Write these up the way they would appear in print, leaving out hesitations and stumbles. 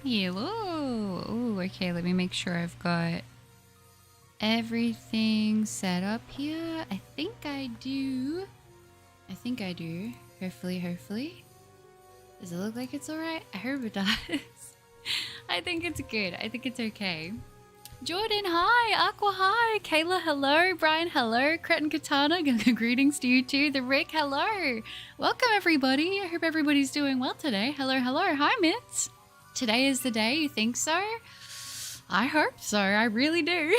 Hello. Ooh, okay, let me make sure I've got everything set up here. I think I do. I think I do. Hopefully. Does it look like it's alright? I hope it does. I think it's good. I think it's okay. Jordan, hi. Aqua, hi. Kayla, hello. Brian, hello. Cretin Katana, greetings to you too. The Rick, hello. Welcome, everybody. I hope everybody's doing well today. Hello. Hi, Mitz. Today is the day. You think so? I hope so. I really do.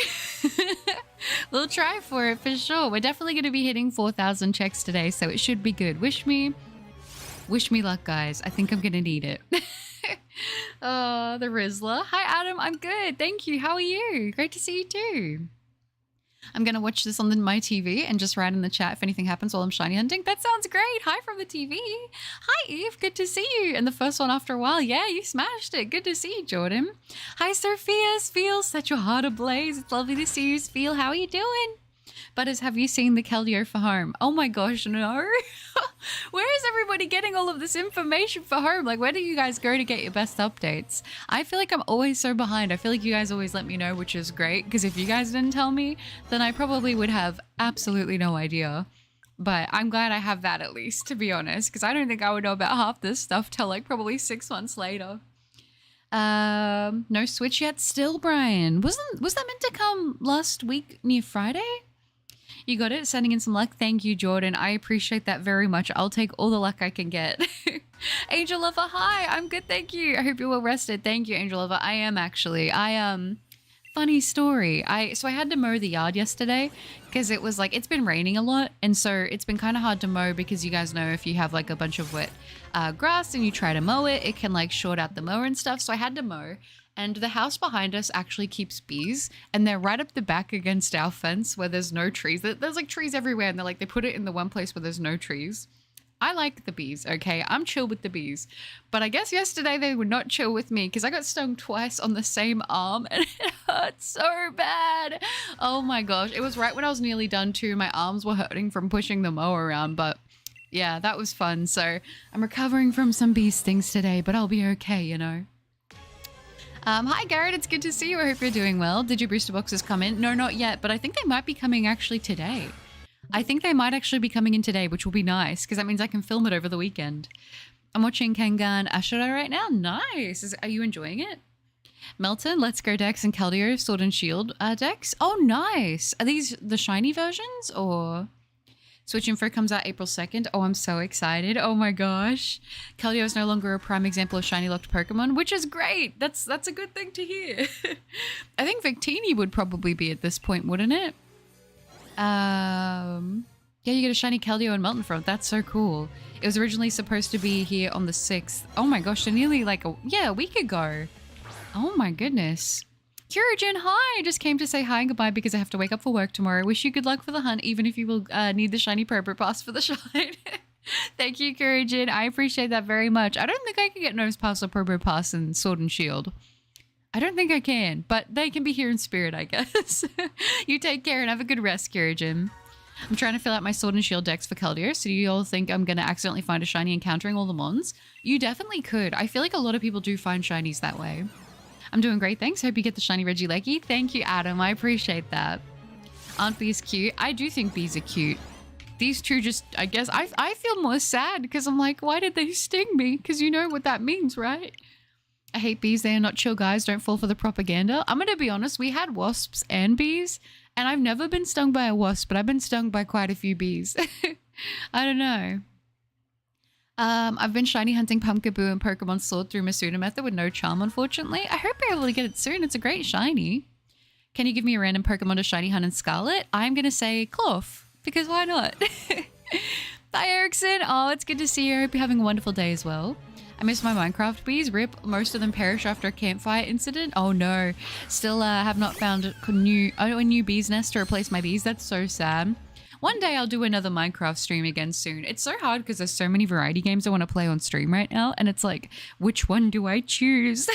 We'll try for it for sure. We're definitely going to be hitting 4,000 checks today, so it should be good. Wish me luck, guys. I think I'm going to need it. Oh, the Rizzler. Hi, Adam. I'm good. Thank you. How are you? Great to see you too. I'm going to watch this on my TV and just write in the chat if anything happens while I'm shiny hunting. That sounds great. Hi from the TV. Hi, Eve. Good to see you. And the first one after a while. Yeah, you smashed it. Good to see you, Jordan. Hi, Sophia. Feel, set your heart ablaze. It's lovely to see you, Feel. How are you doing? Butters, have you seen the Keldeo for home? Oh my gosh, no. Where is everybody getting all of this information for home? Like, where do you guys go to get your best updates? I feel like I'm always so behind. I feel like you guys always let me know, which is great. Because if you guys didn't tell me, then I probably would have absolutely no idea. But I'm glad I have that at least, to be honest. Because I don't think I would know about half this stuff till like probably 6 months later. No Switch yet still, Brian. Was that meant to come last week near Friday? You got it? Sending in some luck. Thank you, Jordan. I appreciate that very much. I'll take all the luck I can get. Angel Lover, hi. I'm good, thank you. I hope you're well rested. Thank you, Angel Lover. I am actually. Funny story. So I had to mow the yard yesterday because it was like, it's been raining a lot. And so it's been kind of hard to mow because you guys know if you have like a bunch of wet grass and you try to mow it, it can like short out the mower and stuff. So I had to mow. And the house behind us actually keeps bees, and they're right up the back against our fence where there's no trees. There's like trees everywhere, and they put it in the one place where there's no trees. I like the bees, okay? I'm chill with the bees. But I guess yesterday they were not chill with me because I got stung twice on the same arm, and it hurt so bad. Oh my gosh. It was right when I was nearly done too. My arms were hurting from pushing the mower around, but yeah, that was fun. So I'm recovering from some bee stings today, but I'll be okay, you know? Hi Garrett, it's good to see you. I hope you're doing well. Did your booster boxes come in? No, not yet, but I think they might be coming actually today. I think they might actually be coming in today, which will be nice because that means I can film it over the weekend. I'm watching Kangan Ashura right now. Nice. Are you enjoying it? Melton, Let's Go decks and Keldeo Sword and Shield decks. Oh, nice. Are these the shiny versions or... Switch Info comes out April 2nd. Oh, I'm so excited. Oh my gosh. Keldeo is no longer a prime example of shiny locked Pokemon, which is great. That's a good thing to hear. I think Victini would probably be at this point, wouldn't it? Yeah, you get a shiny Keldeo and Melton Front. That's so cool. It was originally supposed to be here on the 6th. Oh my gosh, they're nearly like a week ago. Oh my goodness. Kyurajin, hi! Just came to say hi and goodbye because I have to wake up for work tomorrow. Wish you good luck for the hunt, even if you will need the shiny Purple Pass for the shine. Thank you, Kyurajin. I appreciate that very much. I don't think I can get Nose Pass or Purple Pass in Sword and Shield. I don't think I can, but they can be here in spirit, I guess. You take care and have a good rest, Kyurajin. I'm trying to fill out my Sword and Shield decks for Keldeo, so do you all think I'm going to accidentally find a shiny encountering all the mons? You definitely could. I feel like a lot of people do find shinies that way. I'm doing great, thanks. Hope you get the shiny Reggieleki. Thank you, Adam. I appreciate that. Aren't bees cute? I do think bees are cute. These two just, I guess, I feel more sad because I'm like, why did they sting me? Because you know what that means, right? I hate bees. They are not chill, guys. Don't fall for the propaganda. I'm going to be honest. We had wasps and bees, and I've never been stung by a wasp, but I've been stung by quite a few bees. I don't know. I've been shiny hunting Pumpkaboo and Pokemon Sword through Masuna method with no charm, unfortunately. I hope you're able to get it soon. It's a great shiny. Can you give me a random Pokemon to shiny hunt in Scarlet? I'm going to say Cloth, because why not? Bye, Erickson. Oh, it's good to see you. I hope you're having a wonderful day as well. I miss my Minecraft bees. RIP. Most of them perish after a campfire incident. Oh no. Still have not found a new bee's nest to replace my bees. That's so sad. One day I'll do another Minecraft stream again soon. It's so hard because there's so many variety games I want to play on stream right now. And it's like, which one do I choose?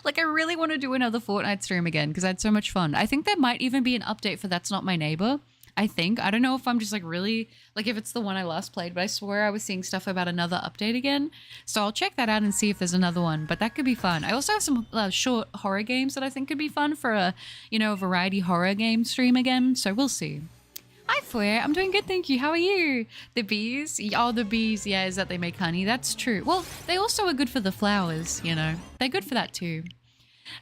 Like, I really want to do another Fortnite stream again because I had so much fun. I think there might even be an update for That's Not My Neighbor. I think. I don't know if I'm just like really, like if it's the one I last played, but I swear I was seeing stuff about another update again. So I'll check that out and see if there's another one, but that could be fun. I also have some short horror games that I think could be fun for a, you know, variety horror game stream again. So we'll see. Hi, Flair. I'm doing good, thank you. How are you? The bees? Oh, the bees. Yeah, is that they make honey. That's true. Well, they also are good for the flowers, you know. They're good for that too.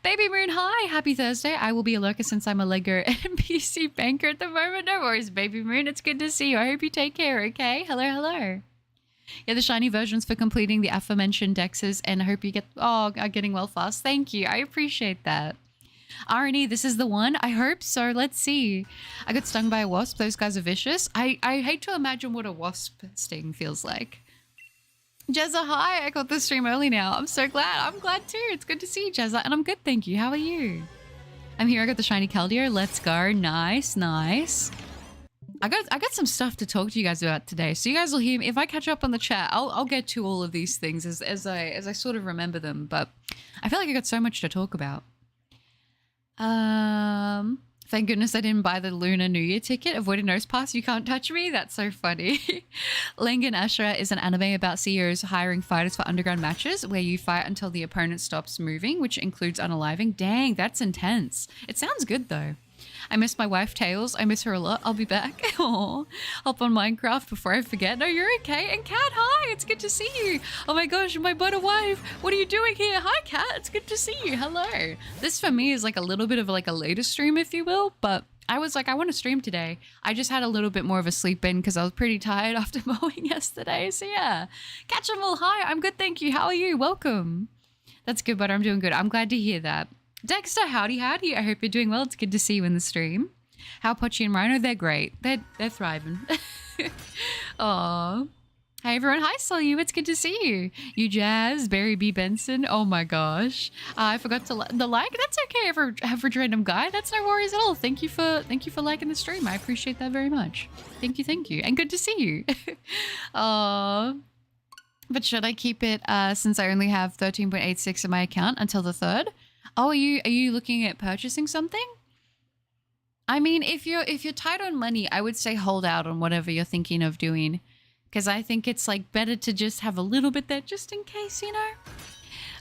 Baby Moon, hi. Happy Thursday. I will be a lurker since I'm a Lego NPC banker at the moment. No worries, Baby Moon. It's good to see you. I hope you take care, okay? Hello, hello. Yeah, the shiny versions for completing the aforementioned dexes, and I hope you are getting well fast. Thank you. I appreciate that. RNE, this is the one? I hope so. Let's see. I got stung by a wasp. Those guys are vicious. I hate to imagine what a wasp sting feels like. Jezza, hi. I got the stream early now. I'm so glad. I'm glad too. It's good to see you, Jezza. And I'm good, thank you. How are you? I'm here. I got the shiny Keldier. Let's go. Nice, nice. I got some stuff to talk to you guys about today. So you guys will hear me. If I catch up on the chat, I'll get to all of these things as I sort of remember them. But I feel like I got so much to talk about. Thank goodness I didn't buy the Lunar New Year ticket. Avoid a nose pass. You can't touch me. That's so funny. Langan Ashura is an anime about CEOs hiring fighters for underground matches where you fight until the opponent stops moving, which includes unaliving. Dang, that's intense. It sounds good though. I miss my wife, Tails. I miss her a lot. I'll be back. Aww. Hop on Minecraft before I forget. No, you're okay. And Kat, hi. It's good to see you. Oh my gosh, my butter wife. What are you doing here? Hi, Kat. It's good to see you. Hello. This for me is like a little bit of like a later stream, if you will. But I was like, I want to stream today. I just had a little bit more of a sleep in because I was pretty tired after mowing yesterday. So yeah. Catch 'em all. Hi. I'm good. Thank you. How are you? Welcome. That's good, butter. I'm doing good. I'm glad to hear that. Dexter, howdy. I hope you're doing well. It's good to see you in the stream. How Pochi and Rhino? They're great. They're thriving. Aw. Hi everyone. Hi Solu. It's good to see you. You Jazz, Barry B. Benson. Oh my gosh. I forgot to the like. That's okay. Average random guy. That's no worries at all. Thank you for liking the stream. I appreciate that very much. Thank you. And good to see you. Aw. But should I keep it since I only have 13.86 in my account until the 3rd? Oh, are you looking at purchasing something? I mean, if you're tight on money, I would say hold out on whatever you're thinking of doing, because I think it's like better to just have a little bit there just in case, you know.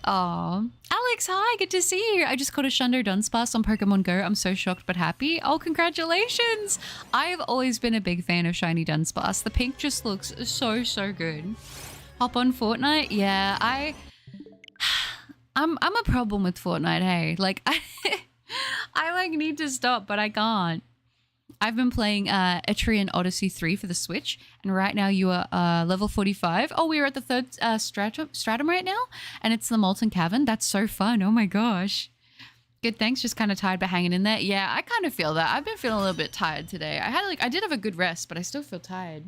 Oh, Alex, hi, good to see you. I just caught a Shundo Dunsparce on Pokemon Go. I'm so shocked but happy. Oh, congratulations! I've always been a big fan of shiny Dunsparce. The pink just looks so good. Hop on Fortnite? Yeah, I'm a problem with Fortnite, hey. Like, I like need to stop, but I can't. I've been playing Etrian Odyssey 3 for the Switch, and right now you are level 45. Oh, we're at the 3rd stratum right now, and it's the Molten Cavern. That's so fun. Oh my gosh. Good, thanks. Just kind of tired but hanging in there. Yeah, I kind of feel that. I've been feeling a little bit tired today. I did have a good rest, but I still feel tired.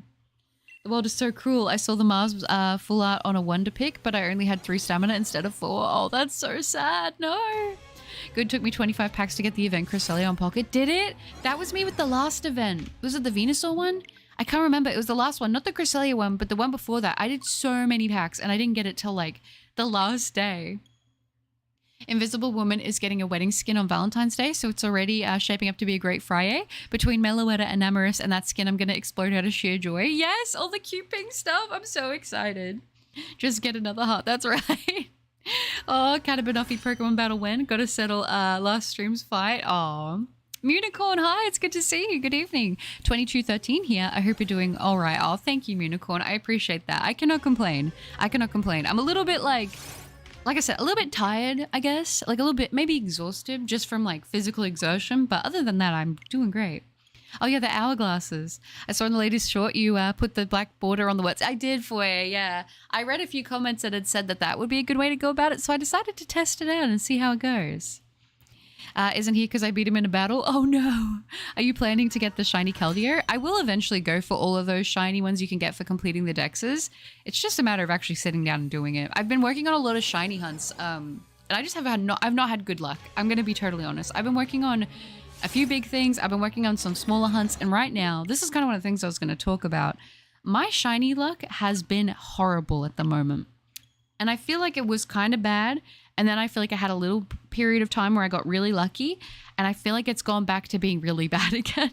The world is so cruel. I saw the Mars full art on a wonder pick, but I only had 3 stamina instead of 4. Oh, that's so sad. No. Good, took me 25 packs to get the event Cresselia on Pocket. Did it? That was me with the last event. Was it the Venusaur one? I can't remember. It was the last one. Not the Cresselia one, but the one before that. I did so many packs and I didn't get it till like the last day. Invisible Woman is getting a wedding skin on Valentine's Day, so it's already shaping up to be a great Friday. Between Meloetta and Amorous and that skin, I'm going to explode out of sheer joy. Yes, all the cute pink stuff. I'm so excited. Just get another heart. That's right. Oh, Catabanoffy Pokemon Battle when? Got to settle last stream's fight. Oh, Municorn, hi. It's good to see you. Good evening. 2213 here. I hope you're doing all right. Oh, thank you, Municorn. I appreciate that. I cannot complain. I'm a little bit like I said, a little bit tired, I guess. Like a little bit, maybe exhausted just from like physical exertion. But other than that, I'm doing great. Oh yeah, the hourglasses. I saw in the latest short you put the black border on the words. I did for you, yeah. I read a few comments that had said that would be a good way to go about it. So I decided to test it out and see how it goes. Isn't he because I beat him in a battle? Oh no. Are you planning to get the shiny Keldeo? I will eventually go for all of those shiny ones you can get for completing the dexes. It's just a matter of actually sitting down and doing it. I've been working on a lot of shiny hunts, and I just I've not had good luck. I'm going to be totally honest. I've been working on a few big things. I've been working on some smaller hunts, and right now, this is kind of one of the things I was going to talk about. My shiny luck has been horrible at the moment. And I feel like it was kind of bad. And then I feel like I had a little period of time where I got really lucky. And I feel like it's gone back to being really bad again.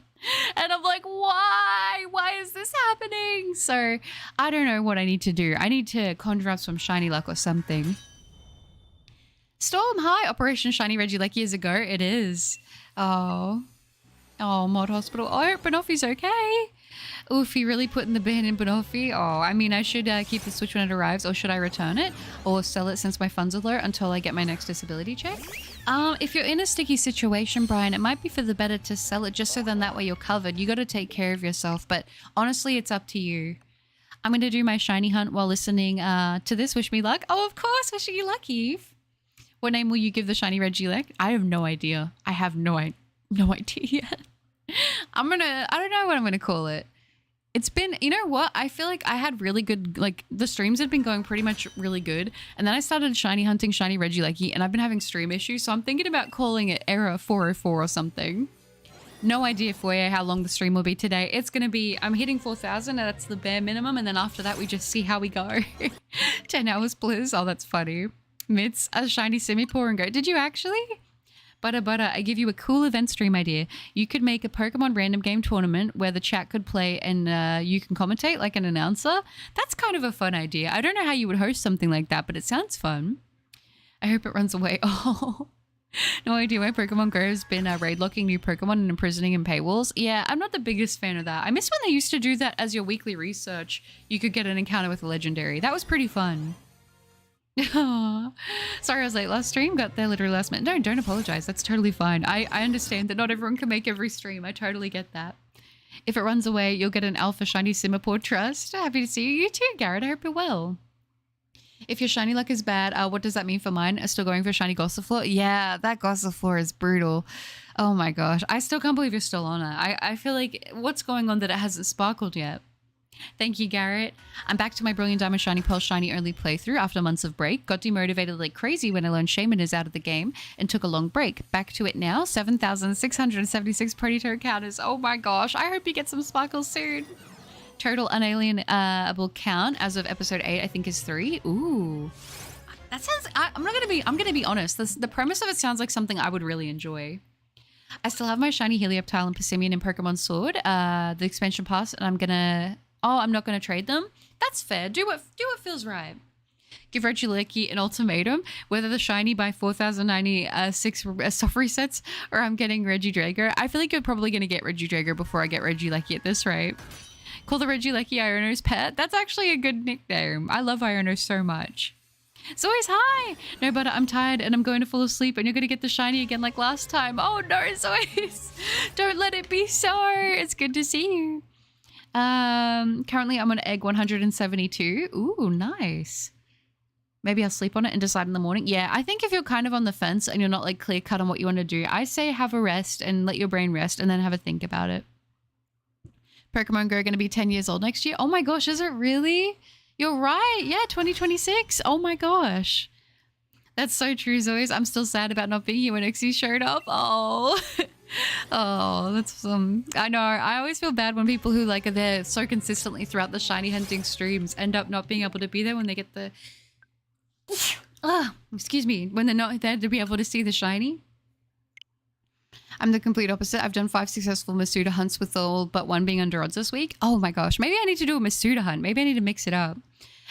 And I'm like, why? Why is this happening? So I don't know what I need to do. I need to conjure up some shiny luck or something. Storm, hi. Operation Shiny Regieleki is a go. It is. Oh, Mod Hospital. Oh, I hope Banoffee's okay. Oof, he really put in the bin in Banoffee. Oh, I mean, I should keep the Switch when it arrives, or should I return it? Or sell it since my funds are low until I get my next disability check? If you're in a sticky situation, Brian, it might be for the better to sell it just so then that way you're covered. You got to take care of yourself, but honestly, it's up to you. I'm going to do my shiny hunt while listening to this. Wish me luck. Oh, of course. Wishing you luck, Eve. What name will you give the shiny Regieleki? I have no idea. I have no idea yet. I don't know what I'm going to call it. It's been, you know what? I feel like I had really good, like the streams had been going pretty much really good. And then I started shiny hunting shiny Regieleki and I've been having stream issues. So I'm thinking about calling it Error 404 or something. No idea for you how long the stream will be today. It's going to be, I'm hitting 4,000 and that's the bare minimum. And then after that, we just see how we go. 10 hours, please. Oh, that's funny. Mitts, a shiny Simipour and go. Did you actually? Butter, I give you a cool event stream idea. You could make a Pokemon random game tournament where the chat could play and you can commentate like an announcer. That's kind of a fun idea. I don't know how you would host something like that, but it sounds fun. I hope it runs away. Oh, no idea why Pokemon Go has been raid locking new Pokemon and imprisoning in paywalls. Yeah, I'm not the biggest fan of that. I miss when they used to do that as your weekly research. You could get an encounter with a legendary. That was pretty fun. Sorry I was late last stream, got there literally last minute. No, don't apologize, that's totally fine. I understand that not everyone can make every stream. I totally get that. If it runs away, you'll get an alpha shiny Simipour trust. Happy to see you. You too, Garrett. I hope you're well. If your shiny luck is bad, what does that mean for mine? Still going for shiny Gossifleur? Yeah, that Gossifleur is brutal. Oh my gosh, I still can't believe you're still on it. I feel like what's going on that it hasn't sparkled yet? Thank you, Garrett. I'm back to my Brilliant Diamond Shiny Pearl Shiny only playthrough after months of break. Got demotivated like crazy when I learned Shaman is out of the game and took a long break. Back to it now. 7,676 Ponytail encounters. Oh my gosh. I hope you get some sparkles soon. Total unalienable count as of episode 8, I think is 3. Ooh. That sounds... I'm going to be honest. The premise of it sounds like something I would really enjoy. I still have my shiny Helioptile and Passimian in Pokemon Sword, the expansion pass, and I'm not going to trade them. That's fair. Do what feels right. Give Regieleki an ultimatum, whether the shiny by 4,096 soft resets or I'm getting Regidrago. I feel like you're probably going to get Regidrago before I get Regieleki at this rate. Call the Regieleki Iono's pet. That's actually a good nickname. I love Iono so much. Zoe's, hi! No, but I'm tired and I'm going to fall asleep and you're going to get the shiny again like last time. Oh no, Zoe's! Don't let it be so. It's good to see you. Currently I'm on egg 172. Ooh, nice. Maybe I'll sleep on it and decide in the morning. Yeah, I think if you're kind of on the fence and you're not like clear cut on what you want to do, I say have a rest and let your brain rest and then have a think about it. Pokemon Go are going to be 10 years old next year. Oh my gosh, is it really? You're right. Yeah, 2026. Oh my gosh. That's so true, Zoe. I'm still sad about not being here when Ixie showed up. Oh. Oh, that's I know. I always feel bad when people who like are there so consistently throughout the shiny hunting streams end up not being able to be there when they get the excuse me, when they're not there to be able to see the shiny. I'm the complete opposite. I've done 5 successful Masuda hunts with all but 1 being under odds this week. Oh my gosh, maybe I need to do a Masuda hunt. Maybe I need to mix it up.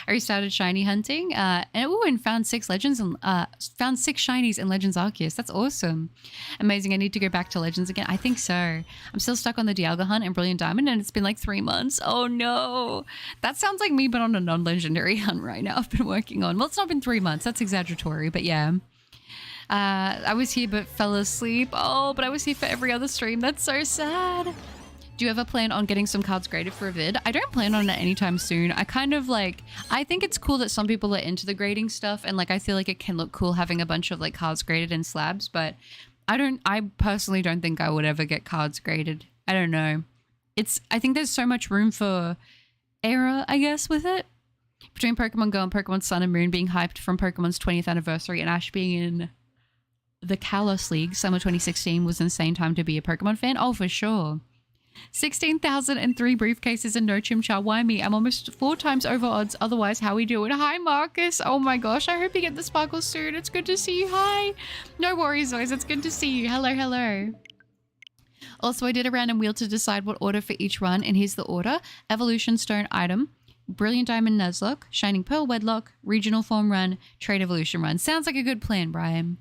I restarted shiny hunting and found 6 legends and found 6 shinies in Legends Arceus. That's awesome. Amazing. I need to go back to Legends again. I think so. I'm still stuck on the Dialga hunt and Brilliant Diamond and it's been like 3 months. Oh no. That sounds like me but on a non-legendary hunt right now I've been working on. Well, it's not been 3 months. That's exaggeratory, but yeah. I was here but fell asleep. Oh, but I was here for every other stream. That's so sad. Do you ever plan on getting some cards graded for a vid? I don't plan on it anytime soon. I kind of like, I think it's cool that some people are into the grading stuff and like I feel like it can look cool having a bunch of like cards graded in slabs, but I personally don't think I would ever get cards graded. I don't know. I think there's so much room for error, I guess, with it. Between Pokemon Go and Pokemon Sun and Moon being hyped from Pokemon's 20th anniversary and Ash being in the Kalos League, summer 2016 was an insane time to be a Pokemon fan. Oh, for sure. 16,003 briefcases and no Chimchar. Why me? I'm almost 4 times over odds. Otherwise, how we doing? Hi, Marcus. Oh my gosh. I hope you get the sparkles soon. It's good to see you. Hi. No worries, always. It's good to see you. Hello, hello. Also, I did a random wheel to decide what order for each run, and here's the order. Evolution Stone Item, Brilliant Diamond Nuzlocke, Shining Pearl Wedlock, Regional Form Run, Trade Evolution Run. Sounds like a good plan, Brian.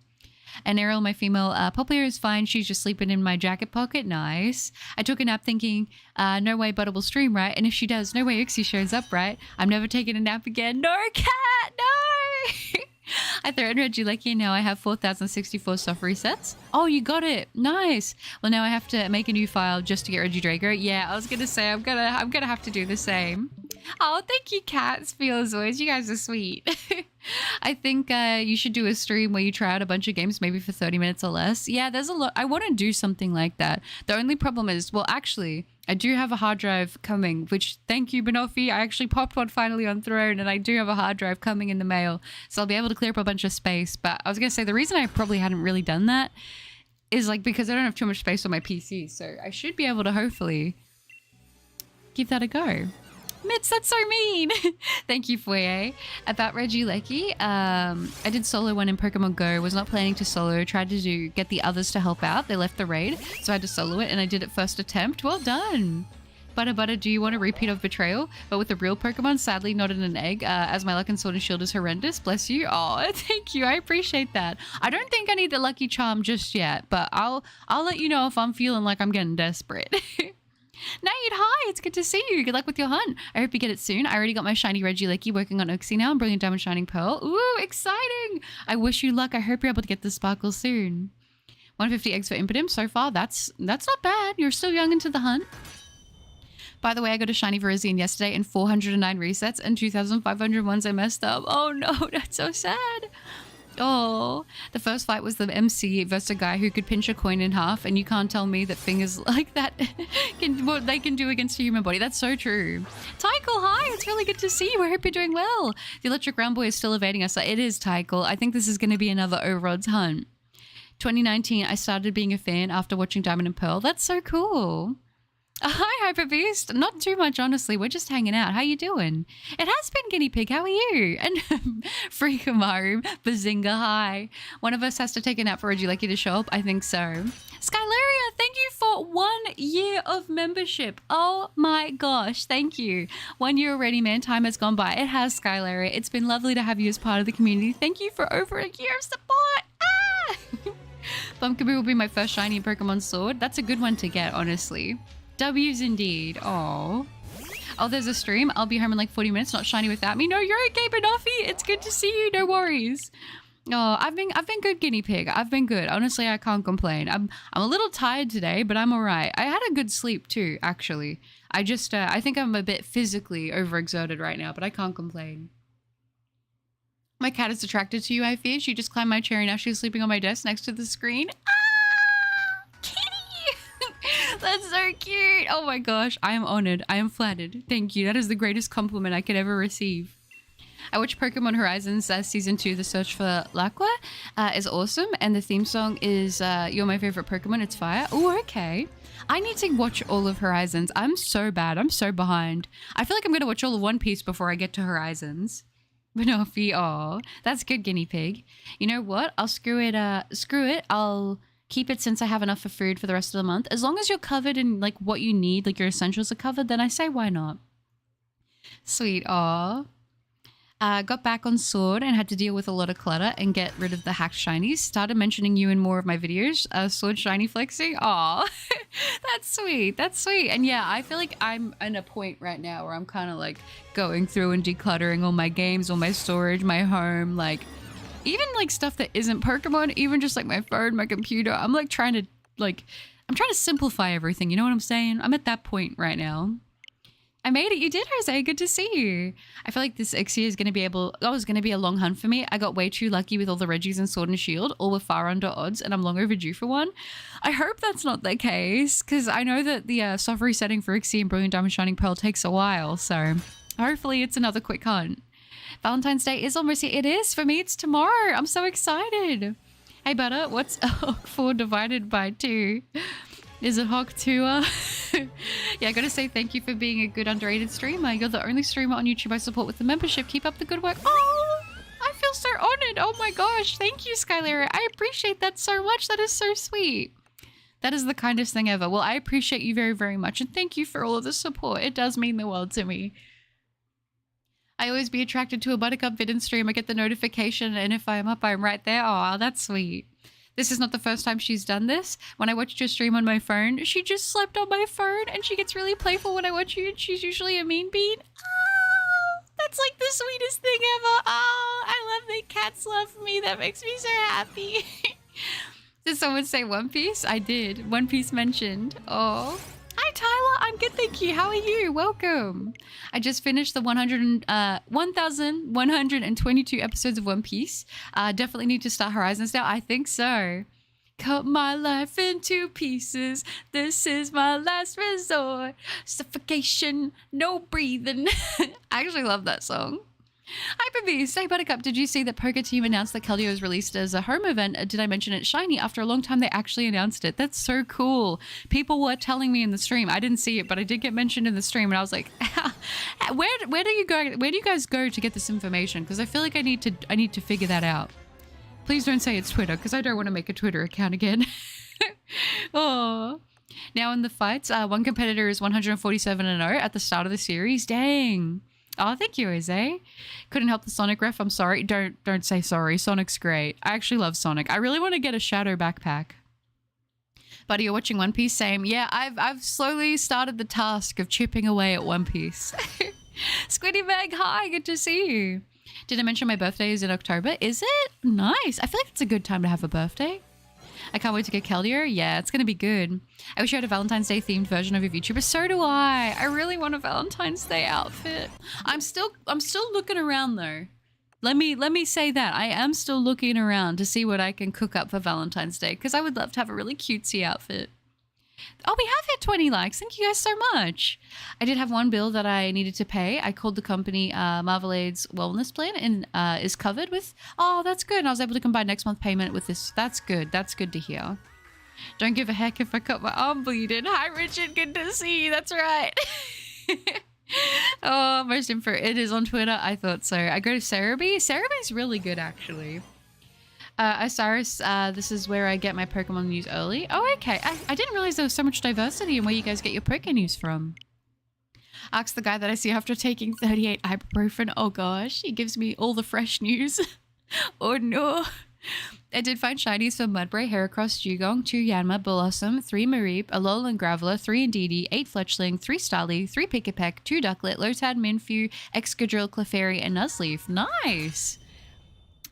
And Ariel, my female Poplier, is fine. She's just sleeping in my jacket pocket. Nice. I took a nap thinking, no way Butter will stream, right? And if she does, no way Ixie shows up, right? I'm never taking a nap again. No, cat, no! I threatened REGIELEKI and now I have 4,064 soft resets. Oh, you got it. Nice. Well, now I have to make a new file just to get Regidrago. Yeah, I was going to say, I'm gonna have to do the same. Oh, thank you, cats, for your voice. You guys are sweet. I think you should do a stream where you try out a bunch of games, maybe for 30 minutes or less. Yeah, there's a lot. I want to do something like that. The only problem is, well, actually, I do have a hard drive coming, which, thank you, Banoffee. I actually popped one finally on Throne, and I do have a hard drive coming in the mail. So I'll be able to clear up a bunch of space. But I was going to say, the reason I probably hadn't really done that is like because I don't have too much space on my PC. So I should be able to hopefully give that a go. Mitz, that's so mean. Thank you, Foyer. About REGIELEKI, I did solo one in Pokemon Go. Was not planning to solo. Tried to get the others to help out. They left the raid, so I had to solo it, and I did it first attempt. Well done. Butter, do you want a repeat of Betrayal? But with a real Pokemon, sadly not in an egg, as my luck in Sword and Shield is horrendous. Bless you. Oh, thank you. I appreciate that. I don't think I need the Lucky Charm just yet, but I'll let you know if I'm feeling like I'm getting desperate. Nate, hi, it's good to see you. Good luck with your hunt. I hope you get it soon. I already got my shiny REGIELEKI working on Uxie now and Brilliant Diamond Shining Pearl. Ooh, exciting. I wish you luck. I hope you're able to get the sparkle soon. 150 eggs for Impidimp so far. That's not bad. You're still young into the hunt. By the way, I got a shiny Virizion yesterday and 409 resets and 2,500 ones I messed up. Oh no, that's so sad. Oh, the first fight was the MC versus a guy who could pinch a coin in half, and you can't tell me that fingers like that what they can do against a human body. That's so true. Tykel, hi, it's really good to see you. I hope you're doing well. The electric round boy is still evading us. It is, Tykel. I think this is going to be another O'Rod's hunt. 2019, I started being a fan after watching Diamond and Pearl. That's so cool. Hi, Hyperbeast. Not too much, honestly. We're just hanging out. How you doing? It has been, Guinea Pig. How are you? And Freakamaru, Bazinga, hi. One of us has to take a nap for REGIELEKI to show up. I think so. Skylaria, thank you for 1 year of membership. Oh my gosh. Thank you. 1 year already, man. Time has gone by. It has, Skylaria. It's been lovely to have you as part of the community. Thank you for over a year of support. Ah! Bumpkaboo will be my first shiny in Pokemon Sword. That's a good one to get, honestly. W's indeed. Oh, there's a stream. I'll be home in like 40 minutes. Not shiny without me. No, you're okay, Banoffee. It's good to see you. No worries. Oh, I've been good, Guinea Pig. I've been good. Honestly, I can't complain. I'm a little tired today, but I'm all right. I had a good sleep too, actually. I just I think I'm a bit physically overexerted right now, but I can't complain. My cat is attracted to you, I fear. She just climbed my chair and now she's sleeping on my desk next to the screen. That's so cute. Oh my gosh. I am honored. I am flattered. Thank you. That is the greatest compliment I could ever receive. I watched Pokemon Horizons Season 2, The Search for Laqua is awesome. And the theme song is You're My Favorite Pokemon. It's fire. Oh, okay. I need to watch all of Horizons. I'm so bad. I'm so behind. I feel like I'm going to watch all of One Piece before I get to Horizons. Banoffee, oh, that's good, Guinea Pig. You know what? I'll screw it. I'll keep it since I have enough for food for the rest of the month. As long as you're covered in like what you need, like your essentials are covered, then I say why not? Sweet, aw. Got back on Sword and had to deal with a lot of clutter and get rid of the hacked shinies. Started mentioning you in more of my videos. Sword shiny flexing. Aw, that's sweet. That's sweet. And yeah, I feel like I'm in a point right now where I'm kind of like going through and decluttering all my games, all my storage, my home, like even like stuff that isn't Pokemon, even just like my phone, my computer. I'm like trying to simplify everything. You know what I'm saying? I'm at that point right now. I made it. You did, Jose. Good to see you. I feel like this Ixia is going to be a long hunt for me. I got way too lucky with all the Reggies in Sword and Shield. All were far under odds and I'm long overdue for one. I hope that's not the case because I know that the soft resetting for Ixia and Brilliant Diamond Shining Pearl takes a while. So hopefully it's another quick hunt. Valentine's Day is almost here. It is. For me, it's tomorrow. I'm so excited. Hey, Butter, what's Hawk 4 divided by 2? Is it Hawk 2? Yeah, I gotta say thank you for being a good underrated streamer. You're the only streamer on YouTube I support with the membership. Keep up the good work. Oh, I feel so honored. Oh my gosh. Thank you, Skylar. I appreciate that so much. That is so sweet. That is the kindest thing ever. Well, I appreciate you very, very much. And thank you for all of the support. It does mean the world to me. I always be attracted to a Buttercup vid and stream. I get the notification, and if I'm up, I'm right there. Oh, that's sweet. This is not the first time she's done this. When I watched your stream on my phone, she just slept on my phone, and she gets really playful when I watch you, and she's usually a mean bean. Oh, that's like the sweetest thing ever. Oh, I love that cats love me. That makes me so happy. Did someone say One Piece? I did. One Piece mentioned. Oh. Hi, Tyler. I'm good, thank you. How are you? Welcome. I just finished the 1,122 episodes of One Piece. Definitely need to start Horizons now. I think so. Cut my life into pieces. This is my last resort. Suffocation, no breathing. I actually love that song. Hyper-Beast, say Buttercup, did you see that Poker Team announced that Keldeo was released as a home event? Did I mention it? Shiny, after a long time they actually announced it. That's so cool. People were telling me in the stream. I didn't see it, but I did get mentioned in the stream, and I was like, where do you guys go to get this information? Because I feel like I need to figure that out. Please don't say it's Twitter, because I don't want to make a Twitter account again. Oh. Now in the fights, one competitor is 147-0 at the start of the series. Dang. Oh, thank you, Jose. Couldn't help the Sonic ref. I'm sorry. Don't say sorry. Sonic's great. I actually love Sonic. I really want to get a Shadow backpack. Buddy, you're watching One Piece? Same. Yeah, I've slowly started the task of chipping away at One Piece. Squiddy Bag, hi. Good to see you. Did I mention my birthday is in October? Is it? Nice. I feel like it's a good time to have a birthday. I can't wait to get Keldeo. Yeah, it's going to be good. I wish you had a Valentine's Day themed version of your VTuber. So do I. I really want a Valentine's Day outfit. I'm still looking around though. Let me say that. I am still looking around to see what I can cook up for Valentine's Day because I would love to have a really cutesy outfit. Oh, we have hit 20 likes. Thank you guys so much. I did have one bill that I needed to pay. I called the company Marvelade's wellness plan and is covered with. Oh, that's good. And I was able to combine next month payment with this. That's good. That's good to hear. Don't give a heck if I cut my arm bleeding. Hi, Richard. Good to see you. That's right. Oh, most info. It is on Twitter. I thought so. I go to Cerebi. Cerebi's really good, actually. Osiris, this is where I get my Pokemon news early. Oh, okay. I didn't realize there was so much diversity in where you guys get your Poké news from. Ask the guy that I see after taking 38 ibuprofen. Oh gosh, he gives me all the fresh news. Oh no. I did find shinies for Mudbray, Heracross, Dugong, 2 Yanma, Blossom, 3 Mareep, Alolan Graveler, 3 Indeedee, 8 Fletchling, 3 Starly, 3 Pikipek, 2 Ducklet, Lotad, Minfu, Excadrill, Clefairy, and Nuzleaf. Nice!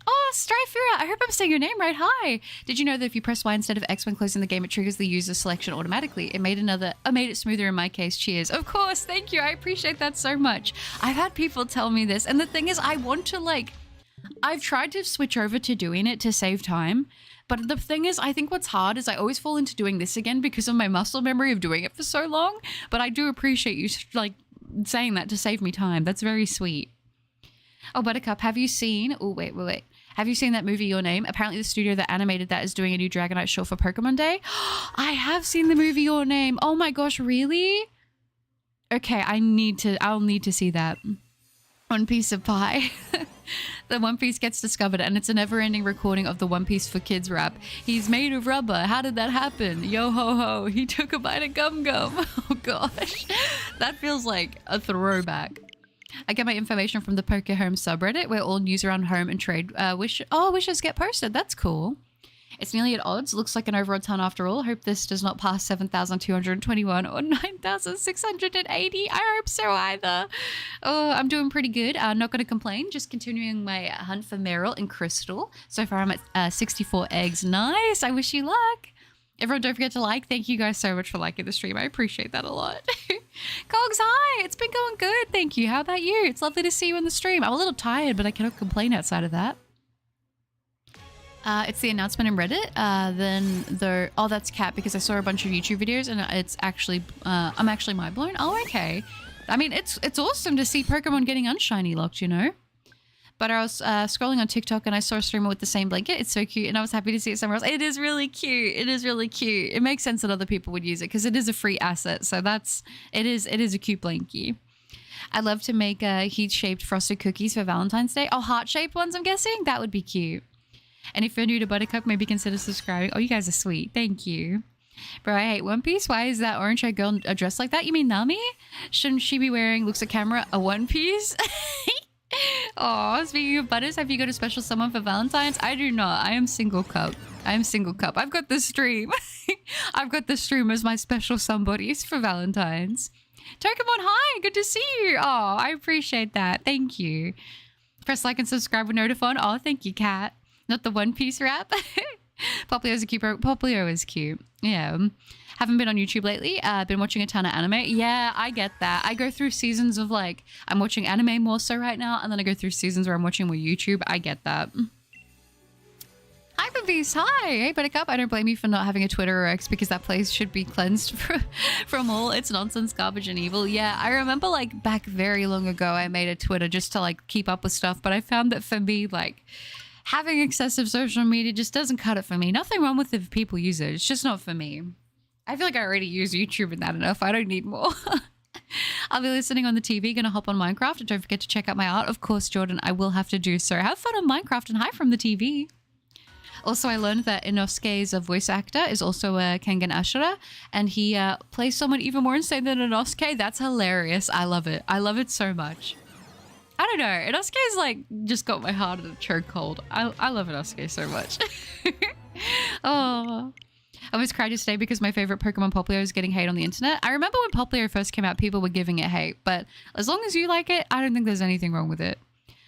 Oh, Strifera, I hope I'm saying your name right. Hi. Did you know that if you press Y instead of X when closing the game, it triggers the user selection automatically? It made it smoother in my case. Cheers. Of course. Thank you. I appreciate that so much. I've had people tell me this. And the thing is, I want to I've tried to switch over to doing it to save time. But the thing is, I think what's hard is I always fall into doing this again because of my muscle memory of doing it for so long. But I do appreciate you saying that to save me time. That's very sweet. Oh, Buttercup, have you seen... Oh, wait. Have you seen that movie, Your Name? Apparently the studio that animated that is doing a new Dragonite short for Pokemon Day. I have seen the movie Your Name. Oh my gosh, really? Okay, I'll need to see that. One Piece of Pie. The One Piece gets discovered and it's a never-ending recording of the One Piece for Kids rap. He's made of rubber. How did that happen? Yo ho ho. He took a bite of gum gum. Oh gosh. That feels like a throwback. I get my information from the Poke Home subreddit where all news around home and trade wishes get posted. That's cool. It's nearly at odds. Looks like an overall ton after all. Hope this does not pass 7,221 or 9,680. I hope so either. Oh, I'm doing pretty good. Not going to complain. Just continuing my hunt for Meryl and Crystal. So far I'm at 64 eggs. Nice. I wish you luck. Everyone, don't forget to like. Thank you guys so much for liking the stream. I appreciate that a lot. Cogs, hi. It's been going good. Thank you. How about you? It's lovely to see you in the stream. I'm a little tired, but I cannot complain outside of that. It's the announcement in Reddit. Oh, that's Cat because I saw a bunch of YouTube videos and it's actually, I'm actually mind blown. Oh, okay. I mean, it's awesome to see Pokemon getting unshiny locked, you know? But I was scrolling on TikTok and I saw a streamer with the same blanket. It's so cute. And I was happy to see it somewhere else. It is really cute. It is really cute. It makes sense that other people would use it because it is a free asset. So it is a cute blankie. I'd love to make heat-shaped frosted cookies for Valentine's Day. Oh, heart-shaped ones, I'm guessing? That would be cute. And if you're new to Buttercup, maybe consider subscribing. Oh, you guys are sweet. Thank you. Bro, I hate One Piece. Why is that orange-haired girl dressed like that? You mean Nami? Shouldn't she be wearing, looks at camera, a One Piece? Oh, speaking of butters, have you got a special someone for Valentine's? I do not. I am single cup. I am single cup. I've got the stream. I've got the stream as my special somebodies for Valentine's. Tokemon, hi. Good to see you. Oh, I appreciate that. Thank you. Press like and subscribe with notify. Oh, thank you, Kat. Not the One Piece rap. Poplio's a cute. Poplio is cute. Yeah. Haven't been on YouTube lately. Been watching a ton of anime. Yeah, I get that. I go through seasons of like, I'm watching anime more so right now, and then I go through seasons where I'm watching more YouTube. I get that. Hi, Babeast. Hi. Hey, Buttercup. I don't blame you for not having a Twitter or X because that place should be cleansed from all its nonsense, garbage, and evil. Yeah, I remember like back very long ago, I made a Twitter just to like keep up with stuff, but I found that for me, like, having excessive social media just doesn't cut it for me. Nothing wrong with it if people use it. It's just not for me. I feel like I already use YouTube and that enough. I don't need more. I'll be listening on the TV, gonna hop on Minecraft, and don't forget to check out my art. Of course, Jordan, I will have to do so. Have fun on Minecraft and hi from the TV. Also, I learned that Inosuke's voice actor is also Kengan Ashura, and he plays someone even more insane than Inosuke. That's hilarious. I love it. I love it so much. I don't know. Inosuke's like just got my heart in a chokehold. I love Inosuke so much. Oh. I almost cried yesterday because my favorite Pokemon Poplio is getting hate on the internet. I remember when Poplio first came out, people were giving it hate, but as long as you like it, I don't think there's anything wrong with it.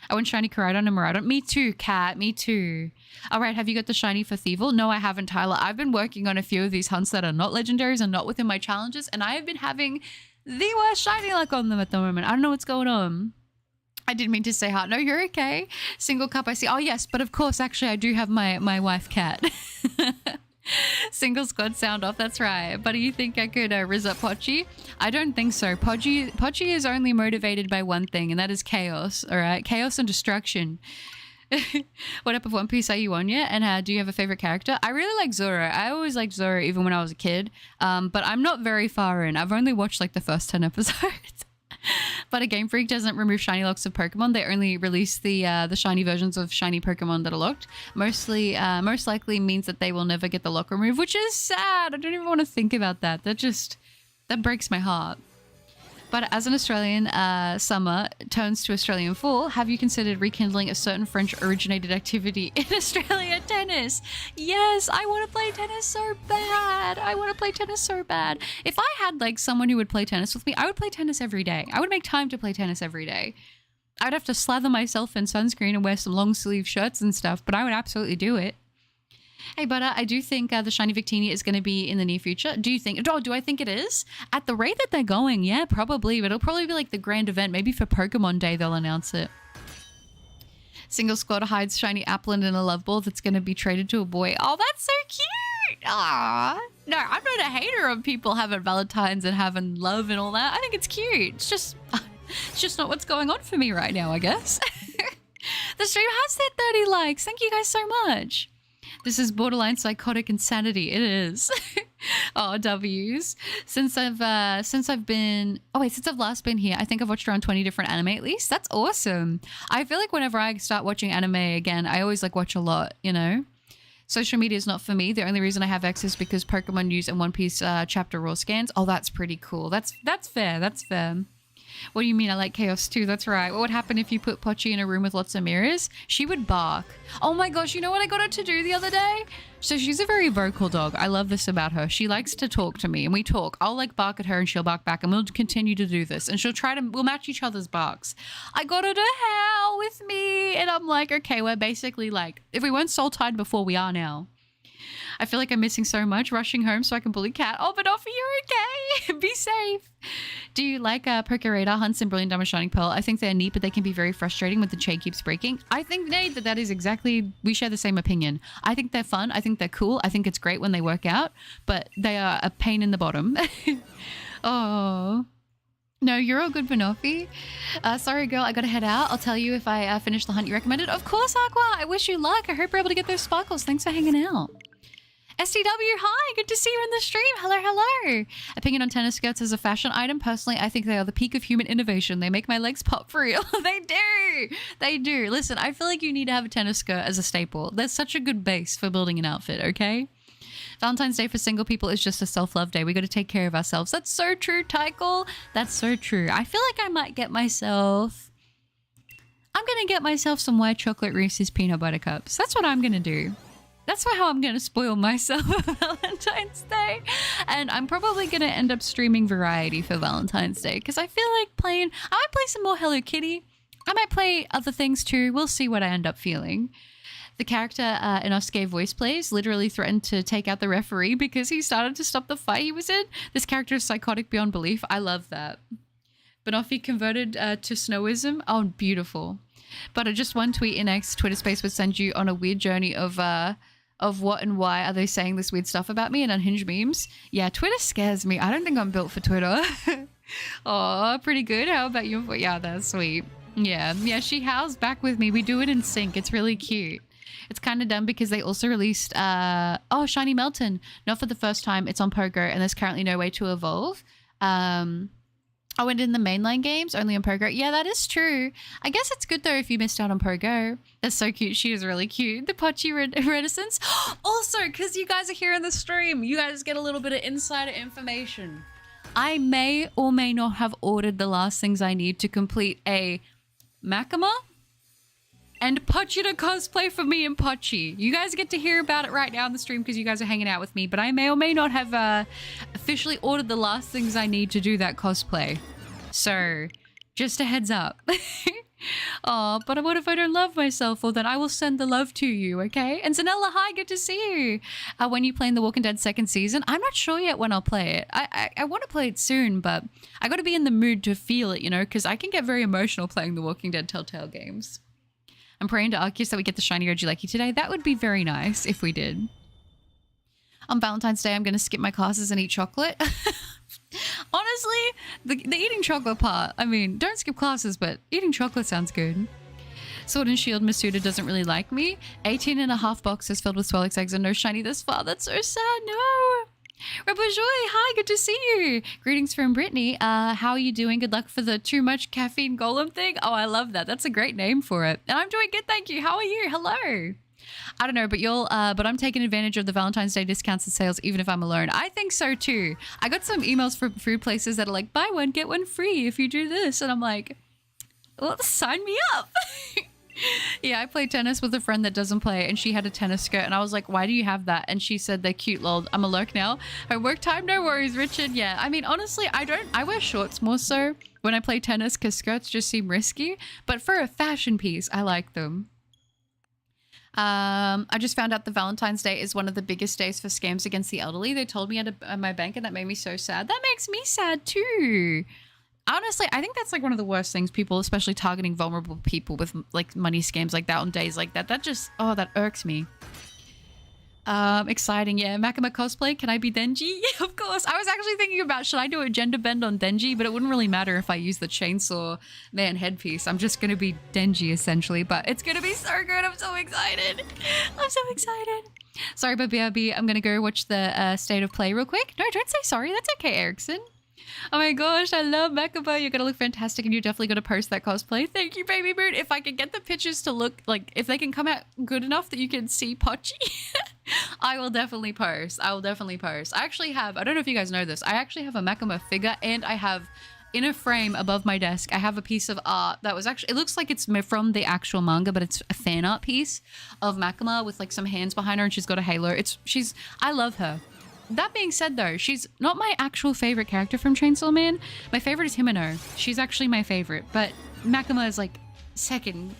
I want shiny Koraidon and Miraidon. Me too, Kat. Me too. All right, have you got the shiny for Thievul? No, I haven't, Tyler. I've been working on a few of these hunts that are not legendaries and not within my challenges, and I have been having the worst shiny luck on them at the moment. I don't know what's going on. I didn't mean to say heart. No, you're okay. Single cup, I see. Oh, yes, but of course, actually, I do have my wife, Kat. Single squad sound off, that's right. But do you think I could rizz up Pochi? I don't think so. Pochi is only motivated by one thing, and that is chaos, all right? Chaos and destruction. What up of One Piece are you on yet? And do you have a favorite character? I really like Zoro. I always liked Zoro even when I was a kid, but I'm not very far in. I've only watched like the first 10 episodes. But a Game Freak doesn't remove shiny locks of Pokemon. They only release the shiny versions of shiny Pokemon that are locked. Most likely means that they will never get the lock removed, which is sad. I don't even want to think about that. That breaks my heart. But as an Australian summer turns to Australian fall, have you considered rekindling a certain French-originated activity in Australia? Tennis. Yes, I want to play tennis so bad. I want to play tennis so bad. If I had like someone who would play tennis with me, I would play tennis every day. I would make time to play tennis every day. I'd have to slather myself in sunscreen and wear some long sleeve shirts and stuff, but I would absolutely do it. Hey, Butter, I do think the shiny Victini is going to be in the near future. Do you think? Oh, do I think it is? At the rate that they're going, yeah, probably. But it'll probably be like the grand event. Maybe for Pokemon Day, they'll announce it. Single squad hides shiny Applin in a love ball that's going to be traded to a boy. Oh, that's so cute. Aww. No, I'm not a hater of people having Valentines and having love and all that. I think it's cute. It's just not what's going on for me right now, I guess. The stream has hit 30 likes. Thank you guys so much. This is borderline psychotic insanity. It is. Oh, W's. Since I've last been here, I think I've watched around 20 different anime at least. That's awesome. I feel like whenever I start watching anime again, I always like watch a lot, you know? Social media is not for me. The only reason I have X is because Pokemon news and One Piece chapter raw scans. Oh, that's pretty cool. That's fair. That's fair. What do you mean? I like chaos too. That's right. What would happen if you put Pochi in a room with lots of mirrors? She would bark. Oh my gosh, you know what I got her to do the other day? So she's a very vocal dog. I love this about her. She likes to talk to me and we talk. I'll like bark at her and she'll bark back and we'll continue to do this. And we'll match each other's barks. I got her to howl with me and I'm like, okay, we're basically like, if we weren't soul tied before, we are now. I feel like I'm missing so much, rushing home so I can bully Cat. Oh, but Offer, you're okay. Be safe. Do you like Pokeradar hunts in Brilliant Diamond Shining Pearl? I think they're neat, but they can be very frustrating when the chain keeps breaking. I think, Nate, that is exactly, we share the same opinion. I think they're fun. I think they're cool. I think it's great when they work out, but they are a pain in the bottom. Oh. No, you're all good, Banoffee. Sorry, girl, I gotta head out. I'll tell you if I finish the hunt you recommended. Of course, Aqua. I wish you luck. I hope you're able to get those sparkles. Thanks for hanging out. STW, hi, good to see you in the stream. Hello, hello. Opinion on tennis skirts as a fashion item. Personally, I think they are the peak of human innovation. They make my legs pop for real. They do. They do. Listen, I feel like you need to have a tennis skirt as a staple. That's such a good base for building an outfit, okay? Valentine's Day for single people is just a self-love day. We got to take care of ourselves. That's so true, Tycho. That's so true. I feel like I might get myself... I'm going to get myself some white chocolate Reese's peanut butter cups. That's what I'm going to do. That's how I'm going to spoil myself for Valentine's Day. And I'm probably going to end up streaming Variety for Valentine's Day because I feel like playing... I might play some more Hello Kitty. I might play other things too. We'll see what I end up feeling. The character in Osuke voice plays literally threatened to take out the referee because he started to stop the fight he was in. This character is psychotic beyond belief. I love that. Banoffee converted to Snowism. Oh, beautiful. But just one tweet in X Twitter space would send you on a weird journey of what and why are they saying this weird stuff about me and unhinged memes. Yeah, Twitter scares me. I don't think I'm built for Twitter. Oh, pretty good. How about you? Yeah, that's sweet. Yeah, she howls back with me. We do it in sync. It's really cute. It's kind of dumb because they also released, Shiny Melton. Not for the first time. It's on Pogo and there's currently no way to evolve. Oh, and in the mainline games, only on Pogo. Yeah, that is true. I guess it's good though if you missed out on Pogo. That's so cute. She is really cute. The Pochi reticence. Also, because you guys are here in the stream, you guys get a little bit of insider information. I may or may not have ordered the last things I need to complete a Makima and Pochi to cosplay for me and Pochi. You guys get to hear about it right now on the stream because you guys are hanging out with me, but I may or may not have officially ordered the last things I need to do that cosplay. So, just a heads up. Oh, but what if I don't love myself? Well, then I will send the love to you, okay? And Zanella, hi, good to see you. When you play in The Walking Dead second season, I'm not sure yet when I'll play it. I want to play it soon, but I got to be in the mood to feel it, you know, because I can get very emotional playing The Walking Dead Telltale games. I'm praying to Arceus that we get the shiny Regileki today. That would be very nice if we did. On Valentine's Day, I'm going to skip my classes and eat chocolate. Honestly, the eating chocolate part, I mean, don't skip classes, but eating chocolate sounds good. Sword and Shield Masuda doesn't really like me. 18 and a half boxes filled with Swirlix eggs and no shiny this far. That's so sad. No. Rebel Joy, hi, good to see you. Greetings from Brittany. How are you doing? Good luck for the too much caffeine golem thing. Oh, I love that. That's a great name for it. And I'm doing good, thank you. How are you? Hello. I don't know, but I'm taking advantage of the Valentine's Day discounts and sales even if I'm alone. I think so too. I got some emails from food places that are like, buy one, get one free if you do this. And I'm like, well, sign me up. Yeah, I play tennis with a friend that doesn't play and she had a tennis skirt and I was like, why do you have that? And she said, they're cute, lol. I'm a lurk now. Homework time, no worries, Richard. Yeah, I mean, honestly, I wear shorts more so when I play tennis because skirts just seem risky. But for a fashion piece, I like them. I just found out the Valentine's Day is one of the biggest days for scams against the elderly. They told me at my bank and that made me so sad. That makes me sad too. Honestly, I think that's like one of the worst things, people, especially targeting vulnerable people with like money scams like that on days like that. That just, oh, that irks me. Exciting. Yeah. Makima cosplay. Can I be Denji? Yeah, of course. I was actually thinking about, should I do a gender bend on Denji? But it wouldn't really matter if I use the chainsaw man headpiece. I'm just going to be Denji essentially, but it's going to be so good. I'm so excited. I'm so excited. Sorry, but BRB, I'm going to go watch the state of play real quick. No, don't say sorry. That's okay, Erickson. Oh my gosh, I love Makima. You're going to look fantastic and you're definitely going to post that cosplay. Thank you, Baby Moon. If I can get the pictures to look like, if they can come out good enough that you can see Pochi, I will definitely post. I will definitely post. I actually have, I don't know if you guys know this, I actually have a Makima figure and I have in a frame above my desk, I have a piece of art that was actually, it looks like it's from the actual manga, but it's a fan art piece of Makima with like some hands behind her and she's got a halo. I love her. That being said, though, she's not my actual favorite character from Chainsaw Man. My favorite is Himeno. She's actually my favorite, but Makima is like second.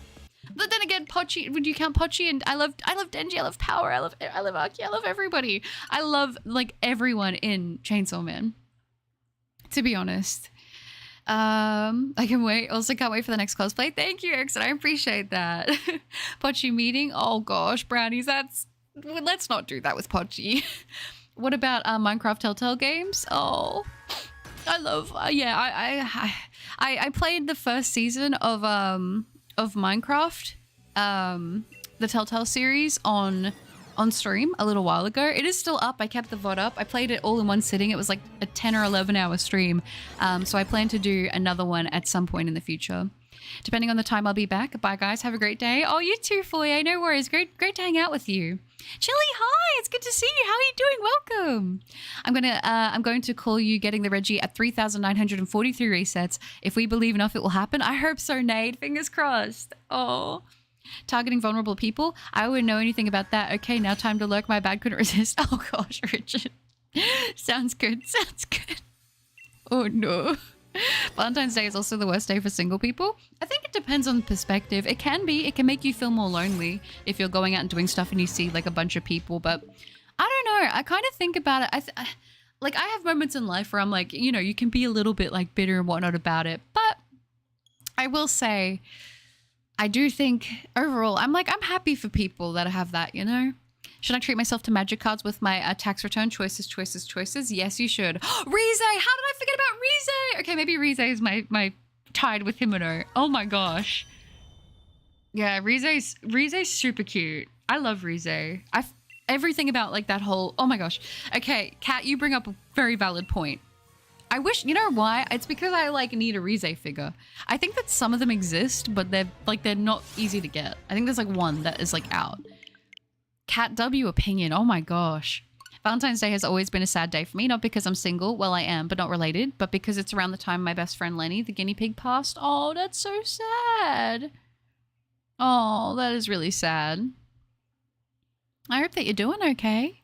But then again, Pochi, would you count Pochi? And I love Denji. I love Power. I love Aki. I love everybody. I love like everyone in Chainsaw Man. To be honest, I can wait. Also, can't wait for the next cosplay. Thank you, Erickson. I appreciate that. Pochi meeting. Oh gosh, brownies. Let's not do that with Pochi. What about Minecraft Telltale games? Oh, I love. I played the first season of Minecraft, the Telltale series on stream a little while ago. It is still up. I kept the VOD up. I played it all in one sitting. It was like a 10 or 11 hour stream. So I plan to do another one at some point in the future. Depending on the time, I'll be back. Bye, guys. Have a great day. Oh, you too, Foyer. No worries. Great to hang out with you. Chili, hi. It's good to see you. How are you doing? Welcome. I'm going to call you getting the Reggie at 3,943 resets. If we believe enough, it will happen. I hope so, Nate. Fingers crossed. Oh. Targeting vulnerable people. I wouldn't know anything about that. Okay, now time to lurk. My bad. Couldn't resist. Oh, gosh, Richard. Sounds good. Sounds good. Oh, no. Valentine's Day is also the worst day for single people. I think it depends on perspective. It can be. It can make you feel more lonely if you're going out and doing stuff and you see like a bunch of people. But I don't know. I kind of think about it. I have moments in life where I'm like, you know, you can be a little bit like bitter and whatnot about it. But I will say, I do think overall, I'm happy for people that have that, you know? Should I treat myself to magic cards with my tax return? Choices. Yes, you should. Rize! How did I forget about Rize? Okay, maybe Rize is my tied with Himino. Oh my gosh. Yeah, Rize's super cute. I love Rize. Everything about like that whole, oh my gosh. Okay, Kat, you bring up a very valid point. I wish, you know why? It's because I like need a Rize figure. I think that some of them exist, but they're not easy to get. I think there's like one that is like out. Cat W opinion. Oh my gosh. Valentine's Day has always been a sad day for me, not because I'm single. Well, I am, but not related, but because it's around the time my best friend Lenny, the guinea pig, passed. Oh, that's so sad. Oh, that is really sad. I hope that you're doing okay.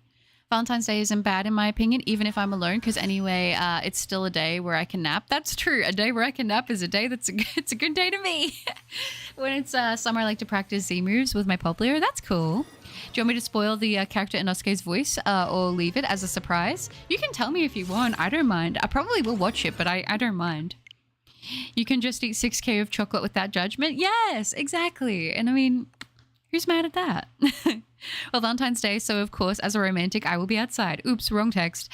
Valentine's Day isn't bad in my opinion, even if I'm alone, because anyway, it's still a day where I can nap. That's true. A day where I can nap is a day it's a good day to me. When it's summer, I like to practice Z moves with my Poplio. That's cool. Do you want me to spoil the character Inosuke's voice or leave it as a surprise? You can tell me if you want. I don't mind. I probably will watch it, but I don't mind. You can just eat 6K of chocolate without judgment? Yes, exactly. And I mean, who's mad at that? Well, Valentine's Day, so of course, as a romantic, I will be outside. Oops, wrong text.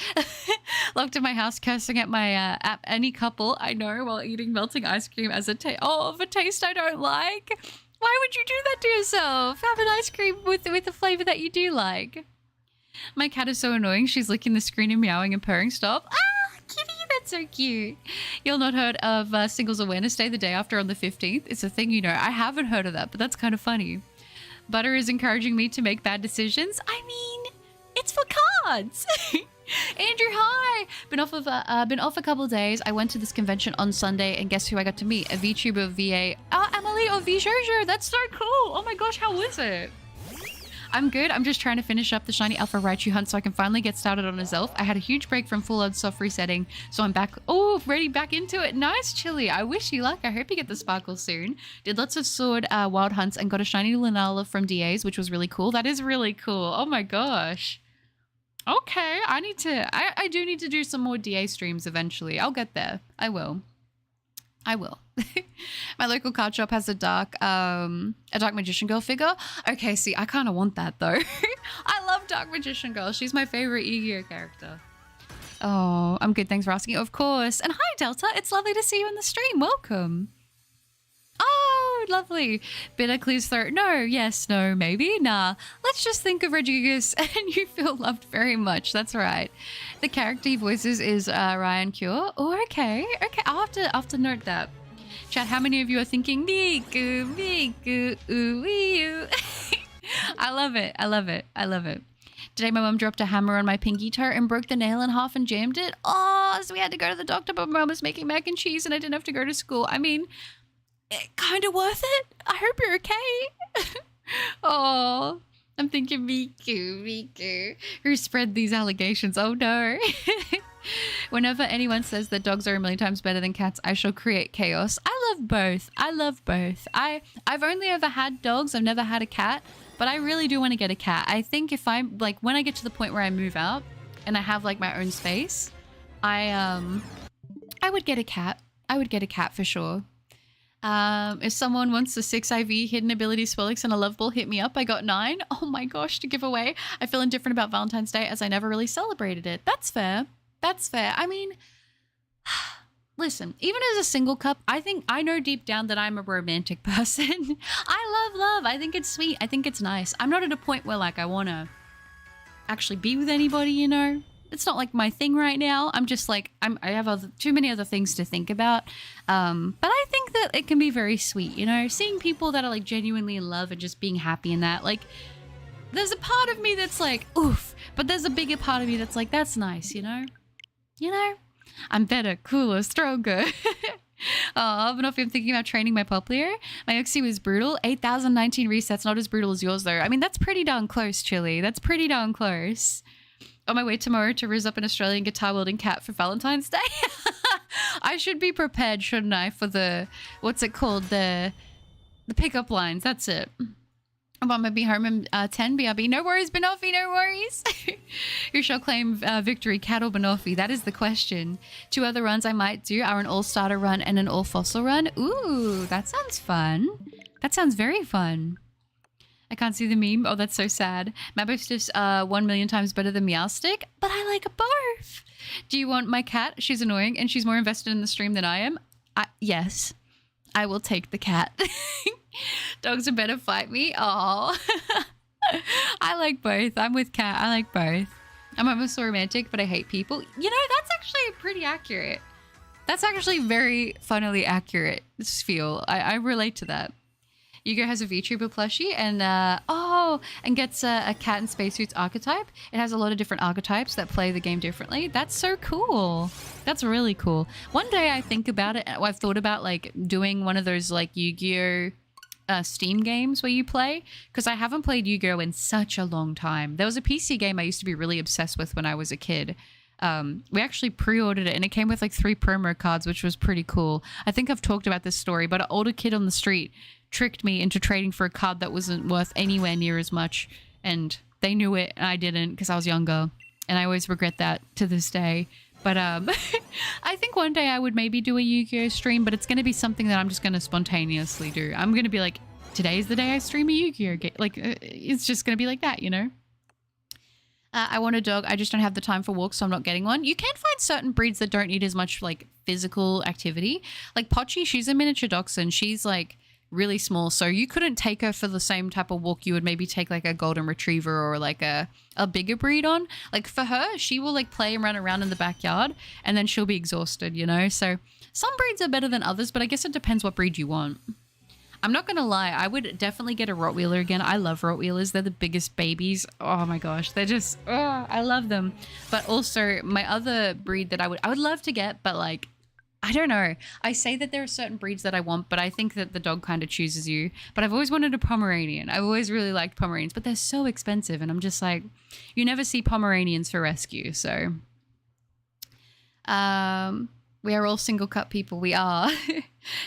Locked in my house, cursing at my at any couple I know while eating melting ice cream as a taste I don't like. Why would you do that to yourself? Have an ice cream with a flavor that you do like. My cat is so annoying. She's licking the screen and meowing and purring. Stop. Ah, kitty, that's so cute. You'll not heard of Singles Awareness Day the day after on the 15th. It's a thing, you know. I haven't heard of that, but that's kind of funny. Butter is encouraging me to make bad decisions. I mean, it's for cards. Andrew, hi. Been off a couple of days. I went to this convention on Sunday, and guess who I got to meet? A VTuber VA. Oh, Emily or VJojo. That's so cool. Oh my gosh, how was it? I'm good. I'm just trying to finish up the shiny Alpha Raichu hunt so I can finally get started on his elf. I had a huge break from full-on soft resetting, so I'm back. Oh, ready back into it. Nice, Chili. I wish you luck. I hope you get the sparkles soon. Did lots of sword wild hunts and got a shiny Lunala from DAs, which was really cool. That is really cool. Oh my gosh. Okay, I do need to do some more DA streams eventually. I'll get there. I will. My local card shop has a dark magician girl figure. Okay, see, I kind of want that though. I love dark magician girl. She's my favorite Yu-Gi-Oh character. Oh, I'm good. Thanks for asking. Of course. And hi, Delta. It's lovely to see you in the stream. Welcome. Oh, lovely. Bitter clears throat. No, yes, no, maybe. Nah. Let's just think of Regigius and you feel loved very much. That's right. The character he voices is Ryan Cure. Oh, okay. Okay, I'll have to note that. Chat, how many of you are thinking Miku, ooh, wee, I love it. Today my mum dropped a hammer on my pinky toe and broke the nail in half and jammed it. Oh, so we had to go to the doctor, but mum was making mac and cheese and I didn't have to go to school. I mean, kind of worth it. I hope you're okay. Oh, I'm thinking Miku, who spread these allegations. Oh no. Whenever anyone says that dogs are a million times better than cats, I shall create chaos. I love both. I've only ever had dogs. I've never had a cat, but I really do want to get a cat. I think if I'm like, when I get to the point where I move out and I have like my own space, I would get a cat. I would get a cat for sure. If someone wants a 6 IV hidden ability Swellix and a love ball, hit me up. I got 9. Oh my gosh, to give away. I feel indifferent about Valentine's Day as I never really celebrated it. That's fair. That's fair. I mean, listen, even as a single cup, I know deep down that I'm a romantic person. I love love. I think it's sweet. I think it's nice. I'm not at a point where like I want to actually be with anybody, you know? it's not like my thing right now. I'm just like, I have too many other things to think about. But I think that it can be very sweet, you know, seeing people that are like genuinely in love and just being happy in that. Like, there's a part of me that's like, oof, but there's a bigger part of me that's like, that's nice, you know? You know? I'm better, cooler, stronger. Oh, but if I'm thinking about training my Poplier, my Oxy was brutal. 8,019 resets, not as brutal as yours though. I mean, that's pretty darn close, Chili. That's pretty darn close. On my way tomorrow to riz up an Australian guitar wielding cat for Valentine's Day. I should be prepared, shouldn't I, for the, what's it called? The pickup lines. That's it. I'm gonna be home in 10 BRB. No worries, Banoffee, no worries. Who shall claim victory, cat or Banoffee? That is the question. 2 other runs I might do are an all-starter run and an all-fossil run. Ooh, that sounds fun. That sounds very fun. I can't see the meme. Oh, that's so sad. Mabos is 1 million times better than Meowstick, but I like both. Do you want my cat? She's annoying and she's more invested in the stream than I am. Yes, I will take the cat. Dogs are better, fight me. Oh, I like both. I'm with cat. I like both. I'm almost so romantic, but I hate people. You know, that's actually pretty accurate. That's actually very funnily accurate. This feel. I relate to that. Yugo has a VTuber plushie and gets a cat in spacesuits archetype. It has a lot of different archetypes that play the game differently. That's so cool. That's really cool. One day I think about it. I've thought about like doing one of those like Yu-Gi-Oh! Steam games where you play, because I haven't played Yu-Gi-Oh! In such a long time. There was a PC game I used to be really obsessed with when I was a kid. We actually pre-ordered it and it came with like 3 promo cards, which was pretty cool. I think I've talked about this story, but an older kid on the street tricked me into trading for a card that wasn't worth anywhere near as much, and they knew it and I didn't because I was younger, and I always regret that to this day. But I think one day I would maybe do a Yu-Gi-Oh! Stream, but it's going to be something that I'm just going to spontaneously do. I'm going to be like, today's the day I stream a Yu-Gi-Oh! Game. Like, it's just going to be like that, you know? I want a dog. I just don't have the time for walks, so I'm not getting one. You can find certain breeds that don't need as much, like, physical activity. Like, Pochi, she's a miniature dachshund. She's, like, really small, so you couldn't take her for the same type of walk you would maybe take like a golden retriever or like a bigger breed on. Like for her, she will like play and run around in the backyard and then she'll be exhausted, you know? So some breeds are better than others, but I guess it depends what breed you want. I'm not gonna lie, I would definitely get a Rottweiler again. I love Rottweilers. They're the biggest babies. Oh my gosh, they're just, I love them. But also my other breed that I would love to get, but like, I don't know. I say that there are certain breeds that I want, but I think that the dog kind of chooses you. But I've always wanted a Pomeranian. I've always really liked Pomeranians, but they're so expensive. And I'm just like, you never see Pomeranians for rescue. So we are all single cut people. We are.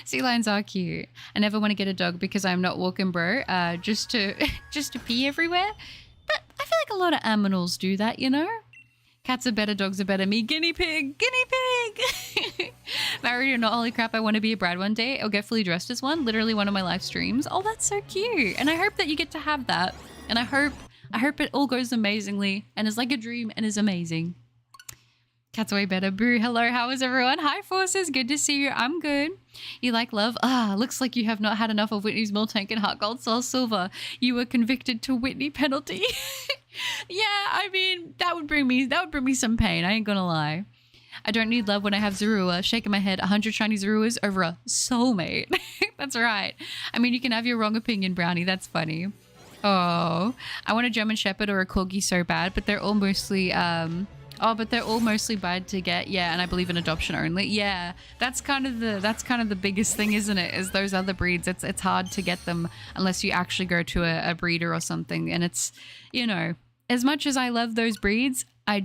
Sea lions are cute. I never want to get a dog because I'm not walking bro, just to pee everywhere. But I feel like a lot of animals do that, you know? Cats are better, dogs are better. Me, guinea pig, guinea pig. Married or not, holy crap, I want to be a bride one day. I'll get fully dressed as one. Literally one of my live streams. Oh, that's so cute. And I hope that you get to have that. And I hope it all goes amazingly and is like a dream and is amazing. Cat's way better. Boo. Hello, how is everyone? Hi, Forces. Good to see you. I'm good. You like love? Looks like you have not had enough of Whitney's Miltank and Heart Gold Soul Silver. You were convicted to Whitney penalty. Yeah, I mean, that would bring me some pain. I ain't gonna lie. I don't need love when I have Zorua. Shaking my head, 100 shiny Zoruas over a soulmate. That's right. I mean, you can have your wrong opinion, Brownie. That's funny. Oh, I want a German Shepherd or a Corgi so bad, but they're all mostly, bad to get. Yeah, and I believe in adoption only. Yeah, that's kind of the biggest thing, isn't it? Is those other breeds. It's hard to get them unless you actually go to a breeder or something. And it's, you know, as much as I love those breeds, I'm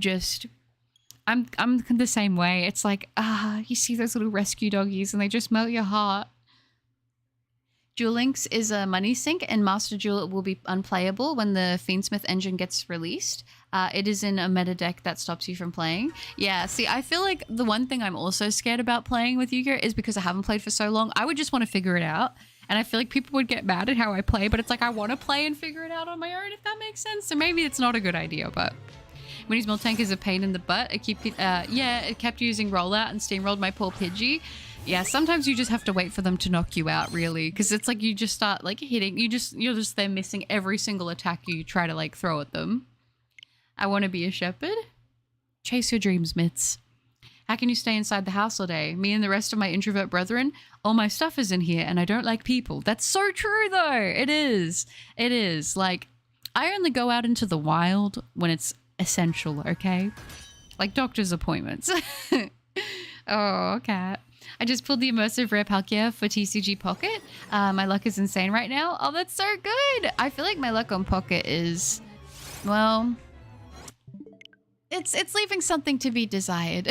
the same way. It's like, you see those little rescue doggies and they just melt your heart. Duel Links is a money sink, and Master Duel will be unplayable when the Fiendsmith engine gets released. It is in a meta deck that stops you from playing. Yeah, see, I feel like the one thing I'm also scared about playing with Yu-Gi-Oh! Is because I haven't played for so long. I would just want to figure it out. And I feel like people would get mad at how I play, but it's like I want to play and figure it out on my own, if that makes sense. So maybe it's not a good idea, but Winnie's Miltank is a pain in the butt. It kept using rollout and steamrolled my poor Pidgey. Yeah, sometimes you just have to wait for them to knock you out, really, because it's like you just start like hitting. You're just there missing every single attack you try to like throw at them. I want to be a shepherd. Chase your dreams, Mitts. How can you stay inside the house all day? Me and the rest of my introvert brethren, all my stuff is in here and I don't like people. That's so true though. It is. It is. Like, I only go out into the wild when it's essential, okay? Like doctor's appointments. Oh, cat. I just pulled the immersive rare Palkia for TCG Pocket. My luck is insane right now. Oh, that's so good. I feel like my luck on Pocket is, well, it's leaving something to be desired.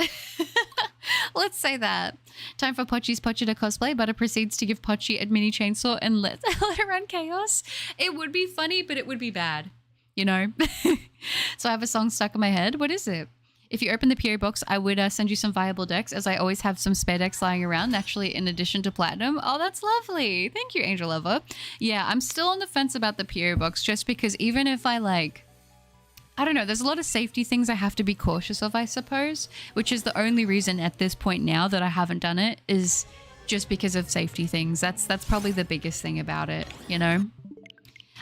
Let's say that. Time for Pochi's Pochita cosplay. Butter proceeds to give Pochi a mini chainsaw and let her run chaos. It would be funny, but it would be bad, you know? So I have a song stuck in my head. What is it? If you open the PO box, I would send you some viable decks, as I always have some spare decks lying around, naturally, in addition to Platinum. Oh, that's lovely. Thank you, Angel Lover. Yeah, I'm still on the fence about the PO box, just because even if I I don't know, there's a lot of safety things I have to be cautious of, I suppose, which is the only reason at this point now that I haven't done it, is just because of safety things. That's probably the biggest thing about it, you know?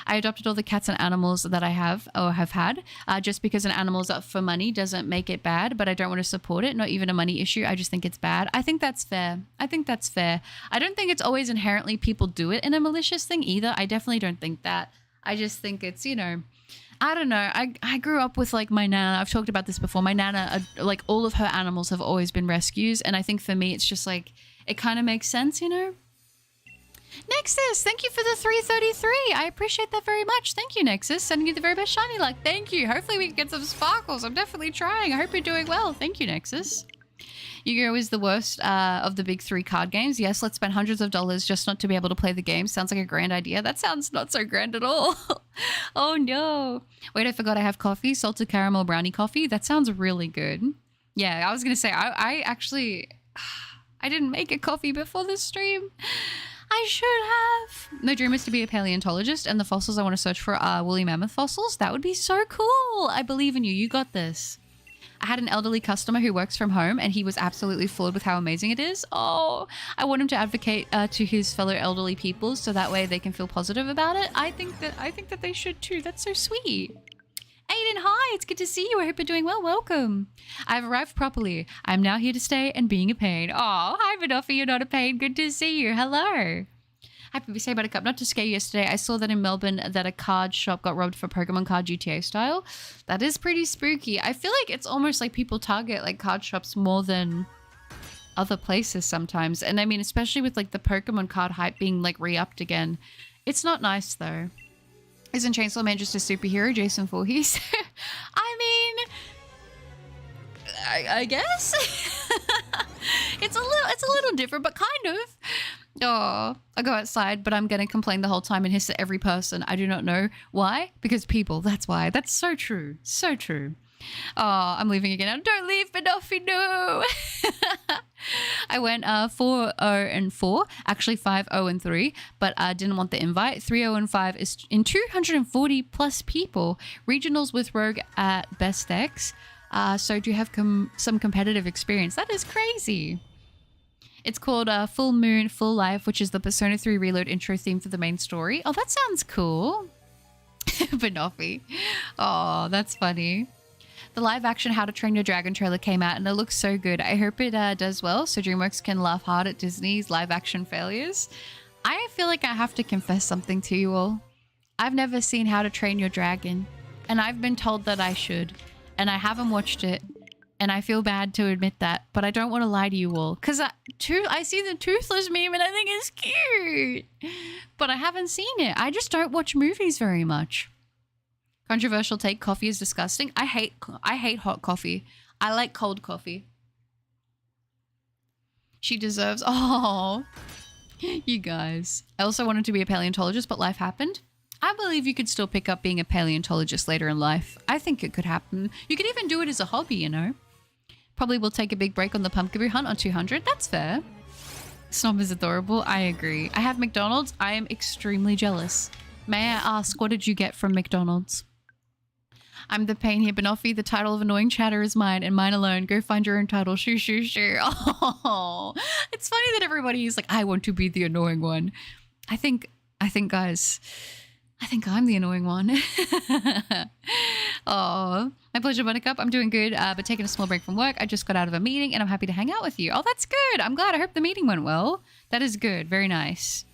I adopted all the cats and animals that I have or have had, just because an animal's up for money doesn't make it bad, but I don't want to support it. Not even a money issue. I just think it's bad. I think that's fair. I think that's fair. I don't think it's always inherently people do it in a malicious thing either. I definitely don't think that. I just think it's, you know, I don't know. I grew up with like my nana. I've talked about this before. My nana, like all of her animals have always been rescues. And I think for me, it's just like, it kind of makes sense, you know? Nexus, thank you for the 333. I appreciate that very much. Thank you, Nexus. Sending you the very best shiny luck. Thank you. Hopefully we can get some sparkles. I'm definitely trying. I hope you're doing well. Thank you, Nexus. Yu-Gi-Oh! Is the worst of the big three card games. Yes, let's spend hundreds of dollars just not to be able to play the game. Sounds like a grand idea. That sounds not so grand at all. Oh, no. Wait, I forgot I have coffee. Salted caramel brownie coffee. That sounds really good. Yeah, I was going to say, I actually, I didn't make a coffee before this stream. I should have. My dream is to be a paleontologist, and the fossils I want to search for are woolly mammoth fossils. That would be so cool. I believe in you. You got this. I had an elderly customer who works from home, and he was absolutely floored with how amazing it is. Oh, I want him to advocate to his fellow elderly people so that way they can feel positive about it. I think that they should too. That's so sweet. Aiden, hi, it's good to see you. I hope you're doing well. Welcome. I've arrived properly. I'm now here to stay and being a pain. Oh, hi, Vanofi, you're not a pain. Good to see you. Hello. Happy to say Buttercup. Not to scare you yesterday, I saw that in Melbourne that a card shop got robbed for Pokemon card GTA style. That is pretty spooky. I feel like it's almost like people target like card shops more than other places sometimes. And I mean, especially with like the Pokemon card hype being like re-upped again. It's not nice though. Isn't Chainsaw Man just a superhero, Jason Voorhees? I mean, I guess it's a little different, but kind of. Oh, I go outside, but I'm gonna complain the whole time and hiss at every person. I do not know why. Because people. That's why. That's so true. So true. Oh, I'm leaving again. Don't leave, Banoffee, no. I went 4-0-4, actually 5-0-3, but I didn't want the invite. 3-0-5 is in 240 plus people. Regionals with Rogue at Best X. So do you have some competitive experience? That is crazy. It's called Full Moon, Full Life, which is the Persona 3 Reload intro theme for the main story. Oh, that sounds cool. Banoffee. Oh, that's funny. The live action How to Train Your Dragon trailer came out and it looks so good. I hope it does well so DreamWorks can laugh hard at Disney's live action failures. I feel like I have to confess something to you all. I've never seen How to Train Your Dragon and I've been told that I should and I haven't watched it and I feel bad to admit that, but I don't want to lie to you all because I see the Toothless meme and I think it's cute, but I haven't seen it. I just don't watch movies very much. Controversial take, coffee is disgusting. I hate hot coffee. I like cold coffee. She deserves, oh, you guys. I also wanted to be a paleontologist, but life happened. I believe you could still pick up being a paleontologist later in life. I think it could happen. You could even do it as a hobby, you know. Probably will take a big break on the pumpkin hunt on 200. That's fair. Snob is adorable. I agree. I have McDonald's. I am extremely jealous. May I ask, what did you get from McDonald's? I'm the pain here, Banoffee. The title of Annoying Chatter is mine and mine alone. Go find your own title. Shoo, shoo, shoo. Oh, it's funny that everybody is like, I want to be the annoying one. I think, guys, I think I'm the annoying one. Oh, my pleasure, Buttercup. I'm doing good, but taking a small break from work. I just got out of a meeting and I'm happy to hang out with you. Oh, that's good. I'm glad. I hope the meeting went well. That is good. Very nice.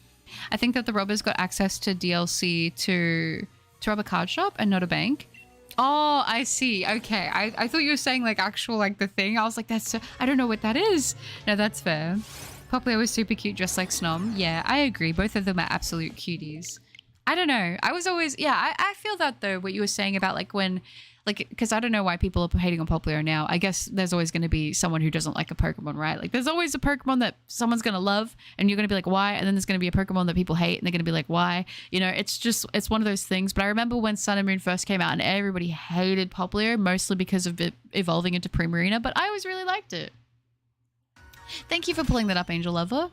I think that the robbers got access to DLC to rob a card shop and not a bank. Oh, I see. Okay. I thought you were saying like actual like the thing. I was like, I don't know what that is. No, that's fair. Poplar was super cute, just like Snom. Yeah, I agree. Both of them are absolute cuties. I don't know. I was always, yeah, I feel that though, what you were saying about like when, like, because I don't know why people are hating on Poplar now. I guess there's always going to be someone who doesn't like a Pokemon, right? Like there's always a Pokemon that someone's going to love and you're going to be like, why? And then there's going to be a Pokemon that people hate and they're going to be like, why? You know, it's one of those things. But I remember when Sun and Moon first came out and everybody hated Poplar, mostly because of it evolving into Primarina, but I always really liked it. Thank you for pulling that up, Angel Lover.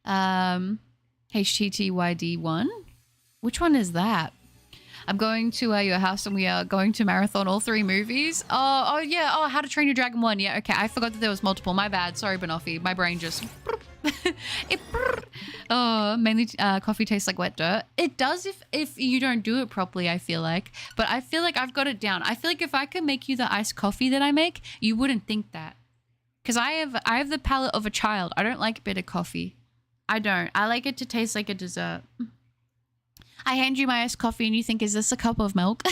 HTTYD1. Which one is that? I'm going to your house and we are going to marathon all 3 movies. Oh yeah. Oh, How to Train Your Dragon 1. Yeah, okay. I forgot that there was multiple. My bad. Sorry, Banoffee. My brain just... Oh, mainly coffee tastes like wet dirt. It does if you don't do it properly, I feel like. But I feel like I've got it down. I feel like if I could make you the iced coffee that I make, you wouldn't think that. Because I have the palate of a child. I don't like bitter coffee. I don't. I like it to taste like a dessert. I hand you my iced coffee and you think, is this a cup of milk?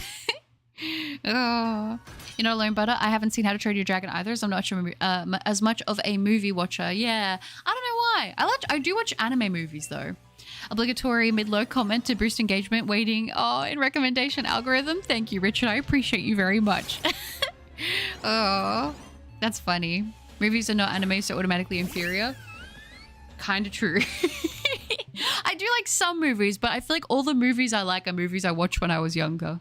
Oh. You're not alone, Butter. I haven't seen How to Train Your Dragon either, so I'm not sure, as much of a movie watcher. Yeah, I don't know why. I do watch anime movies though. Obligatory mid-low comment to boost engagement. Waiting in recommendation algorithm. Thank you, Richard. I appreciate you very much. Oh, that's funny. Movies are not anime, so automatically inferior. Kind of true. I do like some movies, but I feel like all the movies I like are movies I watched when I was younger.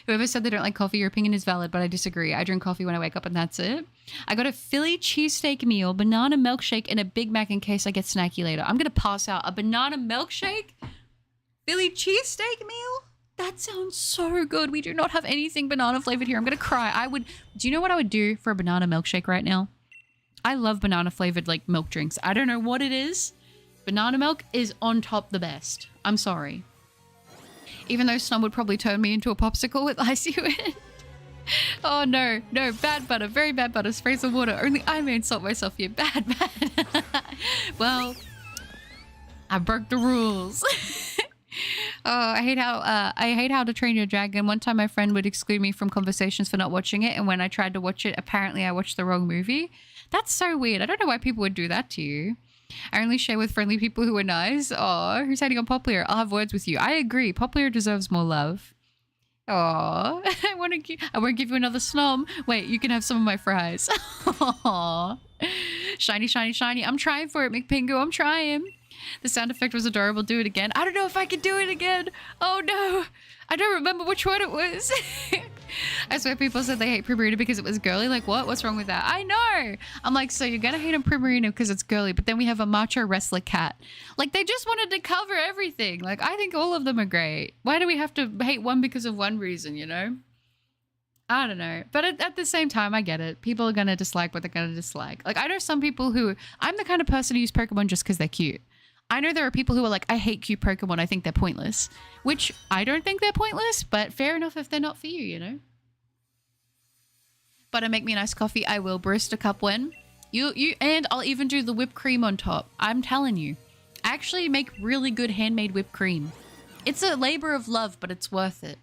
Whoever said they don't like coffee, your opinion is valid, but I disagree. I drink coffee when I wake up and that's it. I got a Philly cheesesteak meal, banana milkshake, and a Big Mac in case I get snacky later. I'm going to pass out. A banana milkshake? Philly cheesesteak meal? That sounds so good. We do not have anything banana flavored here. I'm going to cry. Do you know what I would do for a banana milkshake right now? I love banana flavored like milk drinks. I don't know what it is. Banana milk is on top the best. I'm sorry. Even though Snom would probably turn me into a popsicle with ice in it. Oh no, bad Butter, very bad Butter. Spray some water. Only I may insult myself here. Bad. Well, I broke the rules. Oh, I hate How to Train Your Dragon. One time my friend would exclude me from conversations for not watching it, and when I tried to watch it, apparently I watched the wrong movie. That's so weird. I don't know why people would do that to you. I only share with friendly people who are nice. Oh, who's hating on Poplar? I'll have words with you. I agree. Poplar deserves more love. Oh, I won't give you another Snom. Wait, you can have some of my fries. Aw. Shiny, shiny, shiny. I'm trying for it, McPingu. I'm trying. The sound effect was adorable. Do it again. I don't know if I can do it again. Oh no. I don't remember which one it was. I swear people said they hate Primarina because it was girly. Like what? What's wrong with that? I know. I'm like, so you're gonna hate on Primarina because it's girly, but then we have a macho wrestler cat. Like they just wanted to cover everything. Like I think all of them are great. Why do we have to hate one because of one reason, you know? I don't know. But at the same time, I get it. People are gonna dislike what they're gonna dislike. Like I know some people who, I'm the kind of person who use Pokemon just because they're cute. I know there are people who are like, I hate cute Pokemon. I think they're pointless. Which I don't think they're pointless, but fair enough if they're not for you, you know? Butter, make me a nice coffee. I will. Barista cup when. And I'll even do the whipped cream on top. I'm telling you. I actually make really good handmade whipped cream. It's a labor of love, but it's worth it.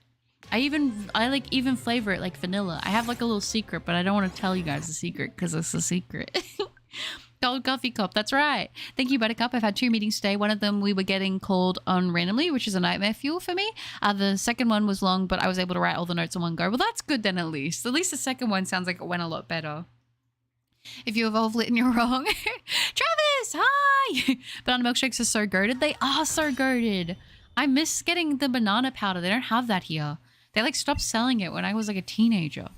I even flavor it like vanilla. I have like a little secret, but I don't want to tell you guys the secret because it's a secret. Gold coffee cup, that's right. Thank you, Buttercup. I've had 2 meetings today. One of them we were getting called on randomly, which is a nightmare fuel for me. The second one was long, but I was able to write all the notes in one go. Well, that's good then at least. At least the second one sounds like it went a lot better. If you evolve lit and you're wrong. Travis, hi! Banana milkshakes are so goated. They are so goated. I miss getting the banana powder. They don't have that here. They like stopped selling it when I was like a teenager.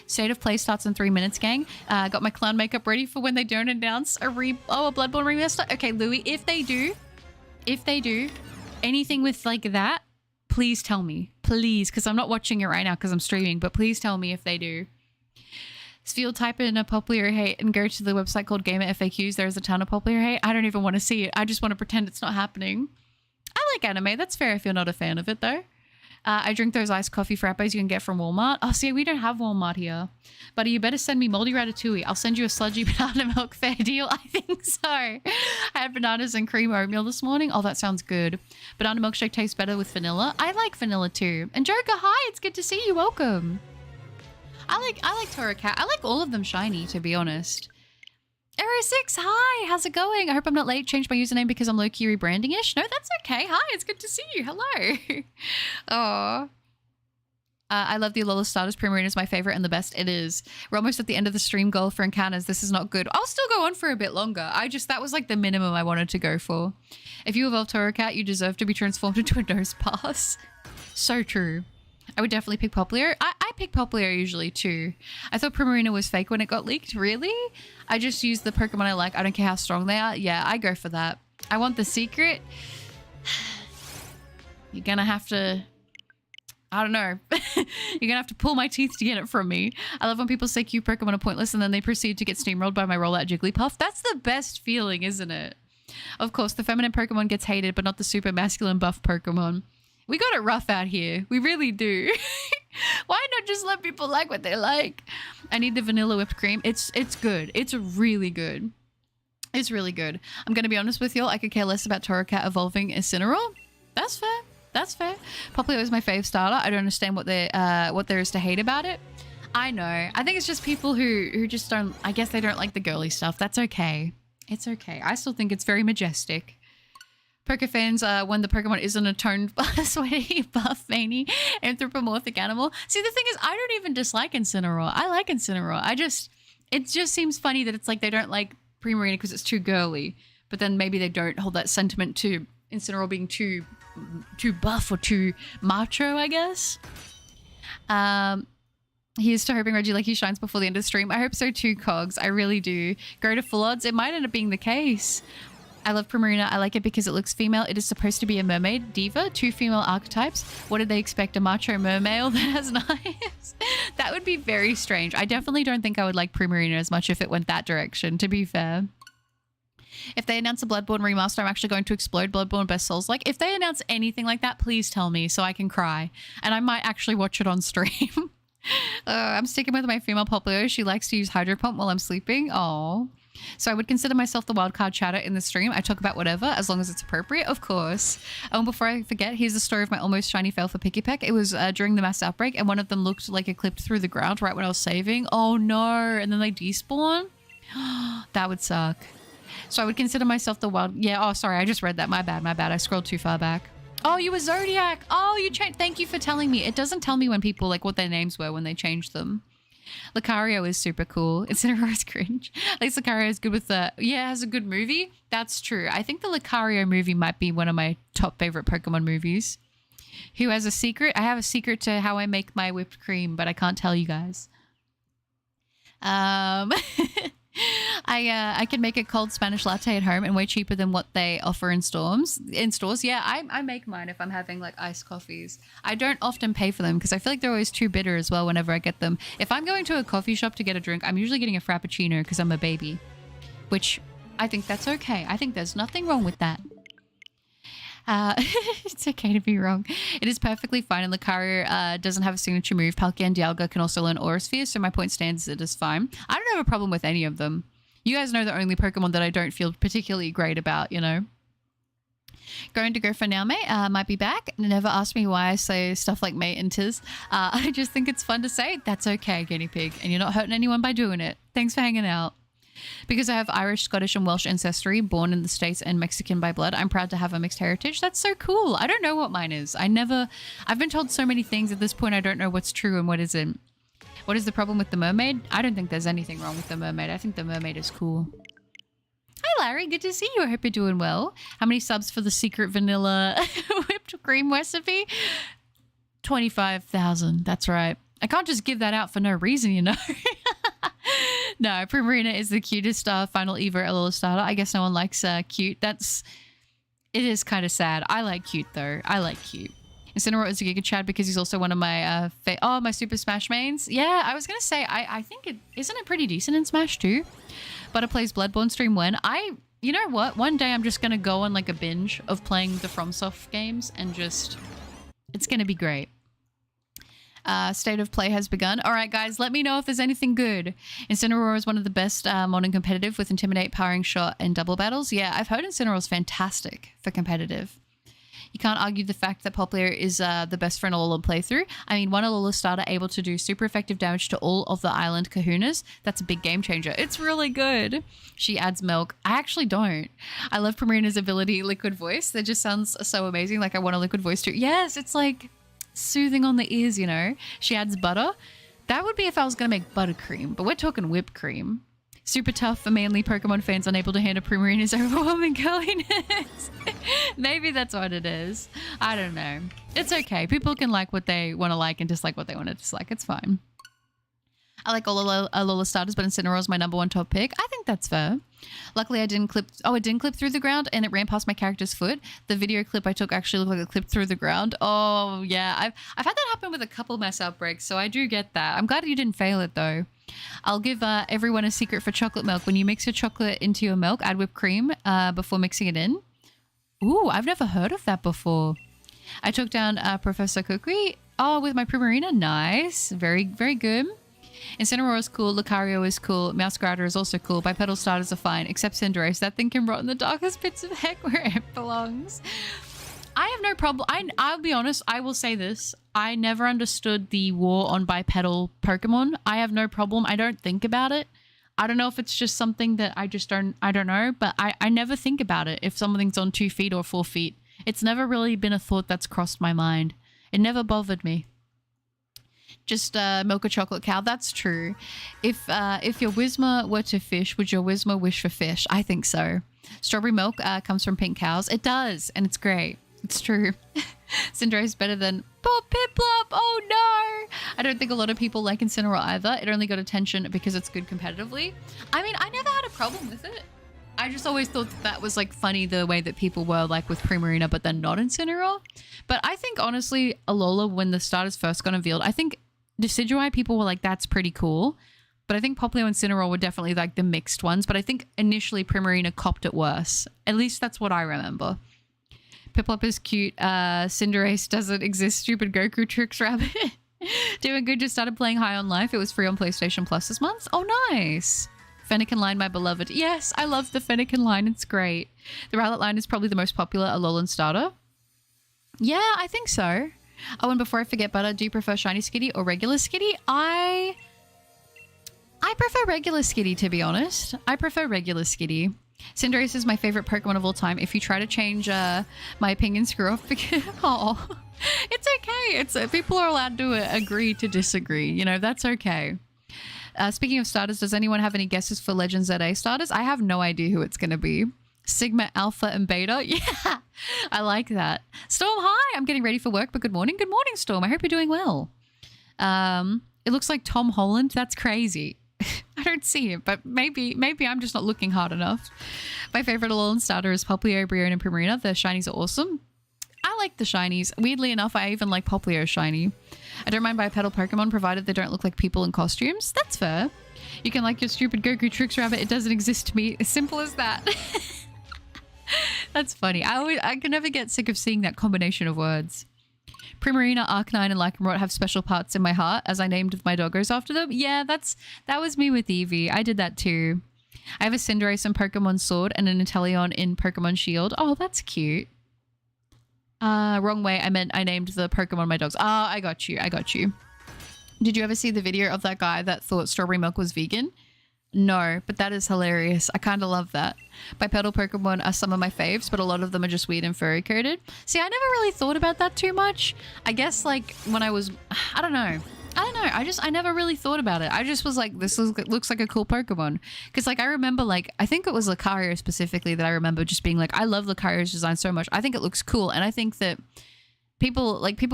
State of play starts in 3 minutes, gang. Got my clown makeup ready for when they don't announce a Bloodborne remaster. Okay, Louis, if they do anything with like that, please tell me. Please, because I'm not watching it right now because I'm streaming, but please tell me if they do. Field type in a Poplar hate and go to the website called Gamer FAQs. There's a ton of Poplar hate. I don't even want to see it. I just want to pretend it's not happening. I like anime. That's fair if you're not a fan of it, though. I drink those iced coffee frappes you can get from Walmart. Oh, see, we don't have Walmart here. Buddy, you better send me moldy ratatouille. I'll send you a sludgy banana milk. Fair deal? I think so. I had bananas and cream oatmeal this morning. Oh, that sounds good. Banana milkshake tastes better with vanilla. I like vanilla too. And Joker, hi. It's good to see you. Welcome. I like Tora Cat. I like all of them shiny, to be honest. Aero6, hi, how's it going? I hope I'm not late. Changed my username because I'm low-key rebranding-ish. No, that's okay. Hi, it's good to see you. Hello. Oh. I love the Alola Starters. Primarina is my favorite and the best. It is. We're almost at the end of the stream goal for encounters. This is not good. I'll still go on for a bit longer. That was like the minimum I wanted to go for. If you evolve Torracat, you deserve to be transformed into a nose pass. So true. I would definitely pick Popplio. I pick Popplio usually too. I thought Primarina was fake when it got leaked. Really? I just use the Pokemon I like. I don't care how strong they are. Yeah, I go for that. I want the secret. You're gonna have to... I don't know. You're gonna have to pull my teeth to get it from me. I love when people say cute Pokemon are pointless and then they proceed to get steamrolled by my rollout Jigglypuff. That's the best feeling, isn't it? Of course, the feminine Pokemon gets hated, but not the super masculine buff Pokemon. We got it rough out here. We really do. Why not just let people like what they like? I need the vanilla whipped cream. It's good. It's really good. It's really good. I'm going to be honest with y'all. I could care less about Torracat evolving Incineroar. That's fair. That's fair. Popplio is my fave starter. I don't understand what there is to hate about it. I know. I think it's just people who just don't... I guess they don't like the girly stuff. That's okay. It's okay. I still think it's very majestic. Poke fans, when the Pokemon isn't a toned, sweaty, buff, veiny, anthropomorphic animal. See, the thing is, I don't even dislike Incineroar. I like Incineroar. It just seems funny that it's like they don't like Primarina because it's too girly. But then maybe they don't hold that sentiment to Incineroar being too buff or too macho, I guess. Here's to hoping Regieleki shines before the end of the stream. I hope so too, Cogs. I really do. Go to full odds. It might end up being the case. I love Primarina. I like it because it looks female. It is supposed to be a mermaid diva, 2 female archetypes. What did they expect? A macho mermaid that has knives? That would be very strange. I definitely don't think I would like Primarina as much if it went that direction, to be fair. If they announce a Bloodborne remaster, I'm actually going to explode. Bloodborne best souls. Like, if they announce anything like that, please tell me so I can cry. And I might actually watch it on stream. I'm sticking with my female Popplio. She likes to use Hydro Pump while I'm sleeping. Oh. So I would consider myself the wildcard chatter in the stream. I talk about whatever, as long as it's appropriate, of course. And before I forget, here's the story of my almost shiny fail for Pikipek. It was during the mass outbreak, and one of them looked like it clipped through the ground right when I was saving. Oh no, and then they despawn? That would suck. So I would consider myself the wild... Yeah, oh, sorry, I just read that. My bad. I scrolled too far back. Oh, you were Zodiac. Oh, you changed... Thank you for telling me. It doesn't tell me when people, like, what their names were when they changed them. Lucario is super cool. Incineroar is cringe. At least Lucario is good with the... Yeah, it has a good movie. That's true. I think the Lucario movie might be one of my top favorite Pokemon movies. Who has a secret? I have a secret to how I make my whipped cream, but I can't tell you guys. I can make a cold Spanish latte at home and way cheaper than what they offer in stores. Yeah, I make mine if I'm having like iced coffees. I don't often pay for them because I feel like they're always too bitter as well whenever I get them. If I'm going to a coffee shop to get a drink, I'm usually getting a Frappuccino because I'm a baby, which I think that's okay. I think there's nothing wrong with that. It's okay to be wrong. It is perfectly fine, and Lucario doesn't have a signature move. Palkia and Dialga can also learn Aura Sphere, so my point stands it is fine. I don't have a problem with any of them. You guys know the only Pokemon that I don't feel particularly great about, you know. Going to go for now, mate. Might be back. Never ask me why I say stuff like mate and tis. I just think it's fun to say. That's okay, guinea pig, and you're not hurting anyone by doing it. Thanks for hanging out. Because I have Irish, Scottish, and Welsh ancestry, born in the States and Mexican by blood, I'm proud to have a mixed heritage. That's so cool. I don't know what mine is. I've been told so many things at this point, I don't know what's true and what isn't. What is the problem with the mermaid? I don't think there's anything wrong with the mermaid. I think the mermaid is cool. Hi, Larry. Good to see you. I hope you're doing well. How many subs for the secret vanilla whipped cream recipe? 25,000. That's right. I can't just give that out for no reason, you know. No, Primarina is the cutest final Evo Alola starter. I guess no one likes cute. It is kind of sad. I like cute though. I like cute. Incineroar is a Giga Chad because he's also one of my my Super Smash mains. Yeah, I was gonna say I think isn't it pretty decent in Smash too. Butter plays Bloodborne stream when I You know what? One day I'm just going to go on like a binge of playing the FromSoft games and just, it's going to be great. State of play has begun. All right, guys, let me know if there's anything good. Incineroar is one of the best modern competitive with Intimidate, Powering Shot, and double battles. Yeah, I've heard Incineroar is fantastic for competitive. You can't argue the fact that Poplar is the best for an Alola playthrough. I mean, one Alola starter able to do super effective damage to all of the island kahunas. That's a big game changer. It's really good. She adds milk. I actually don't. I love Primarina's ability, Liquid Voice. That just sounds so amazing. Like I want a Liquid Voice too. Yes, it's like soothing on the ears, you know. She adds butter. That would be if I was going to make buttercream, but we're talking whipped cream. Super tough for mainly Pokemon fans unable to handle Primarina's overwhelming curliness. Maybe that's what it is. I don't know. It's okay. People can like what they want to like and dislike what they want to dislike. It's fine. I like all Alola starters, but Incineroar is my #1 top pick. I think that's fair. Luckily, it didn't clip through the ground and it ran past my character's foot. The video clip I took actually looked like it clipped through the ground. Oh, yeah. I've had that happen with a couple mess outbreaks, so I do get that. I'm glad you didn't fail it, though. I'll give everyone a secret for chocolate milk. When you mix your chocolate into your milk, add whipped cream before mixing it in. Ooh, I've never heard of that before. I took down Professor Kukri. Oh, with my Primarina. Nice. Very, very good. Incineroar is cool. Lucario is cool. Mousecrouter is also cool. Bipedal starters are fine, except Cinderace. That thing can rot in the darkest pits of heck where it belongs. I have no problem. I'll be honest. I will say this. I never understood the war on bipedal Pokemon. I have no problem. I don't think about it. I don't know if it's just something that I don't know, but I never think about it if something's on 2 feet or 4 feet. It's never really been a thought that's crossed my mind. It never bothered me. Just milk a chocolate cow. That's true. If your Whismur were to fish, would your Whismur wish for fish? I think so. Strawberry milk comes from pink cows. It does, and it's great. It's true. Cinderace is better than Piplup. Oh no! I don't think a lot of people like Incineroar either. It only got attention because it's good competitively. I mean, I never had a problem with it. I just always thought that was like funny the way that people were like with Primarina, but then not Incineroar. But I think honestly, Alola, when the starters first got unveiled, I think Decidueye people were like, that's pretty cool. But I think Popplio and Incineroar were definitely like the mixed ones. But I think initially Primarina copped it worse. At least that's what I remember. Piplup is cute. Cinderace doesn't exist. Stupid Goku Tricks Rabbit. Doing good. Just started playing High on Life. It was free on PlayStation Plus this month. Oh, nice. Fennekin line, my beloved. Yes, I love the Fennekin line. It's great. The Rowlet line is probably the most popular Alolan starter. Yeah, I think so. Oh, and before I forget, Butter, do you prefer Shiny Skitty or regular Skitty? I prefer regular Skitty, to be honest. I prefer regular Skitty. Cinderace is my favorite Pokemon of all time. If you try to change my opinion, screw off. Oh, it's okay. It's people are allowed to agree to disagree. You know, that's okay. Speaking of starters, does anyone have any guesses for Legends ZA starters? I have no idea who it's going to be. Sigma, Alpha, and Beta. Yeah, I like that. Storm, hi. I'm getting ready for work, but good morning. Good morning, Storm. I hope you're doing well. It looks like Tom Holland. That's crazy. I don't see it, but maybe I'm just not looking hard enough. My favorite Alolan starter is Popplio, Brion, and Primarina. The shinies are awesome. I like the shinies. Weirdly enough, I even like Popplio's shiny. I don't mind bipedal Pokemon provided they don't look like people in costumes. That's fair. You can like your stupid Goku Tricks Rabbit. It doesn't exist to me. As simple as that. That's funny. I can never get sick of seeing that combination of words. Primarina, Arcanine, and Lycanroc have special parts in my heart as I named my doggos after them. Yeah, that was me with Eevee. I did that too. I have a Cinderace in Pokemon Sword and an Inteleon in Pokemon Shield. Oh, that's cute. Wrong way. I meant I named the Pokemon my dogs. Ah, I got you. I got you. Did you ever see the video of that guy that thought strawberry milk was vegan? No, but that is hilarious. I kind of love that. Bipedal Pokemon are some of my faves, but a lot of them are just weird and furry coated. See, I never really thought about that too much. I guess like when I was, I don't know. I never really thought about it. I just was like, this looks like a cool Pokemon. Because like I remember like, I think it was Lucario specifically that I remember just being like, I love Lucario's design so much. I think it looks cool. And I think that I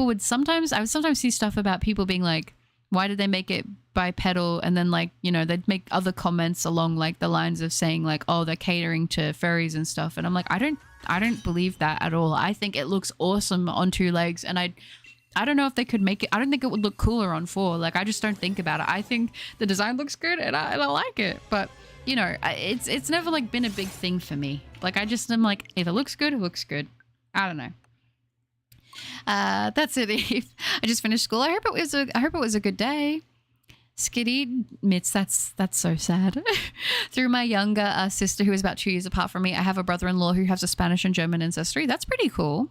would sometimes see stuff about people being like, why did they make it bipedal? And then like, you know, they'd make other comments along like the lines of saying like, oh, they're catering to furries and stuff. And I'm like, I don't believe that at all. I think it looks awesome on 2 legs. And I don't know if they could make it. I don't think it would look cooler on 4. Like, I just don't think about it. I think the design looks good and I like it. But you know, it's never like been a big thing for me. Like I just am like, if it looks good, it looks good. I don't know. That's it. Eve. I just finished school. I hope it was a good day. Skitty admits that's so sad. Through my younger sister, who is about 2 years apart from me, I have a brother-in-law who has a Spanish and German ancestry. That's pretty cool.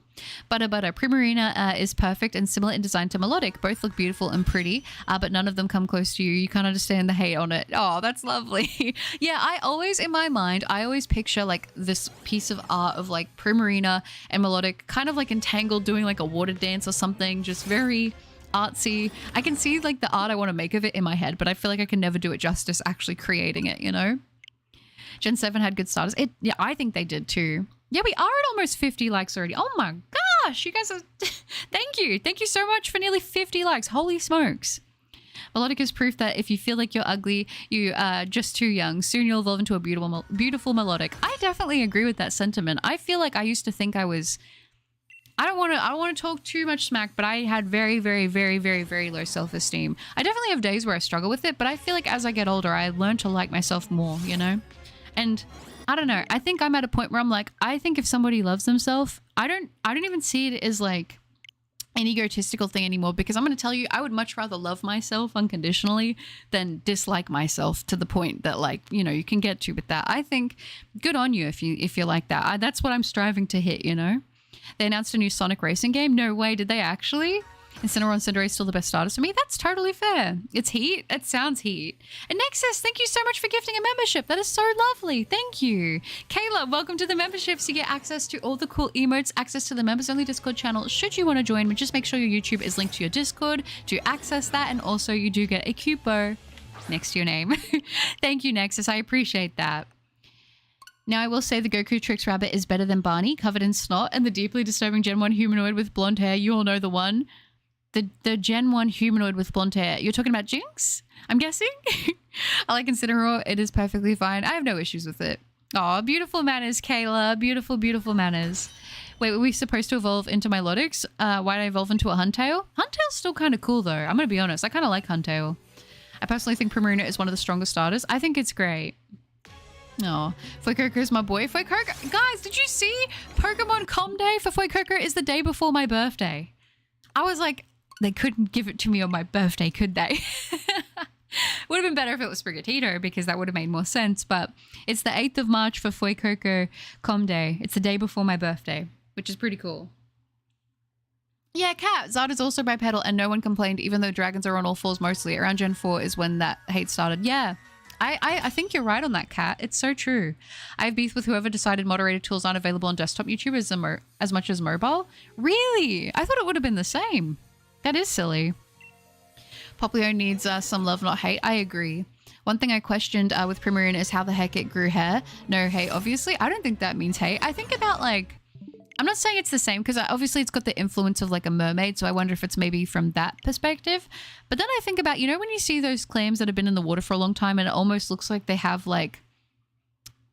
Butter Primarina is perfect and similar in design to Melodic. Both look beautiful and pretty, but none of them come close to you. You can't understand the hate on it. Oh, that's lovely. Yeah, I always, in my mind, I always picture like this piece of art of like Primarina and Melodic kind of like entangled doing like a water dance or something, just very artsy. I can see like the art I want to make of it in my head, but I feel like I can never do it justice actually creating it, you know? Gen 7 had good starters. Yeah, I think they did too. Yeah, we are at almost 50 likes already. Oh my gosh, you guys are... Thank you. Thank you so much for nearly 50 likes. Holy smokes. Melodic is proof that if you feel like you're ugly, you are just too young. Soon you'll evolve into a beautiful Melodic. I definitely agree with that sentiment. I feel like I used to think I was... I don't want to talk too much smack, but I had very, very, very, very, very low self-esteem. I definitely have days where I struggle with it, but I feel like as I get older, I learn to like myself more, you know? And I don't know. I think I'm at a point where I'm like, I think if somebody loves themselves, I don't even see it as like an egotistical thing anymore, because I'm going to tell you, I would much rather love myself unconditionally than dislike myself to the point that like, you know, you can get to with that. I think good on you if you're like that. That's what I'm striving to hit, you know? They announced a new Sonic racing game. No way, did they actually? Incineroar and Cinderace still the best starters for me. That's totally fair. It's heat. It sounds heat. And Nexus, thank you so much for gifting a membership. That is so lovely. Thank you. Kayla, welcome to the memberships. You get access to all the cool emotes, access to the members only Discord channel. Should you want to join, just make sure your YouTube is linked to your Discord to access that. And also you do get a cute bow next to your name. Thank you, Nexus. I appreciate that. Now, I will say the Goku Tricks Rabbit is better than Barney, covered in snot, and the deeply disturbing Gen 1 humanoid with blonde hair. You all know the one. The Gen 1 humanoid with blonde hair. You're talking about Jinx, I'm guessing? I like Incineroar. It is perfectly fine. I have no issues with it. Oh, beautiful manners, Kayla. Beautiful, beautiful manners. Wait, were we supposed to evolve into Melodics? Why did I evolve into a Huntail? Huntail's still kind of cool, though. I'm going to be honest. I kind of like Huntail. I personally think Primarina is one of the strongest starters. I think it's great. Oh, Fuecoco is my boy. Fuecoco, guys, did you see Pokemon Com Day for Fuecoco is the day before my birthday? I was like, they couldn't give it to me on my birthday, could they? Would have been better if it was Sprigatito, because that would have made more sense, but it's the 8th of March for Fuecoco Com Day. It's the day before my birthday, which is pretty cool. Yeah, Cat, Zarda's also bipedal and no one complained, even though dragons are on all fours mostly. Around Gen 4 is when that hate started. Yeah. I think you're right on that, Cat. It's so true. I have beef with whoever decided moderated tools aren't available on desktop YouTube as much as mobile. Really? I thought it would have been the same. That is silly. Poplio needs some love, not hate. I agree. One thing I questioned with Primarina is how the heck it grew hair. No hate, obviously. I don't think that means hate. I think about like... I'm not saying it's the same because obviously it's got the influence of like a mermaid. So I wonder if it's maybe from that perspective. But then I think about, you know, when you see those clams that have been in the water for a long time and it almost looks like they have like,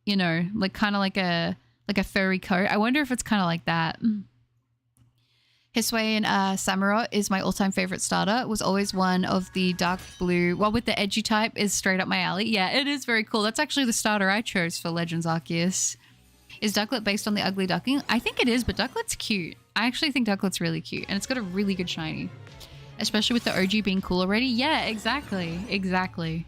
you know, like kind of like a furry coat. I wonder if it's kind of like that. Hisway and Samurott is my all-time favorite starter. It was always one of the dark blue. Well, with the edgy type is straight up my alley. Yeah, it is very cool. That's actually the starter I chose for Legends Arceus. Is Ducklet based on the ugly duckling? I think it is, but Ducklet's cute. I actually think Ducklet's really cute, and it's got a really good shiny. Especially with the OG being cool already. Yeah, exactly. Exactly.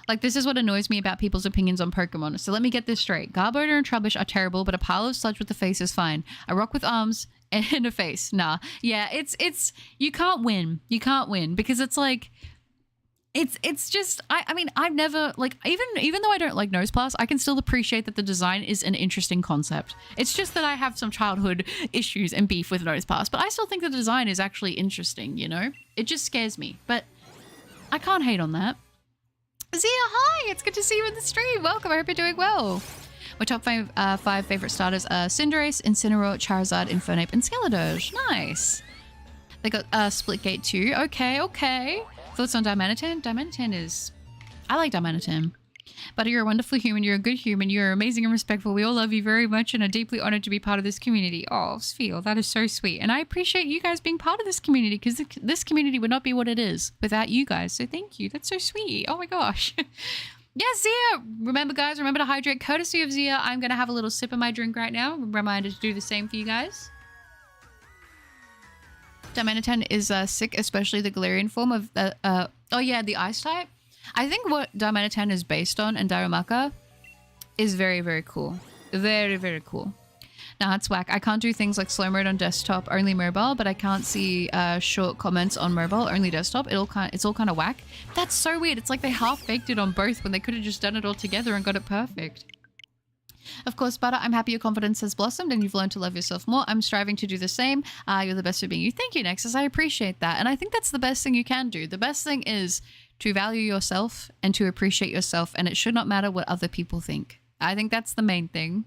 Like, this is what annoys me about people's opinions on Pokemon. So let me get this straight. Garbodor and Trubbish are terrible, but a pile of sludge with a face is fine. A rock with arms and a face. Nah. Yeah, it's... You can't win. You can't win, because it's like... It's just, I mean, I've never, like, even though I don't like Nosepass, I can still appreciate that the design is an interesting concept. It's just that I have some childhood issues and beef with Nosepass, but I still think the design is actually interesting, you know? It just scares me, but I can't hate on that. Zia, hi! It's good to see you in the stream. Welcome, I hope you're doing well. My top five favorite starters are Cinderace, Incineroar, Charizard, Infernape, and Skeledirge. Nice. They got Splitgate too. Okay, okay. Thoughts on Diamanitan? Diamanitan is... I like Diamanitan. Buddy, you're a wonderful human. You're a good human. You're amazing and respectful. We all love you very much and are deeply honored to be part of this community. Oh, Spheel, that is so sweet. And I appreciate you guys being part of this community, because this community would not be what it is without you guys. So thank you. That's so sweet. Oh my gosh. Yes, Zia. Remember, guys, remember to hydrate. Courtesy of Zia, I'm going to have a little sip of my drink right now. Reminder to do the same for you guys. Diamantine is sick, especially the Galarian form of oh yeah, the ice type. I think what Diamantine is based on and Darumaka is very, very cool. Very, very cool. Nah, it's whack. I can't do things like slow mode on desktop, only mobile, but I can't see short comments on mobile, only desktop. It's all kind of whack. That's so weird. It's like they half-baked it on both when they could have just done it all together and got it perfect. Of course, Butter, I'm happy your confidence has blossomed and you've learned to love yourself more. I'm striving to do the same. You're the best for being you. Thank you, Nexus. I appreciate that. And I think that's the best thing you can do. The best thing is to value yourself and to appreciate yourself, and it should not matter what other people think. I think that's the main thing.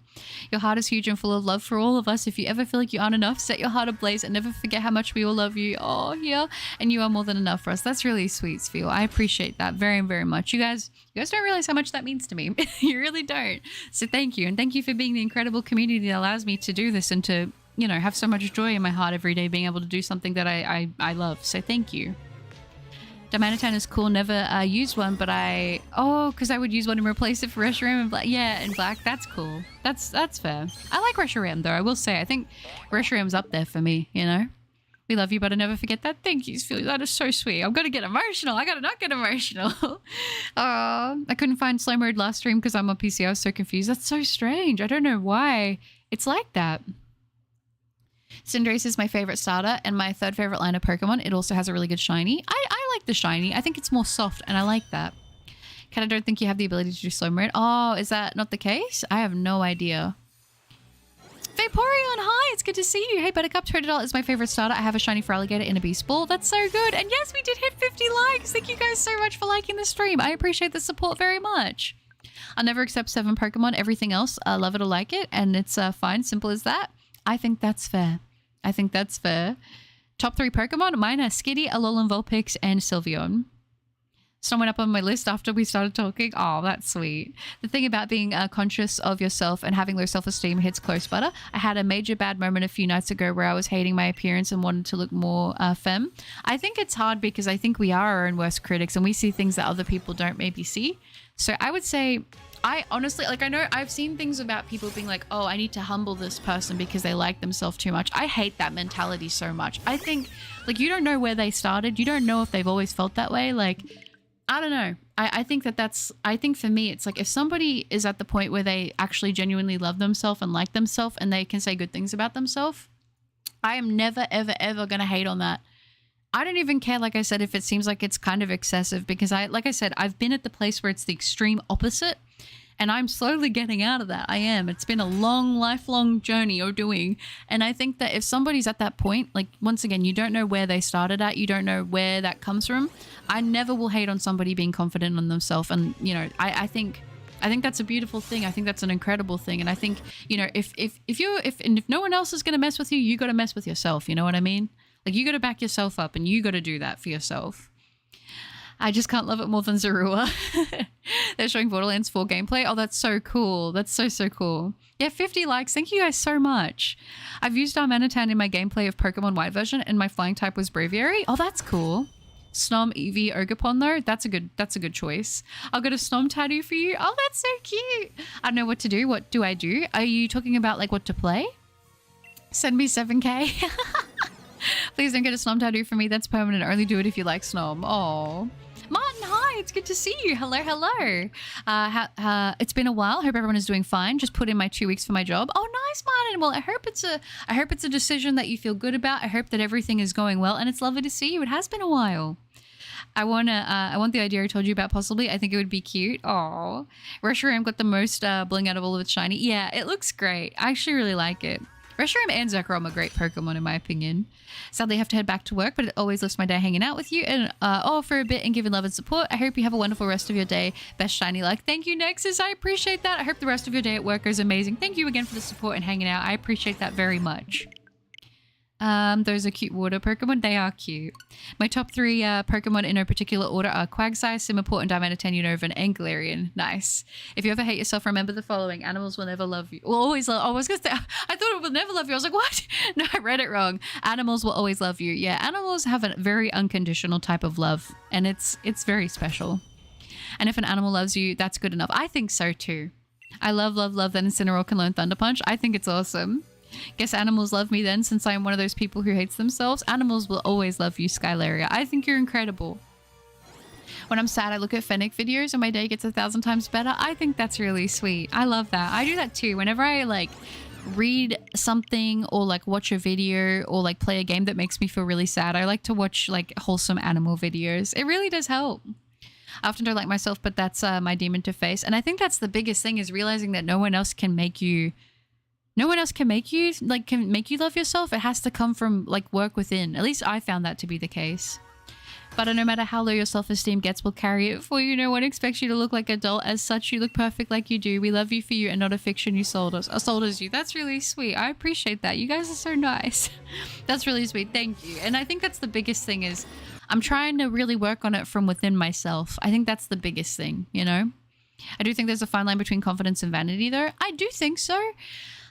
Your heart is huge and full of love for all of us. If you ever feel like you aren't enough, set your heart ablaze and never forget how much we all love you. Oh, yeah. And you are more than enough for us. That's really sweet, Spheel. I appreciate that very, very much. You guys don't realize how much that means to me. You really don't. So thank you. And thank you for being the incredible community that allows me to do this and to, you know, have so much joy in my heart every day being able to do something that I love. So thank you. Diamantine is cool. Never used one, but because I would use one and replace it for Reshiram in black. Yeah, in black. That's cool. That's fair. I like Reshiram though. I will say, I think Reshiram's up there for me. You know, we love you, but I never forget that. Thank you, Phil. That is so sweet. I'm gonna get emotional. I gotta not get emotional. I couldn't find slow mode last stream because I'm on PC. I was so confused. That's so strange. I don't know why it's like that. Cinderace is my favorite starter and my third favorite line of Pokemon. It also has a really good shiny. I like the shiny. I think it's more soft and I like that. Kat, I don't think you have the ability to do slow mode. Oh, is that not the case? I have no idea. Vaporeon, hi, it's good to see you. Hey, Buttercup, $20 is my favorite starter. I have a shiny for Alligator and a Beast Ball. That's so good. And yes, we did hit 50 likes. Thank you guys so much for liking the stream. I appreciate the support very much. I'll never accept 7 Pokemon. Everything else, I love it or like it. And it's fine, simple as that. I think that's fair. I think that's fair. Top 3 Pokemon. Mine are Skitty, Alolan Vulpix, and Sylveon. Someone up on my list after we started talking. Oh, that's sweet. The thing about being conscious of yourself and having low self-esteem hits close, Butter. I had a major bad moment a few nights ago where I was hating my appearance and wanted to look more femme. I think it's hard because I think we are our own worst critics and we see things that other people don't maybe see. So I would say, I honestly, like, I know I've seen things about people being like, oh, I need to humble this person because they like themselves too much. I hate that mentality so much. I think, like, you don't know where they started. You don't know if they've always felt that way. Like, I don't know. I think I think for me, it's like if somebody is at the point where they actually genuinely love themselves and like themselves and they can say good things about themselves, I am never, ever, ever going to hate on that. I don't even care, like I said, if it seems like it's kind of excessive because like I said, I've been at the place where it's the extreme opposite and I'm slowly getting out of that. I am. It's been a long, lifelong journey or doing. And I think that if somebody's at that point, like once again, you don't know where they started at. You don't know where that comes from. I never will hate on somebody being confident in themselves. And, you know, I think that's a beautiful thing. I think that's an incredible thing. And I think, you know, if no one else is going to mess with you, you got to mess with yourself. You know what I mean? Like, you got to back yourself up and you got to do that for yourself. I just can't love it more than Zorua. They're showing Borderlands 4 gameplay. Oh, that's so cool. That's so, so cool. Yeah, 50 likes. Thank you guys so much. I've used Darmanitan in my gameplay of Pokemon White version and my flying type was Braviary. Oh, that's cool. Snom, Eevee, Ogerpon though. That's a good choice. I'll get a Snom tattoo for you. Oh, that's so cute. I don't know what to do. What do I do? Are you talking about like what to play? Send me 7K. Please don't get a Snom tattoo for me. That's permanent. Only do it if you like Snom. Oh, Martin, hi. It's good to see you. Hello, hello. It's been a while. Hope everyone is doing fine. Just put in my 2 weeks for my job. Oh, nice, Martin. Well, I hope it's a decision that you feel good about. I hope that everything is going well, and it's lovely to see you. It has been a while. I want the idea I told you about possibly. I think it would be cute. Oh, Reshiram got the most bling out of all of its shiny. Yeah, it looks great. I actually really like it. Reshiram and Zekrom are great Pokemon in my opinion. Sadly, I have to head back to work, but it always lifts my day hanging out with you and for a bit and giving love and support. I hope you have a wonderful rest of your day. Best shiny luck. Thank you, Nexus. I appreciate that. I hope the rest of your day at work is amazing. Thank you again for the support and hanging out. I appreciate that very much. Those are cute water Pokemon. They are cute. My top 3 Pokemon in no particular order are Quagsire, Simipour, and Diamantine, Unova, and Galarian. Nice. If you ever hate yourself, remember the following. Animals will never love you. Will always love. Oh, I was gonna say, I thought it will never love you. I was like, what? No, I read it wrong. Animals will always love you. Yeah, animals have a very unconditional type of love, and it's very special. And if an animal loves you, that's good enough. I think so too. I love that Incineroar can learn Thunder Punch. I think it's awesome. Guess animals love me then, since I am one of those people who hates themselves. Animals will always love you, Skylaria. I think you're incredible. When I'm sad, I look at Fennec videos and my day gets 1,000 times better. I think that's really sweet. I love that. I do that too. Whenever I like read something or like watch a video or like play a game that makes me feel really sad, I like to watch like wholesome animal videos. It really does help. I often don't like myself, but that's my demon to face. And I think that's the biggest thing, is realizing that no one else can make you love yourself. It has to come from like work within. At least I found that to be the case. But no matter how low your self-esteem gets, we'll carry it for you. No one expects you to look like a doll. As such, you look perfect like you do. We love you for you and not a fiction you sold us you. That's really sweet. I appreciate that. You guys are so nice. That's really sweet. Thank you. And I think that's the biggest thing, is I'm trying to really work on it from within myself. I think that's the biggest thing, you know? I do think there's a fine line between confidence and vanity, though. I do think so.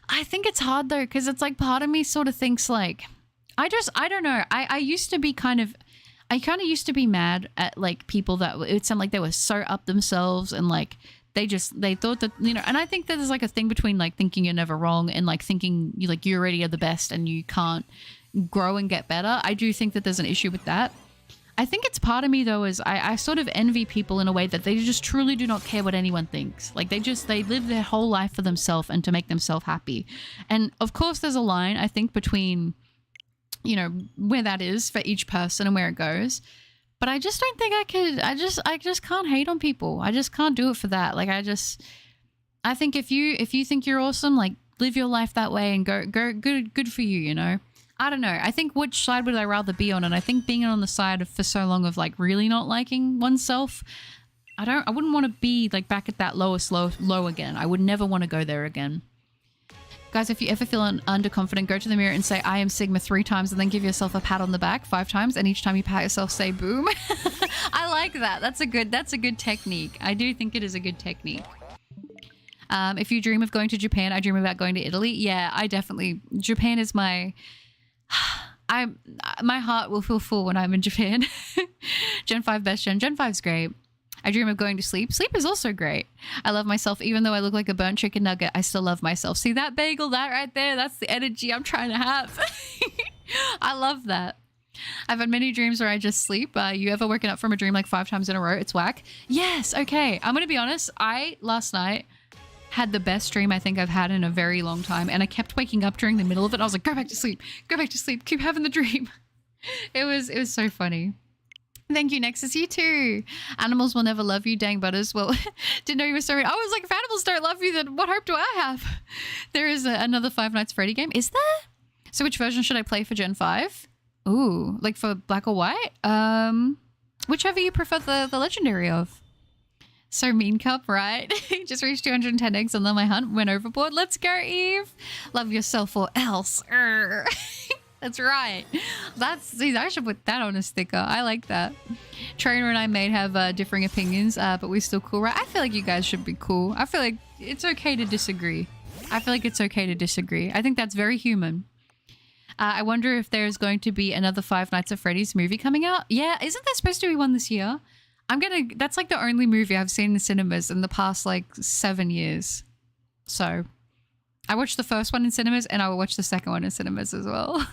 I think it's hard, though, because it's like part of me sort of thinks like, I don't know. I used to be kind of used to be mad at like people that it sounded like they were so up themselves and like they thought that, you know, and I think that there's like a thing between like thinking you're never wrong and like thinking you already are the best and you can't grow and get better. I do think that there's an issue with that. I think it's part of me though, is I sort of envy people in a way that they just truly do not care what anyone thinks. Like they live their whole life for themselves and to make themselves happy. And of course there's a line, I think, between, you know, where that is for each person and where it goes. But I just don't think I could, I just can't hate on people. I just can't do it for that. Like I think if you think you're awesome, like live your life that way and go good for you, you know? I don't know. I think which side would I rather be on? And I think being on the side of for so long of like really not liking oneself, I wouldn't want to be like back at that lowest low again. I would never want to go there again. Guys, if you ever feel underconfident, go to the mirror and say, I am Sigma 3 times, and then give yourself a pat on the back 5 times. And each time you pat yourself, say boom. I like that. That's a good technique. I do think it is a good technique. If you dream of going to Japan, I dream about going to Italy. Yeah, I definitely, Japan is my heart will feel full when I'm in Japan. Gen 5 best gen. Gen 5's great. I dream of going to sleep. Sleep is also great. I love myself. Even though I look like a burnt chicken nugget, I still love myself. See that bagel, that right there? That's the energy I'm trying to have. I love that. I've had many dreams where I just sleep. You ever woken up from a dream like 5 times in a row? It's whack. Yes. Okay. I'm going to be honest. Last night had the best dream I think I've had in a very long time. And I kept waking up during the middle of it. I was like, go back to sleep. Go back to sleep. Keep having the dream. It was so funny. Thank you, Nexus. You too. Animals will never love you. Dang butters. Well, didn't know you were so... I was like, if animals don't love you, then what hope do I have? There is another Five Nights at Freddy game. Is there? So which version should I play for Gen 5? Ooh, like for black or white? Whichever you prefer the legendary of. So mean cup, right? Just reached 210 eggs and then my hunt went overboard. Let's go, Eve. Love yourself or else. That's right. I should put that on a sticker. I like that. Trainer and I may have differing opinions, but we're still cool, right? I feel like you guys should be cool. I feel like it's okay to disagree. I think that's very human. I wonder if there's going to be another Five Nights at Freddy's movie coming out. Yeah, isn't there supposed to be one this year? That's like the only movie I've seen in the cinemas in the past like 7 years. So I watched the first one in cinemas and I will watch the second one in cinemas as well.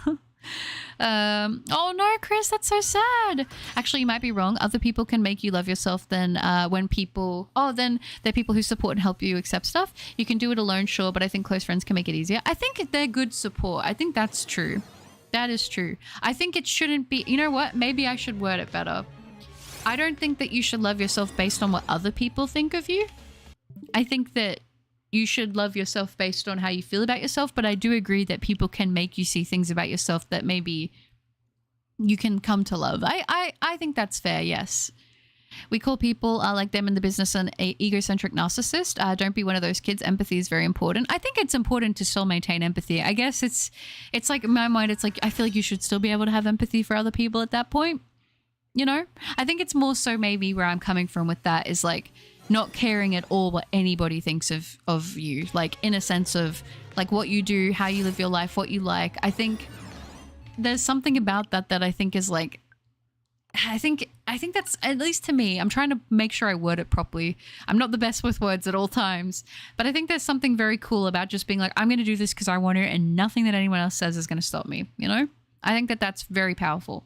Oh no, Chris, that's so sad. Actually, you might be wrong. Other people can make you love yourself then then they're people who support and help you accept stuff. You can do it alone, sure, but I think close friends can make it easier. I think they're good support. I think that's true. That is true. I think it shouldn't be, you know what? Maybe I should word it better. I don't think that you should love yourself based on what other people think of you. I think that you should love yourself based on how you feel about yourself, but I do agree that people can make you see things about yourself that maybe you can come to love. I think that's fair, yes. We call people like them in the business an egocentric narcissist. Don't be one of those kids. Empathy is very important. I think it's important to still maintain empathy. I guess it's like in my mind, it's like I feel like you should still be able to have empathy for other people at that point. You know? I think it's more so maybe where I'm coming from with that is like not caring at all what anybody thinks of you, like in a sense of like what you do, how you live your life, what you like. I think there's something about that I think is like I think that's, at least to me, I'm trying to make sure I word it properly. I'm not the best with words at all times, but I think there's something very cool about just being like, I'm going to do this because I want to, and nothing that anyone else says is going to stop me, you know? I think that that's very powerful.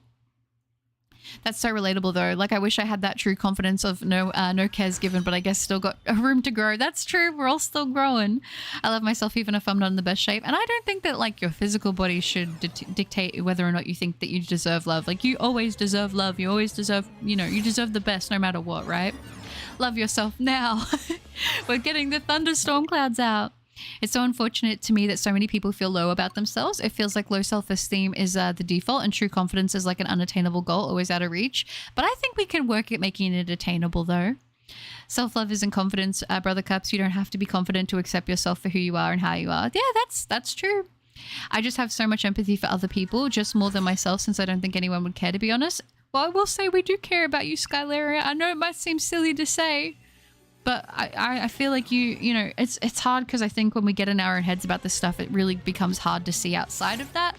That's so relatable though. Like, I wish I had that true confidence of no cares given, but I guess still got a room to grow. That's true. We're all still growing. I love myself even if I'm not in the best shape. And I don't think that like your physical body should dictate whether or not you think that you deserve love. Like, you always deserve love. You always deserve, you know, you deserve the best no matter what, right? Love yourself now. We're getting the thunderstorm clouds out. It's so unfortunate to me that so many people feel low about themselves. It feels like low self-esteem is the default, and true confidence is like an unattainable goal, always out of reach. But I think we can work at making it attainable though. Self-love isn't confidence, Brother Cups. You don't have to be confident to accept yourself for who you are and how you are. Yeah, that's true. I just have so much empathy for other people, just more than myself, since I don't think anyone would care, to be honest. Well, I will say we do care about you, Skylaria. I know it might seem silly to say, but I feel like you know, it's hard because I think when we get in our own heads about this stuff, it really becomes hard to see outside of that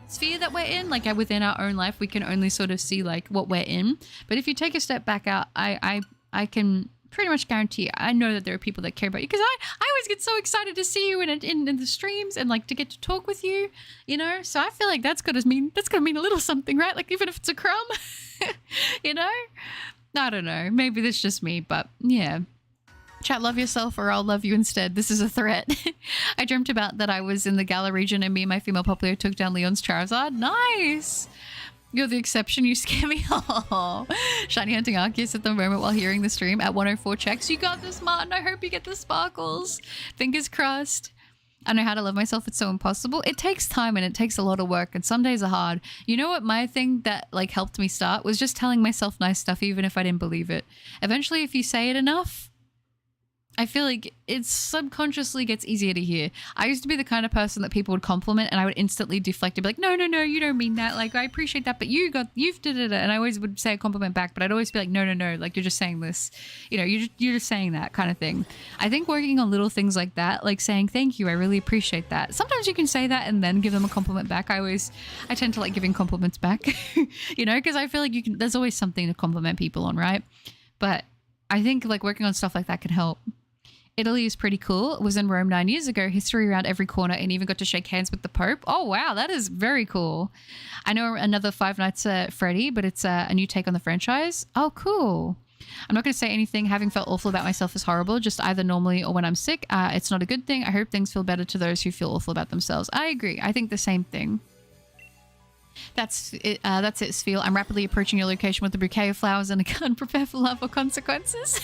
sphere that we're in. Like, within our own life, we can only sort of see like what we're in. But if you take a step back out, I can pretty much guarantee, I know that there are people that care about you, because I always get so excited to see you in the streams and like to get to talk with you, you know. So I feel like that's gonna mean a little something, right? Like, even if it's a crumb, you know. I don't know. Maybe that's just me, but yeah. Chat, love yourself or I'll love you instead. This is a threat. I dreamt about that I was in the Gala region and me and my female popular took down Leon's Charizard. Nice. You're the exception. You scare me. Oh. Shiny hunting Arceus at the moment while hearing the stream at 104 checks. You got this, Martin. I hope you get the sparkles. Fingers crossed. I know how to love myself. It's so impossible. It takes time and it takes a lot of work, and some days are hard. You know what my thing that like helped me start was just telling myself nice stuff even if I didn't believe it. Eventually, if you say it enough, I feel like it subconsciously gets easier to hear. I used to be the kind of person that people would compliment and I would instantly deflect it, be like, no, you don't mean that. Like, I appreciate that, but you've did it. And I always would say a compliment back, but I'd always be like, no, like, you're just saying this. You know, you're just saying that kind of thing. I think working on little things like that, like saying, thank you, I really appreciate that. Sometimes you can say that and then give them a compliment back. I tend to like giving compliments back, you know, because I feel like there's always something to compliment people on, right? But I think like working on stuff like that can help. Italy is pretty cool. It was in Rome 9 years ago. History around every corner, and even got to shake hands with the Pope. Oh, wow. That is very cool. I know another Five Nights at Freddy, but it's a new take on the franchise. Oh, cool. I'm not going to say anything. Having felt awful about myself is horrible, just either normally or when I'm sick. It's not a good thing. I hope things feel better to those who feel awful about themselves. I agree. I think the same thing. That's it, Sfeel. I'm rapidly approaching your location with a bouquet of flowers and a gun. Prepare for love or consequences.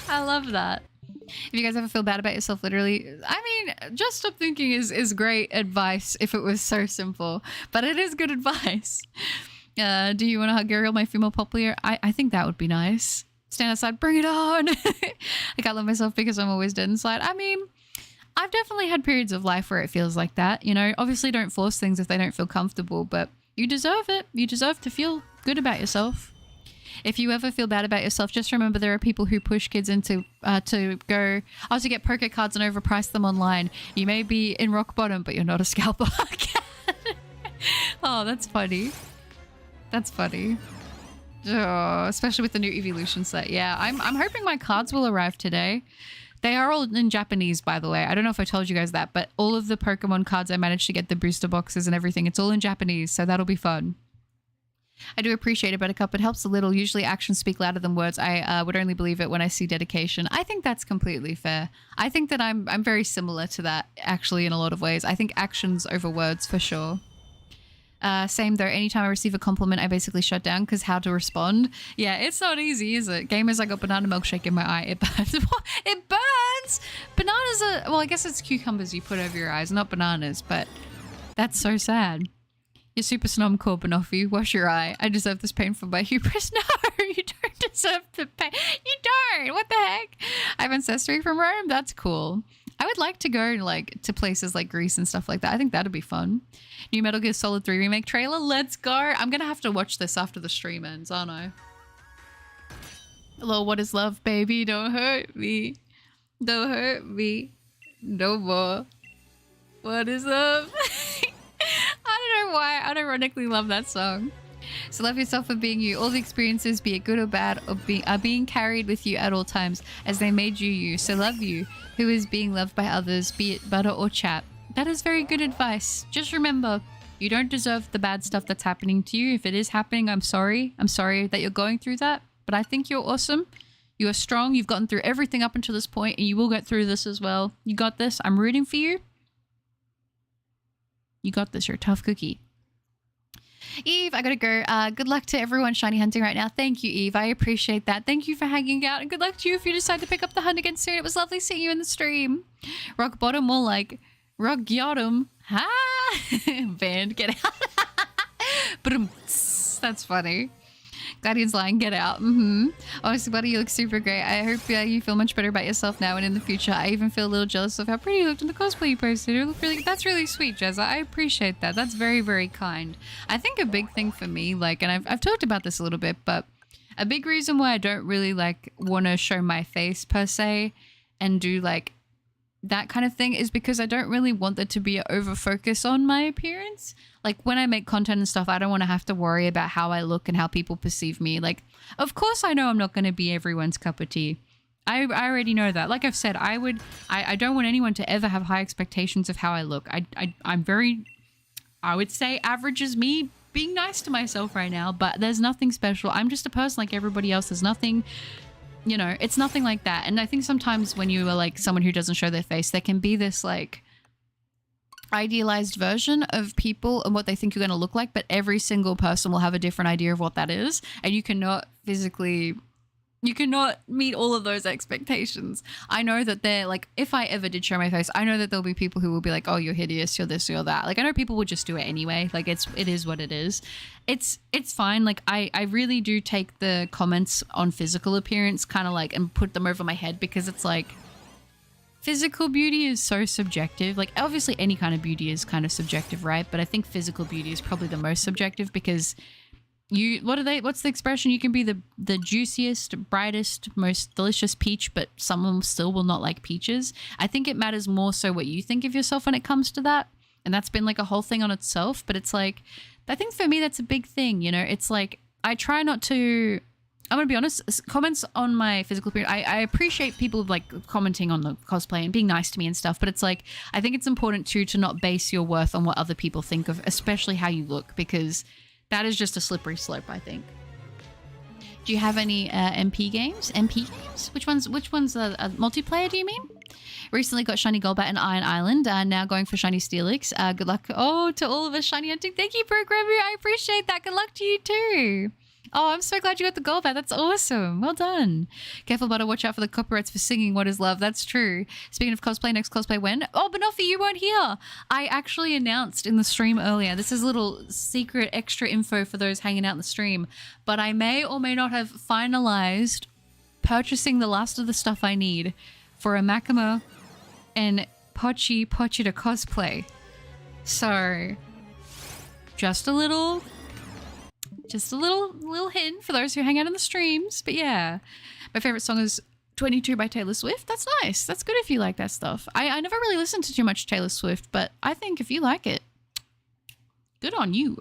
I love that. If you guys ever feel bad about yourself, literally, I mean, just stop thinking is great advice if it was so simple, but it is good advice. Do you want to hug Ariel, my female popular? I think that would be nice. Stand outside, bring it on. I can't love myself because I'm always dead inside. I mean, I've definitely had periods of life where it feels like that. You know, obviously don't force things if they don't feel comfortable, but you deserve it. You deserve to feel good about yourself. If you ever feel bad about yourself, just remember there are people who push kids into to get poker cards and overprice them online. You may be in rock bottom, but you're not a scalper. Oh, that's funny. That's funny. Oh, especially with the new evolution set. Yeah, I'm hoping my cards will arrive today. They are all in Japanese, by the way. I don't know if I told you guys that, but all of the Pokemon cards I managed to get, the booster boxes and everything, it's all in Japanese, so that'll be fun. I do appreciate it, Buttercup. It helps a little. Usually actions speak louder than words. I would only believe it when I see dedication. I think that's completely fair. I think that I'm very similar to that, actually, in a lot of ways. I think actions over words, for sure. Same though, anytime I receive a compliment, I basically shut down because how to respond? Yeah, it's not easy, is it? Gamers, I got banana milkshake in my eye. It burns. It burns! Bananas are, well, I guess it's cucumbers you put over your eyes, not bananas, but that's so sad. You're super snom core, Banoffee. Wash your eye. I deserve this pain for my hubris. No, you don't deserve the pain. You don't. What the heck? I have ancestry from Rome. That's cool. I would like to go like to places like Greece and stuff like that. I think that'd be fun. New Metal Gear Solid 3 remake trailer. Let's go. I'm gonna have to watch this after the stream ends, aren't I? Hello, what is love, baby? Don't hurt me. Don't hurt me. No more. What is love? I don't know why I ironically love that song. So love yourself for being you. All the experiences, be it good or bad, are being carried with you at all times as they made you you. So love you, who is being loved by others, be it butter or chat. That is very good advice. Just remember, you don't deserve the bad stuff that's happening to you. If it is happening, I'm sorry. I'm sorry that you're going through that. But I think you're awesome. You are strong. You've gotten through everything up until this point, and you will get through this as well. You got this. I'm rooting for you. You got this. You're a tough cookie. Eve, I gotta go. Good luck to everyone shiny hunting right now. Thank you, Eve. I appreciate that. Thank you for hanging out, and good luck to you if you decide to pick up the hunt again soon. It was lovely seeing you in the stream. Rock bottom, more like rock bottom. Ha! Band, get out. That's funny. Guardian's lying, get out. Honestly, buddy, you look super great. I hope you feel much better about yourself now and in the future. I even feel a little jealous of how pretty you looked in the cosplay you posted. You look really, that's really sweet, Jezza. I appreciate that. That's very, very kind. I think a big thing for me, like, and I've talked about this a little bit, but a big reason why I don't really like want to show my face per se and do like that kind of thing is because I don't really want there to be an over focus on my appearance. Like when I make content and stuff, I don't want to have to worry about how I look and how people perceive me. Like, of course I know I'm not going to be everyone's cup of tea. I already know that. Like I've said, I don't want anyone to ever have high expectations of how I look. I'm very, I would say average is me being nice to myself right now, but there's nothing special. I'm just a person like everybody else. There's nothing, you know, it's nothing like that. And I think sometimes when you are like someone who doesn't show their face, there can be this like idealized version of people and what they think you're going to look like, but every single person will have a different idea of what that is. And you cannot meet all of those expectations. I know that they're like, if I ever did show my face, I know that there'll be people who will be like, oh, you're hideous, you're this, you're that. Like, I know people will just do it anyway. Like, it is what it is. It's fine. Like, I really do take the comments on physical appearance kind of like and put them over my head because it's like, physical beauty is so subjective. Like, obviously any kind of beauty is kind of subjective, right? But I think physical beauty is probably the most subjective because what's the expression? You can be the juiciest, brightest, most delicious peach, but someone still will not like peaches. I think it matters more so what you think of yourself when it comes to that. And that's been like a whole thing on itself. But it's like, I think for me, that's a big thing. You know, it's like, I try not to, I'm going to be honest, comments on my physical appearance, I appreciate people like commenting on the cosplay and being nice to me and stuff. But it's like, I think it's important too, to not base your worth on what other people think of, especially how you look, because that is just a slippery slope, I think. Do you have any MP games? MP games? Which ones? Multiplayer, do you mean? Recently got Shiny Golbat and Iron Island. Now going for Shiny Steelix. Good luck. Oh, to all of us Shiny hunting. Thank you, Programmer. I appreciate that. Good luck to you too. Oh, I'm so glad you got the Golbat. That's awesome. Well done. Careful, Butter. Watch out for the copyrights for singing What Is Love. That's true. Speaking of cosplay, next cosplay when? Oh, Banoffee, you weren't here. I actually announced in the stream earlier. This is a little secret extra info for those hanging out in the stream. But I may or may not have finalized purchasing the last of the stuff I need for a Makima and Pochi to cosplay. So, just a little hint for those who hang out in the streams. But yeah, my favorite song is 22 by Taylor Swift. That's nice. That's good if you like that stuff. I never really listened to too much Taylor Swift, but I think if you like it, good on you.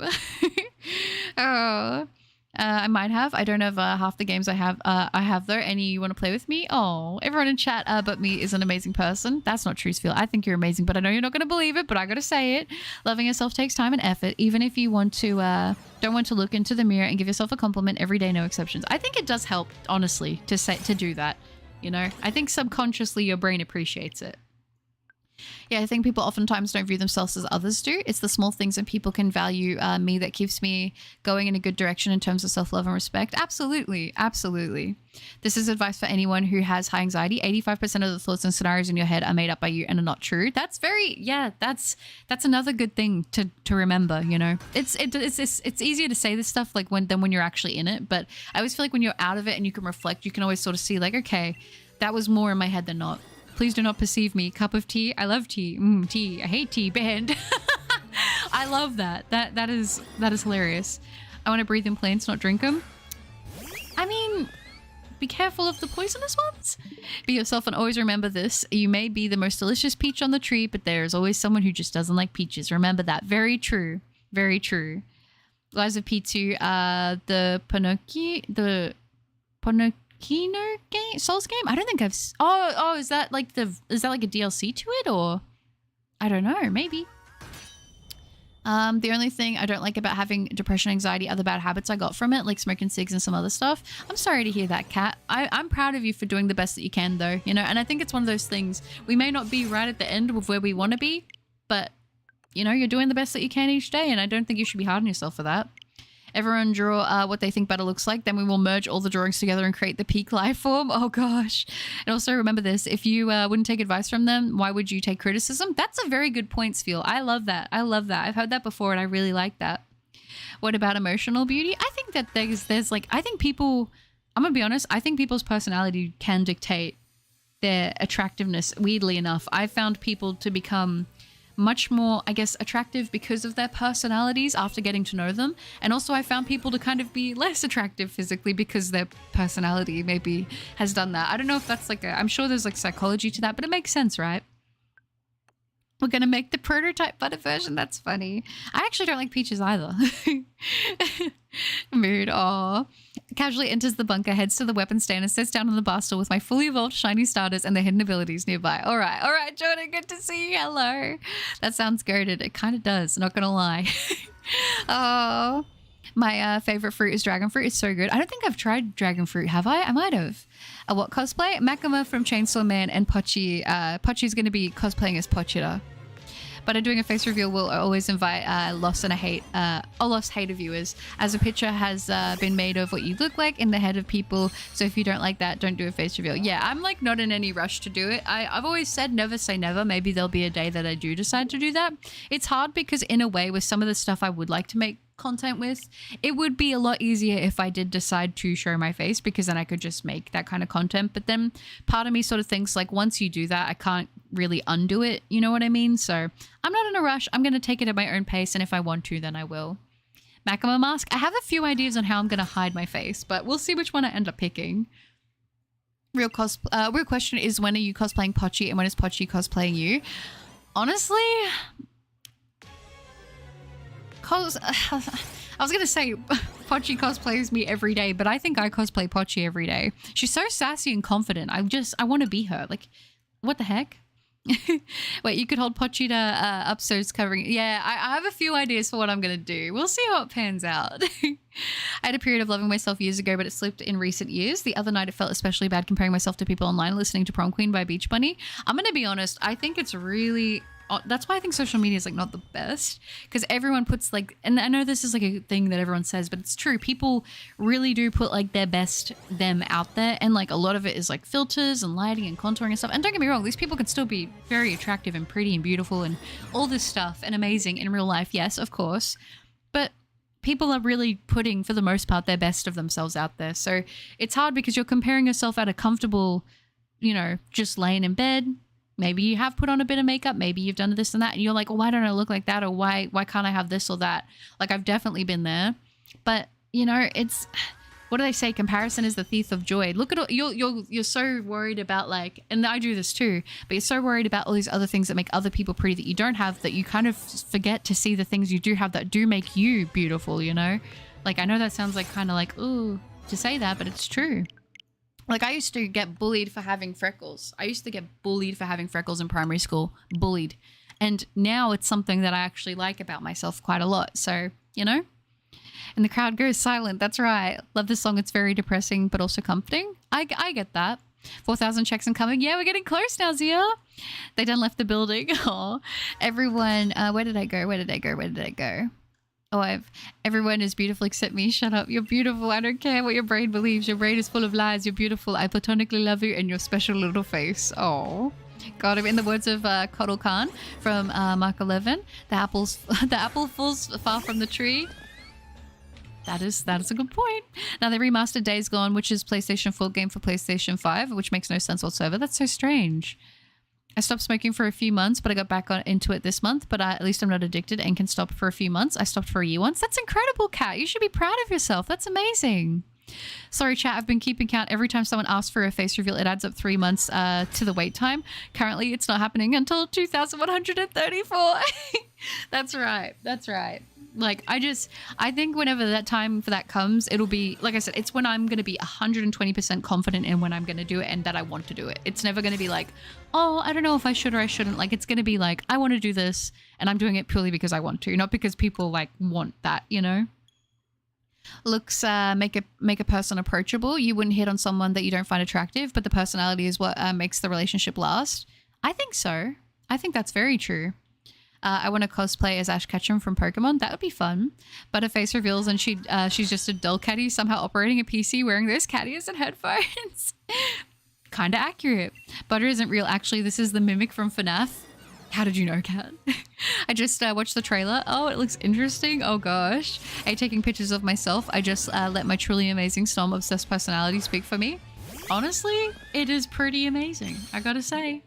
I might have. I don't have half the games I have though. Any you want to play with me? Oh, everyone in chat but me is an amazing person. That's not true, Sphil. I think you're amazing, but I know you're not going to believe it, but I got to say it. Loving yourself takes time and effort, even if you want to don't want to look into the mirror and give yourself a compliment every day, no exceptions. I think it does help, honestly, to do that. You know, I think subconsciously your brain appreciates it. Yeah, I think people oftentimes don't view themselves as others do. It's the small things and people can value me that keeps me going in a good direction in terms of self-love and respect. Absolutely. Absolutely. This is advice for anyone who has high anxiety. 85% of the thoughts and scenarios in your head are made up by you and are not true. That's that's another good thing to remember, you know. It's easier to say this stuff like than when you're actually in it. But I always feel like when you're out of it and you can reflect, you can always sort of see like, okay, that was more in my head than not. Please do not perceive me. Cup of tea. I love tea. Tea. I hate tea. Banned. I love that. That is hilarious. I want to breathe in plants, not drink them. I mean, be careful of the poisonous ones. Be yourself and always remember this. You may be the most delicious peach on the tree, but there is always someone who just doesn't like peaches. Remember that. Very true. Very true. Lies of P2, the Pinocchio game, Souls game. I don't think I've. Oh, is that like a DLC to it, or I don't know, maybe. The only thing I don't like about having depression, anxiety, other bad habits I got from it, like smoking cigs and some other stuff. I'm sorry to hear that, Kat. I'm proud of you for doing the best that you can, though, you know, and I think it's one of those things, we may not be right at the end of where we want to be, but, you know, you're doing the best that you can each day, and I don't think you should be hard on yourself for that. Everyone draw what they think better looks like. Then we will merge all the drawings together and create the peak life form. Oh, gosh. And also remember this. If you wouldn't take advice from them, why would you take criticism? That's a very good point, Sfeel. I love that. I love that. I've heard that before, and I really like that. What about emotional beauty? I think that there's like, I think people, I'm going to be honest, I think people's personality can dictate their attractiveness. Weirdly enough, I've found people to become much more, I guess, attractive because of their personalities after getting to know them. And also I found people to kind of be less attractive physically because their personality maybe has done that. I don't know if that's like I'm sure there's like psychology to that, but it makes sense, right? We're going to make the prototype butter version. That's funny. I actually don't like peaches either. Mood. Aw. Casually enters the bunker, heads to the weapon stand, and sits down on the bar stool with my fully evolved shiny starters and their hidden abilities nearby. All right, Jordan. Good to see you. Hello. That sounds goated. It kind of does. Not going to lie. Oh, my favorite fruit is dragon fruit. It's so good. I don't think I've tried dragon fruit. Have I? I might have. What cosplay? Makima from Chainsaw Man and Pochi. Pochi's going to be cosplaying as Pochita. But I'm doing a face reveal. We'll always invite lost hater viewers, as a picture has been made of what you look like in the head of people. So if you don't like that, don't do a face reveal. Yeah, I'm like not in any rush to do it. I've always said never say never. Maybe there'll be a day that I do decide to do that. It's hard because in a way with some of the stuff I would like to make content with, it would be a lot easier if I did decide to show my face, because then I could just make that kind of content. But then part of me sort of thinks like once you do that, I can't really undo it, you know what I mean? So I'm not in a rush. I'm going to take it at my own pace, and if I want to, then I will. Makima mask. I have a few ideas on how I'm going to hide my face, but we'll see which one I end up picking. Real question is, when are you cosplaying Pochi and when is Pochi cosplaying you? Honestly, I was going to say Pochi cosplays me every day, but I think I cosplay Pochi every day. She's so sassy and confident. I want to be her. Like, what the heck? Wait, you could hold Pochi to episodes covering. Yeah, I have a few ideas for what I'm going to do. We'll see how it pans out. I had a period of loving myself years ago, but it slipped in recent years. The other night, it felt especially bad comparing myself to people online listening to Prom Queen by Beach Bunny. I'm going to be honest. I think it's really... That's why I think social media is like not the best, because everyone puts like, and I know this is like a thing that everyone says, but it's true. People really do put like their best them out there, and like a lot of it is like filters and lighting and contouring and stuff. And don't get me wrong, these people can still be very attractive and pretty and beautiful and all this stuff and amazing in real life. Yes, of course. But people are really putting, for the most part, their best of themselves out there. So it's hard because you're comparing yourself at a comfortable, you know, just laying in bed. Maybe you have put on a bit of makeup. Maybe you've done this and that. And you're like, well, why don't I look like that? Or why can't I have this or that? Like, I've definitely been there. But, you know, it's, what do they say? Comparison is the thief of joy. Look at all, you're so worried about like, and I do this too, but you're so worried about all these other things that make other people pretty that you don't have, that you kind of forget to see the things you do have that do make you beautiful, you know? Like, I know that sounds like kind of like, ooh, to say that, but it's true. Like, I used to get bullied for having freckles. I used to get bullied for having freckles in primary school. Bullied. And now it's something that I actually like about myself quite a lot. So, you know? And the crowd goes silent. That's right. Love this song. It's very depressing, but also comforting. I get that. 4,000 checks incoming. Yeah, we're getting close now, Zia. They done left the building. Oh, everyone. Where did I go? Oh, everyone is beautiful except me. Shut up. You're beautiful. I don't care what your brain believes. Your brain is full of lies. You're beautiful. I platonically love you and your special little face. Oh, got him. In the words of Kotal Khan from Mark 11, the apple falls far from the tree. That is a good point. Now they remastered Days Gone, which is PlayStation 4 game for PlayStation 5, which makes no sense whatsoever. That's so strange. I stopped smoking for a few months, but I got back into it this month. But at least I'm not addicted and can stop for a few months. I stopped for a year once. That's incredible, Kat. You should be proud of yourself. That's amazing. Sorry, chat. I've been keeping count. Every time someone asks for a face reveal, it adds up 3 months to the wait time. Currently, it's not happening until 2134. That's right. Like, I think whenever that time for that comes, it'll be, like I said, it's when I'm going to be 120% confident in when I'm going to do it and that I want to do it. It's never going to be like, oh, I don't know if I should or I shouldn't. Like, it's going to be like, I want to do this and I'm doing it purely because I want to, not because people like want that, you know? Looks make a person approachable. You wouldn't hit on someone that you don't find attractive, but the personality is what makes the relationship last. I think so. I think that's very true. I want to cosplay as Ash Ketchum from Pokemon. That would be fun. But her face reveals and she's just a dull catty somehow operating a PC wearing those cat ears and headphones. Kind of accurate. Butter isn't real. Actually, this is the mimic from FNAF. How did you know, Kat? I just watched the trailer. Oh, it looks interesting. Oh, gosh. I taking pictures of myself. I just let my truly amazing Snom-obsessed personality speak for me. Honestly, it is pretty amazing, I gotta say.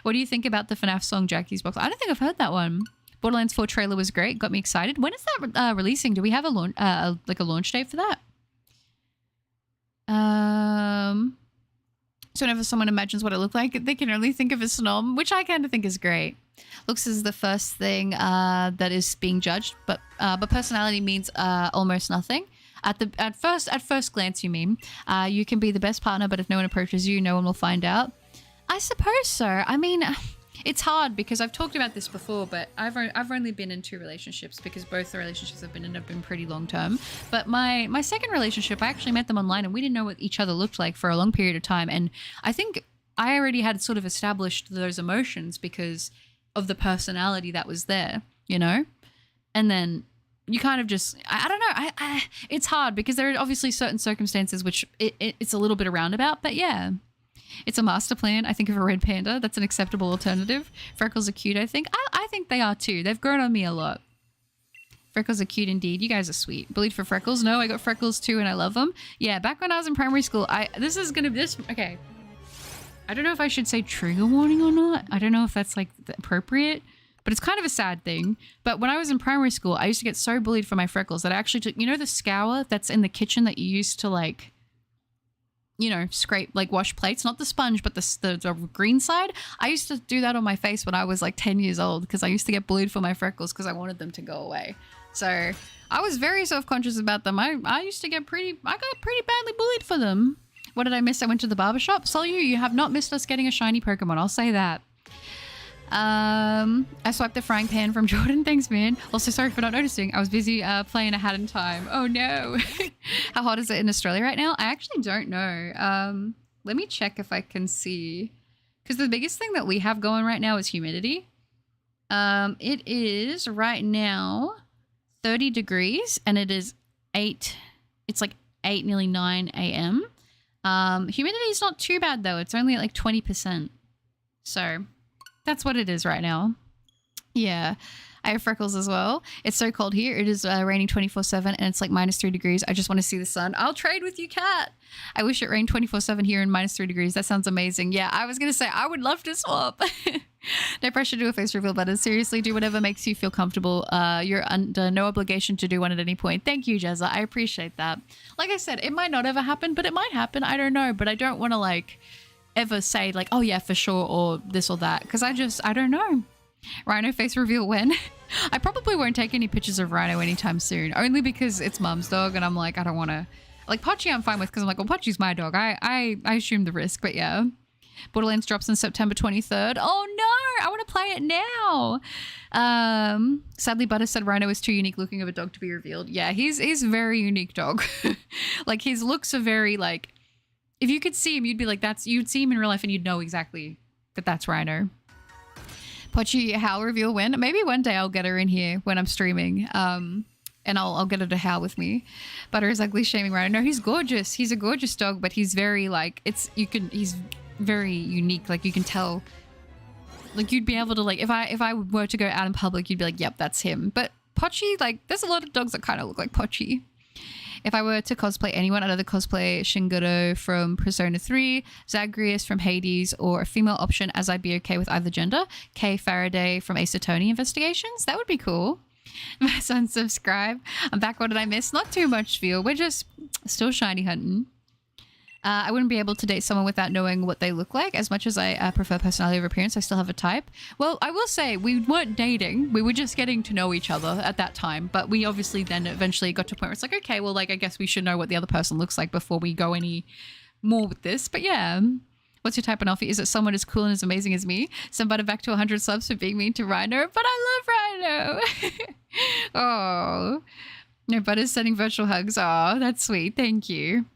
What do you think about the FNAF song Jackie's Box? I don't think I've heard that one. Borderlands 4 trailer was great. Got me excited. When is that releasing? Do we have a launch, like a launch date for that? So whenever someone imagines what it looked like, they can only think of a Snom, which I kind of think is great. Looks is the first thing that is being judged, but personality means almost nothing. At first glance, you mean. You can be the best partner, but if no one approaches you, no one will find out. I suppose so. I mean, it's hard because I've talked about this before, but I've only been in 2 relationships because both the relationships I've been in have been pretty long term. But my second relationship, I actually met them online and we didn't know what each other looked like for a long period of time. And I think I already had sort of established those emotions because of the personality that was there, you know? And then you kind of just, I don't know. It's hard because there are obviously certain circumstances which it's a little bit roundabout, but yeah. It's a master plan. I think of a red panda. That's an acceptable alternative. Freckles are cute, I think. I think they are too. They've grown on me a lot. Freckles are cute indeed. You guys are sweet. Bullied for freckles? No, I got freckles too and I love them. Yeah, back when I was in primary school, okay. I don't know if I should say trigger warning or not. I don't know if that's like appropriate, but it's kind of a sad thing. But when I was in primary school, I used to get so bullied for my freckles that I actually took, you know, the scour that's in the kitchen that you used to like, you know, scrape, like wash plates, not the sponge, but the green side. I used to do that on my face when I was like 10 years old because I used to get bullied for my freckles because I wanted them to go away. So I was very self-conscious about them. I got pretty badly bullied for them. What did I miss? I went to the barbershop. So you have not missed us getting a shiny Pokemon. I'll say that. I swiped the frying pan from Jordan. Thanks, man. Also, sorry for not noticing. I was busy playing a Hat in Time. Oh, no. How hot is it in Australia right now? I actually don't know. Let me check if I can see. Because the biggest thing that we have going right now is humidity. It is right now 30 degrees and it is 8. It's like 8, nearly 9 a.m. Humidity is not too bad, though. It's only at like 20%. So that's what it is right now. Yeah, I have freckles as well. It's so cold here. It is raining 24/7 and it's like -3 degrees. I just want to see the sun. I'll trade with you, Kat. I wish it rained 24/7 here and -3 degrees. That sounds amazing. Yeah, I was going to say I would love to swap. No pressure to do a face reveal button. Seriously, do whatever makes you feel comfortable. You're under no obligation to do one at any point. Thank you, Jezza. I appreciate that. Like I said, it might not ever happen, but it might happen. I don't know, but I don't want to like ever say like, oh yeah, for sure, or this or that, because I don't know. Rhino face reveal when? I probably won't take any pictures of Rhino anytime soon, only because it's Mum's dog and I'm like, I don't want to, like Pochi I'm fine with because I'm like, well, Pochi's my dog. I assume the risk, but yeah. Borderlands drops on September 23rd. Oh no, I want to play it now. Sadly, Butter said Rhino is too unique looking of a dog to be revealed. Yeah, he's a very unique dog. Like his looks are very like, if you could see him, you'd be like, you'd see him in real life and you'd know exactly that that's Rhino. Pochi, howl reveal when? Maybe one day I'll get her in here when I'm streaming. And I'll get her to howl with me. Butter is ugly shaming Rhino. No, he's gorgeous. He's a gorgeous dog, but he's very like, he's very unique. Like you can tell, like you'd be able to like, if I were to go out in public, you'd be like, yep, that's him. But Pochi, like there's a lot of dogs that kind of look like Pochi. If I were to cosplay anyone, I'd either cosplay Shingoro from Persona 3, Zagreus from Hades, or a female option as I'd be okay with either gender. Kay Faraday from Ace Attorney Investigations. That would be cool. My son, subscribe. I'm back. What did I miss? Not too much, feel. We're just still shiny hunting. I wouldn't be able to date someone without knowing what they look like. As much as I prefer personality over appearance, I still have a type. Well, I will say we weren't dating. We were just getting to know each other at that time. But we obviously then eventually got to a point where it's like, okay, well, like, I guess we should know what the other person looks like before we go any more with this. But yeah. What's your type and offer? Is it someone as cool and as amazing as me? Send butter back to 100 subs for being mean to Rhino. But I love Rhino. Oh. No, Butter's sending virtual hugs. Oh, that's sweet. Thank you.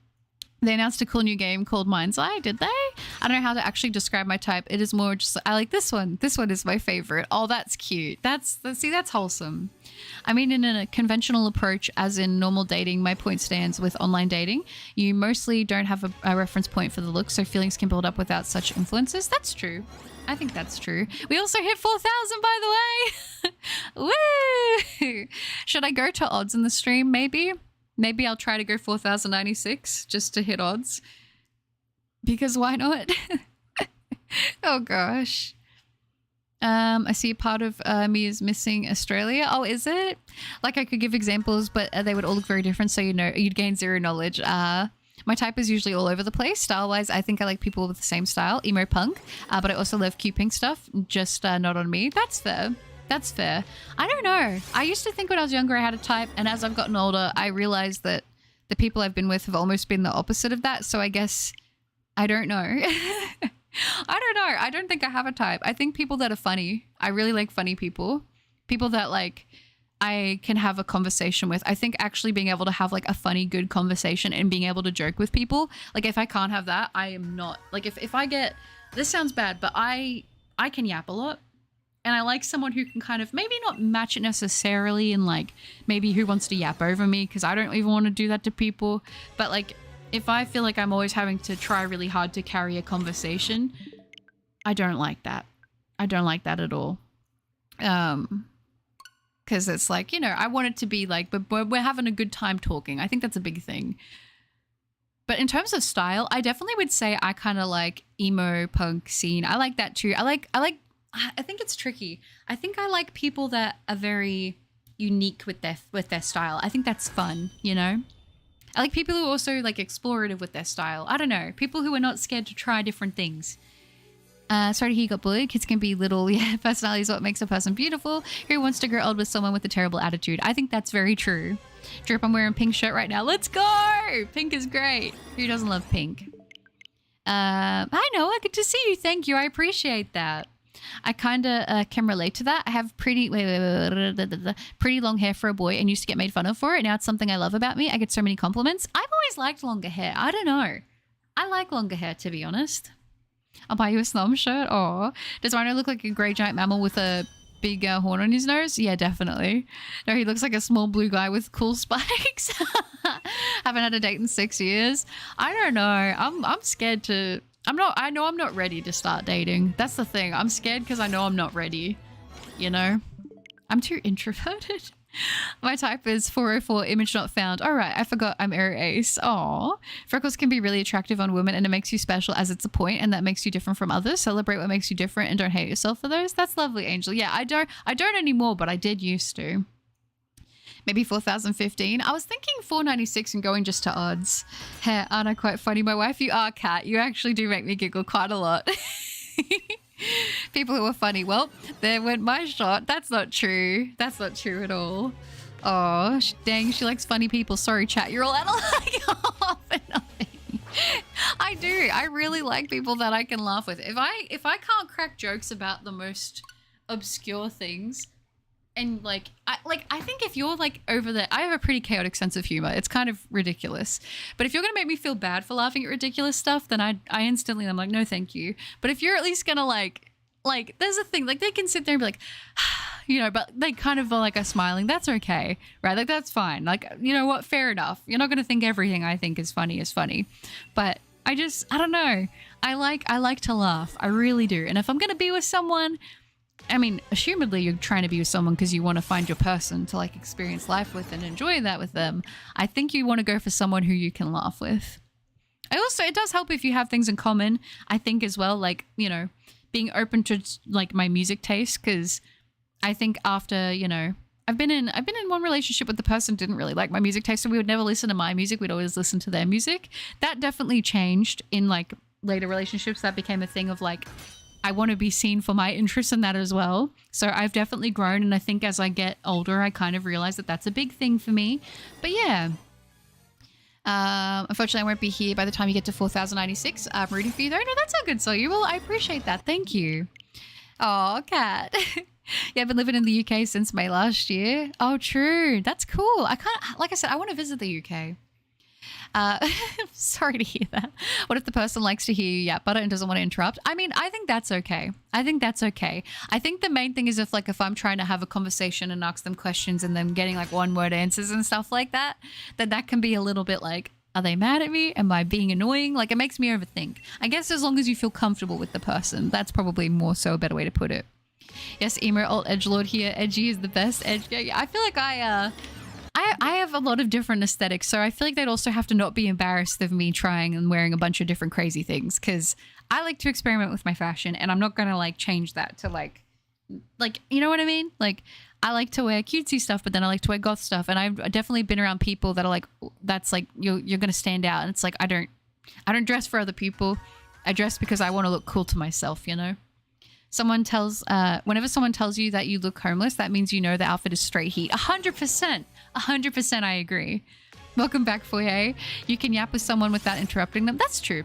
They announced a cool new game called Mind's Eye, did they? I don't know how to actually describe my type. It is more just, I like this one. This one is my favorite. Oh, that's cute. That's wholesome. I mean, in a conventional approach, as in normal dating, my point stands with online dating. You mostly don't have a reference point for the look, so feelings can build up without such influences. That's true. I think that's true. We also hit 4,000, by the way. Woo! Should I go to odds in the stream, maybe? Maybe I'll try to go 4,096 just to hit odds. Because why not? Oh, gosh. I see a part of me is missing Australia. Oh, is it? Like, I could give examples, but they would all look very different, so you'd gain zero knowledge. My type is usually all over the place. Style-wise, I think I like people with the same style, emo punk, but I also love cute pink stuff, just not on me. That's fair. That's fair. I don't know. I used to think when I was younger I had a type, and as I've gotten older, I realized that the people I've been with have almost been the opposite of that, so I guess I don't know. I don't know. I don't think I have a type. I think people that are funny. I really like funny people. People that, like, I can have a conversation with. I think actually being able to have, like, a funny, good conversation and being able to joke with people, like, if I can't have that, I am not. Like, if I get... This sounds bad, but I can yap a lot. And I like someone who can kind of maybe not match it necessarily and, like, maybe who wants to yap over me, because I don't even want to do that to people. But, like, if I feel like I'm always having to try really hard to carry a conversation, I don't like that. I don't like that at all. Because it's like, you know, I want it to be like, but we're having a good time talking. I think that's a big thing. But in terms of style, I definitely would say I kind of like emo punk scene. I like that too. I think it's tricky. I think I like people that are very unique with their style. I think that's fun, you know? I like people who are also, like, explorative with their style. I don't know. People who are not scared to try different things. Sorry to hear you got bullied. Kids can be little. Yeah, personality is what makes a person beautiful. Who wants to grow old with someone with a terrible attitude? I think that's very true. Drip, I'm wearing a pink shirt right now. Let's go! Pink is great. Who doesn't love pink? Hi, Noah. Good to see you. Thank you. I appreciate that. I kind of can relate to that. I have pretty long hair for a boy and used to get made fun of for it. Now it's something I love about me. I get so many compliments. I've always liked longer hair. I don't know. I like longer hair, to be honest. I'll buy you a Snom shirt. Oh, does Rhino look like a grey giant mammal with a big horn on his nose? Yeah, definitely. No, he looks like a small blue guy with cool spikes. Haven't had a date in 6 years. I don't know. I'm scared to... I know I'm not ready to start dating. That's the thing. I'm scared because I know I'm not ready. You know? I'm too introverted. My type is 404, image not found. All right, I forgot I'm air ace. Aw. Freckles can be really attractive on women and it makes you special as it's a point and that makes you different from others. Celebrate what makes you different and don't hate yourself for those. That's lovely, Angel. Yeah, I don't anymore, but I did used to. Maybe 4,015. I was thinking 496 and going just to odds. Hey, aren't I quite funny? My wife, you are, Kat. You actually do make me giggle quite a lot. People who are funny. Well, there went my shot. That's not true. That's not true at all. Oh, dang, she likes funny people. Sorry, chat. You're all out of like I do. I really like people that I can laugh with. If I can't crack jokes about the most obscure things, and I think if you're like over there, I have a pretty chaotic sense of humor. It's kind of ridiculous. But if you're going to make me feel bad for laughing at ridiculous stuff, then I instantly, I'm like, no, thank you. But if you're at least going to like, there's a thing, like they can sit there and be like, you know, but they kind of are smiling. That's okay, right? Like, that's fine. Like, you know what? Fair enough. You're not going to think everything I think is funny is funny. But I don't know. I like to laugh. I really do. And if I'm going to be with someone, I mean, assumedly you're trying to be with someone because you want to find your person to like experience life with and enjoy that with them. I think you want to go for someone who you can laugh with. It does help if you have things in common, I think, as well, like, you know, being open to like my music taste, because I think after, you know, I've been in one relationship with the person who didn't really like my music taste, so we would never listen to my music. We'd always listen to their music. That definitely changed in like later relationships. That became a thing of like, I want to be seen for my interest in that as well. So I've definitely grown, and I think as I get older, I kind of realize that that's a big thing for me. But yeah. Unfortunately, I won't be here by the time you get to 4,096. I'm rooting for you though. No, that's not good, Sawyer. Well, I appreciate that. Thank you. Oh, Kat. Yeah, I've been living in the UK since May last year. Oh, true. That's cool. Like I said, I want to visit the UK. Sorry to hear that. What if the person likes to hear you yap butter and doesn't want to interrupt? I mean, I think that's okay. I think the main thing is if I'm trying to have a conversation and ask them questions and them getting like one word answers and stuff like that, then that can be a little bit like, are they mad at me? Am I being annoying? Like, it makes me overthink. I guess as long as you feel comfortable with the person, that's probably more so a better way to put it. Yes, emo alt edgelord here. Edgy is the best. Yeah, I feel like I have a lot of different aesthetics, so I feel like they'd also have to not be embarrassed of me trying and wearing a bunch of different crazy things, because I like to experiment with my fashion, and I'm not gonna like change that to like you know what I mean? Like, I like to wear cutesy stuff, but then I like to wear goth stuff, and I've definitely been around people that are like, that's like you're gonna stand out, and it's like I don't dress for other people. I dress because I want to look cool to myself, you know. Whenever someone tells you that you look homeless, that means you know the outfit is straight heat. 100%. 100% I agree. Welcome back, Foyer. You can yap with someone without interrupting them. That's true.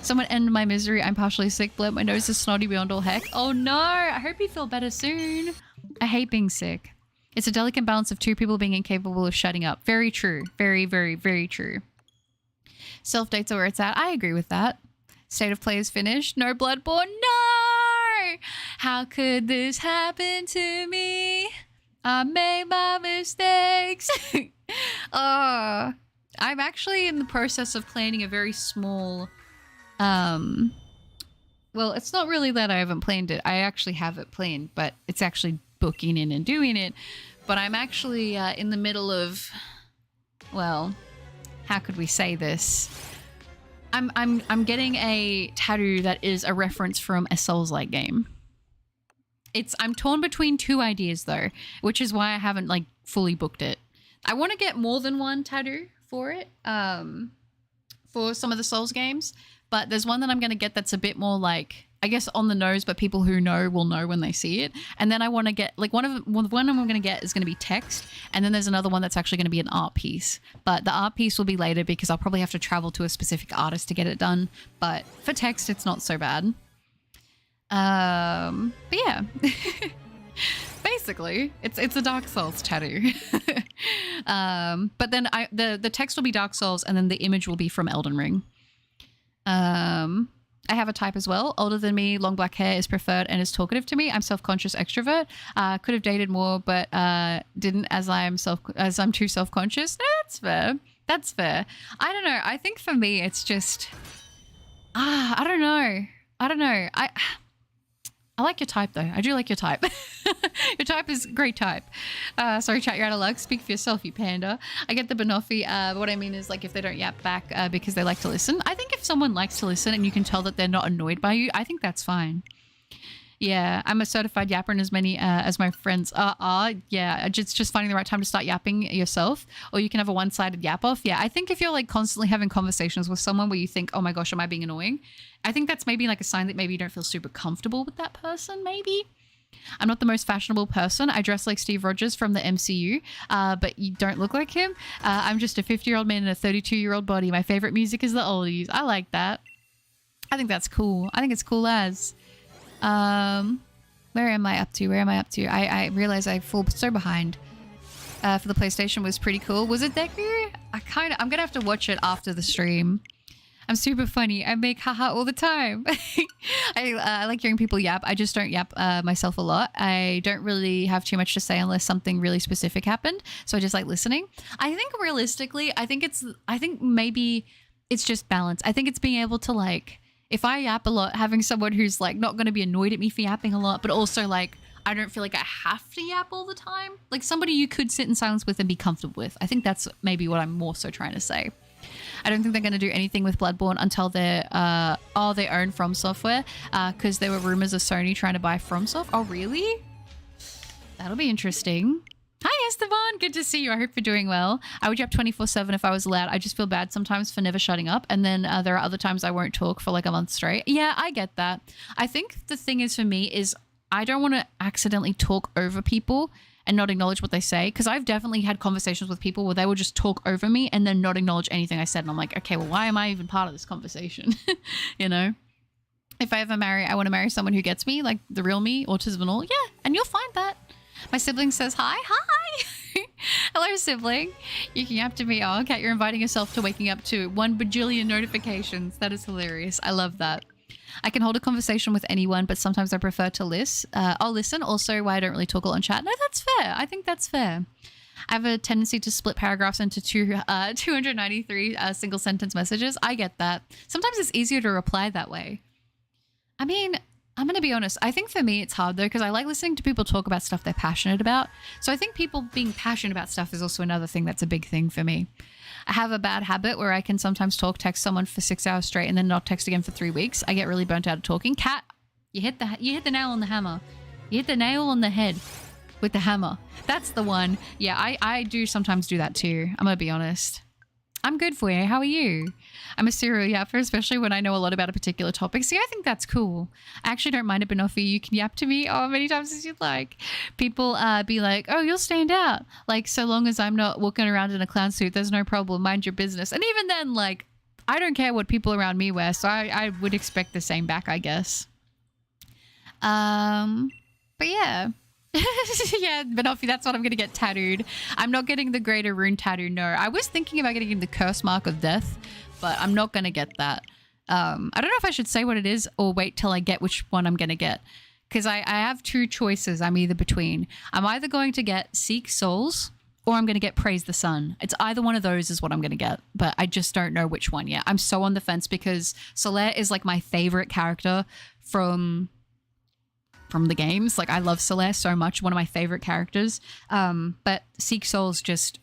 Someone end my misery. I'm partially sick. Blood. My nose is snotty beyond all heck. Oh no. I hope you feel better soon. I hate being sick. It's a delicate balance of two people being incapable of shutting up. Very true. Very, very, very true. Self-dates are where it's at. I agree with that. State of play is finished. No Bloodborne. No! How could this happen to me? I made my mistakes. I'm actually in the process of planning a very small, well, it's not really that I haven't planned it. I actually have it planned, but it's actually booking in and doing it. But I'm actually in the middle of, well, how could we say this? I'm getting a tattoo that is a reference from a Souls-like game. I'm torn between two ideas though, which is why I haven't like fully booked it. I want to get more than one tattoo for it, for some of the Souls games, but there's one that I'm going to get that's a bit more like, I guess, on the nose, but people who know will know when they see it. And then I want to get like one I'm going to get is going to be text, and then there's another one that's actually going to be an art piece. But the art piece will be later because I'll probably have to travel to a specific artist to get it done. But for text, it's not so bad. But yeah, basically it's a Dark Souls tattoo. But then the text will be Dark Souls, and then the image will be from Elden Ring. I have a type as well. Older than me, long black hair is preferred and is talkative to me. I'm self-conscious extrovert. Could have dated more, but didn't as I'm too self-conscious. No, that's fair. I don't know. I think for me, it's just, I don't know. I like your type though. I do like your type. Your type is great type. Sorry, chat, you're out of luck. Speak for yourself, you panda. I get the Banoffee. What I mean is like if they don't yap back because they like to listen. I think if someone likes to listen and you can tell that they're not annoyed by you, I think that's fine. Yeah, I'm a certified yapper, and as many as my friends are. Yeah, it's just finding the right time to start yapping yourself, or you can have a one-sided yap off. Yeah, I think if you're like constantly having conversations with someone where you think, oh my gosh, am I being annoying? I think that's maybe like a sign that maybe you don't feel super comfortable with that person, maybe. I'm not the most fashionable person. I dress like Steve Rogers from the MCU, but you don't look like him. I'm just a 50-year-old man in a 32-year-old body. My favorite music is the oldies. I like that. I think that's cool. I think it's cool as... where am I up to? I realize I fall so behind. For the PlayStation was pretty cool. Was it Deku? I'm gonna have to watch it after the stream. I'm super funny. I make haha all the time. I like hearing people yap. I just don't yap myself a lot. I don't really have too much to say unless something really specific happened. So I just like listening. I think realistically, I think maybe it's just balance. I think it's being able to like, if I yap a lot, having someone who's like not going to be annoyed at me for yapping a lot, but also like I don't feel like I have to yap all the time. Like somebody you could sit in silence with and be comfortable with. I think that's maybe what I'm more so trying to say. I don't think they're going to do anything with Bloodborne until they own From Software, because there were rumors of Sony trying to buy FromSoft. Oh, really? That'll be interesting. Esteban, good to see you. I hope you're doing well. I would yap 24/7 if I was allowed. I just feel bad sometimes for never shutting up. And then there are other times I won't talk for like a month straight. Yeah, I get that. I think the thing is for me is I don't want to accidentally talk over people and not acknowledge what they say. Because I've definitely had conversations with people where they will just talk over me and then not acknowledge anything I said. And I'm like, okay, well, why am I even part of this conversation? You know? If I ever marry, I want to marry someone who gets me, like the real me, autism and all. Yeah, and you'll find that. My sibling says hi. Hi. Hello, sibling. You can yap to me. Oh, Kat, you're inviting yourself to waking up to 1 bajillion notifications. That is hilarious. I love that. I can hold a conversation with anyone, but sometimes I prefer to listen. I'll listen. Also, why I don't really talk a lot on chat. No, that's fair. I think that's fair. I have a tendency to split paragraphs into 293 single sentence messages. I get that. Sometimes it's easier to reply that way. I mean, I'm going to be honest. I think for me, it's hard though, because I like listening to people talk about stuff they're passionate about. So I think people being passionate about stuff is also another thing that's a big thing for me. I have a bad habit where I can sometimes text someone for 6 hours straight and then not text again for 3 weeks. I get really burnt out of talking. Kat, you hit the nail on the hammer. You hit the nail on the head with the hammer. That's the one. Yeah, I do sometimes do that too. I'm going to be honest. I'm good for you. How are you? I'm a serial yapper, especially when I know a lot about a particular topic. See, I think that's cool. I actually don't mind it, Banoffee. You can yap to me many times as you'd like. People be like, oh, you'll stand out. Like, so long as I'm not walking around in a clown suit, there's no problem. Mind your business. And even then, like, I don't care what people around me wear, so I would expect the same back, I guess. But yeah. Yeah, Banoffee, that's what I'm going to get tattooed. I'm not getting the Greater Rune tattoo, no. I was thinking about getting the Curse Mark of Death, but I'm not going to get that. I don't know if I should say what it is or wait till I get which one I'm going to get. Because I have two choices I'm either between. I'm either going to get Seek Souls or I'm going to get Praise the Sun. It's either one of those is what I'm going to get, but I just don't know which one yet. I'm so on the fence because Solaire is like my favorite character from the games. Like, I love Solaire so much, one of my favorite characters. But Seek Souls just,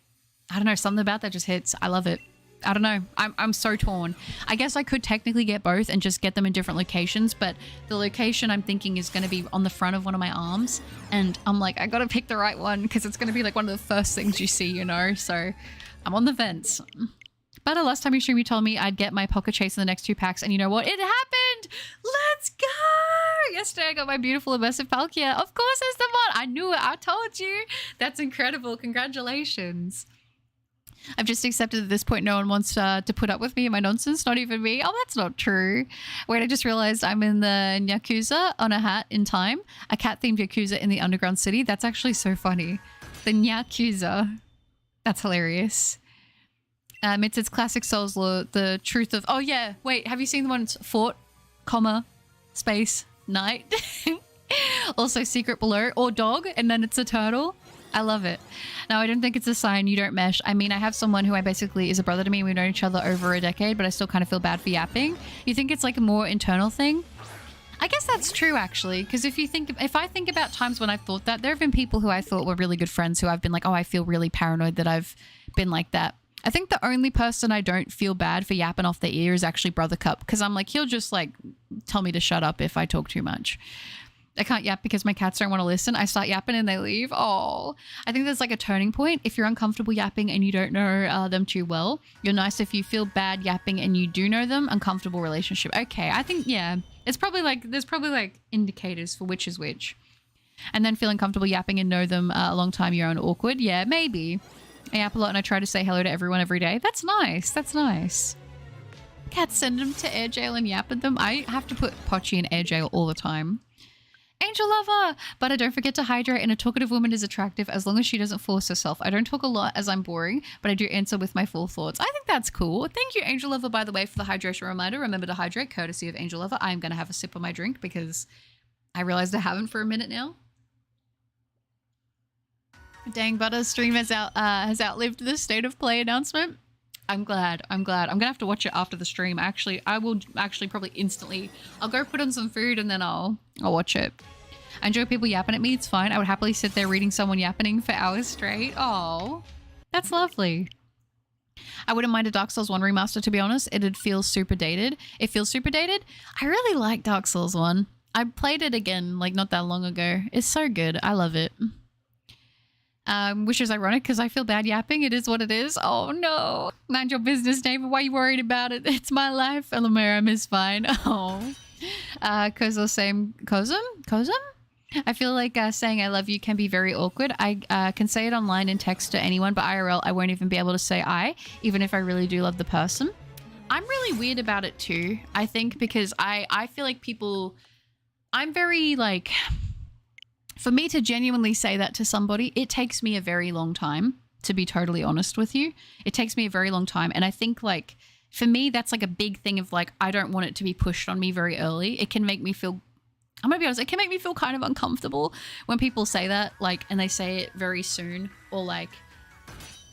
I don't know, something about that just hits. I love it. I don't know. I'm so torn. I guess I could technically get both and just get them in different locations, but the location I'm thinking is going to be on the front of one of my arms. And I'm like, I got to pick the right one because it's going to be like one of the first things you see, you know? So I'm on the fence. But the last time you streamed, you told me I'd get my Pocket Chase in the next 2 packs. And you know what? It happened! Let's go! Yesterday, I got my beautiful immersive Palkia. Of course, it's the one. I knew it. I told you. That's incredible. Congratulations. I've just accepted at this point no one wants to put up with me and my nonsense. Not even me. Oh, that's not true. Wait, I just realized I'm in the Yakuza on a hat in time. A cat-themed Yakuza in the underground city. That's actually so funny. The Yakuza. That's hilarious. It's classic Souls lore, the truth of... Oh, yeah. Wait, have you seen the one Fort, comma, space, night? Also secret below, or dog, and then it's a turtle. I love it. No, I don't think it's a sign you don't mesh. I mean, I have someone who I basically is a brother to me. We've known each other over a decade, but I still kind of feel bad for yapping. You think it's like a more internal thing? I guess that's true, actually, because if I think about times when I've thought that, there have been people who I thought were really good friends who I've been like, oh, I feel really paranoid that I've been like that. I think the only person I don't feel bad for yapping off their ear is actually Brother Cup, because I'm like, he'll just like tell me to shut up if I talk too much. I can't yap because my cats don't want to listen. I start yapping and they leave. Oh, I think there's like a turning point. If you're uncomfortable yapping and you don't know them too well, you're nice if you feel bad yapping and you do know them. Uncomfortable relationship. Okay, I think, yeah, it's probably like, there's probably like indicators for which is which. And then feeling comfortable yapping and know them a long time, you're on awkward. Yeah, maybe. I yap a lot and I try to say hello to everyone every day. That's nice. That's nice. Cats send them to air jail and yap at them. I have to put Pochi in air jail all the time. Angel lover! But I don't forget to hydrate, and a talkative woman is attractive as long as she doesn't force herself. I don't talk a lot as I'm boring, but I do answer with my full thoughts. I think that's cool. Thank you, Angel lover, by the way, for the hydration reminder. Remember to hydrate, courtesy of Angel lover. I'm going to have a sip of my drink because I realized I haven't for a minute now. Dang, Butter stream has outlived the state of play announcement. I'm glad. I'm glad. I'm gonna have to watch it after the stream. I will actually probably instantly. I'll go put on some food and then I'll watch it. I enjoy people yapping at me. It's fine. I would happily sit there reading someone yapping for hours straight. Oh, that's lovely. I wouldn't mind a Dark Souls 1 remaster, to be honest. It'd feel super dated. It feels super dated. I really like Dark Souls 1. I played it again like not that long ago. It's so good. I love it. Which is ironic because I feel bad yapping. It is what it is. Oh no. Mind your business, David. Why are you worried about it? It's my life. Elameram is fine. Oh. Kozo same. Kozum? I feel like saying I love you can be very awkward. I can say it online in text to anyone, but IRL, I won't even be able to say I, even if I really do love the person. I'm really weird about it too, I think, because I feel like people, I'm very like, for me to genuinely say that to somebody, it takes me a very long time, to be totally honest with you. It takes me a very long time. And I think like, for me, that's like a big thing of like, I don't want it to be pushed on me very early. It can make me feel, I'm gonna be honest, it can make me feel kind of uncomfortable when people say that, like, and they say it very soon, or like,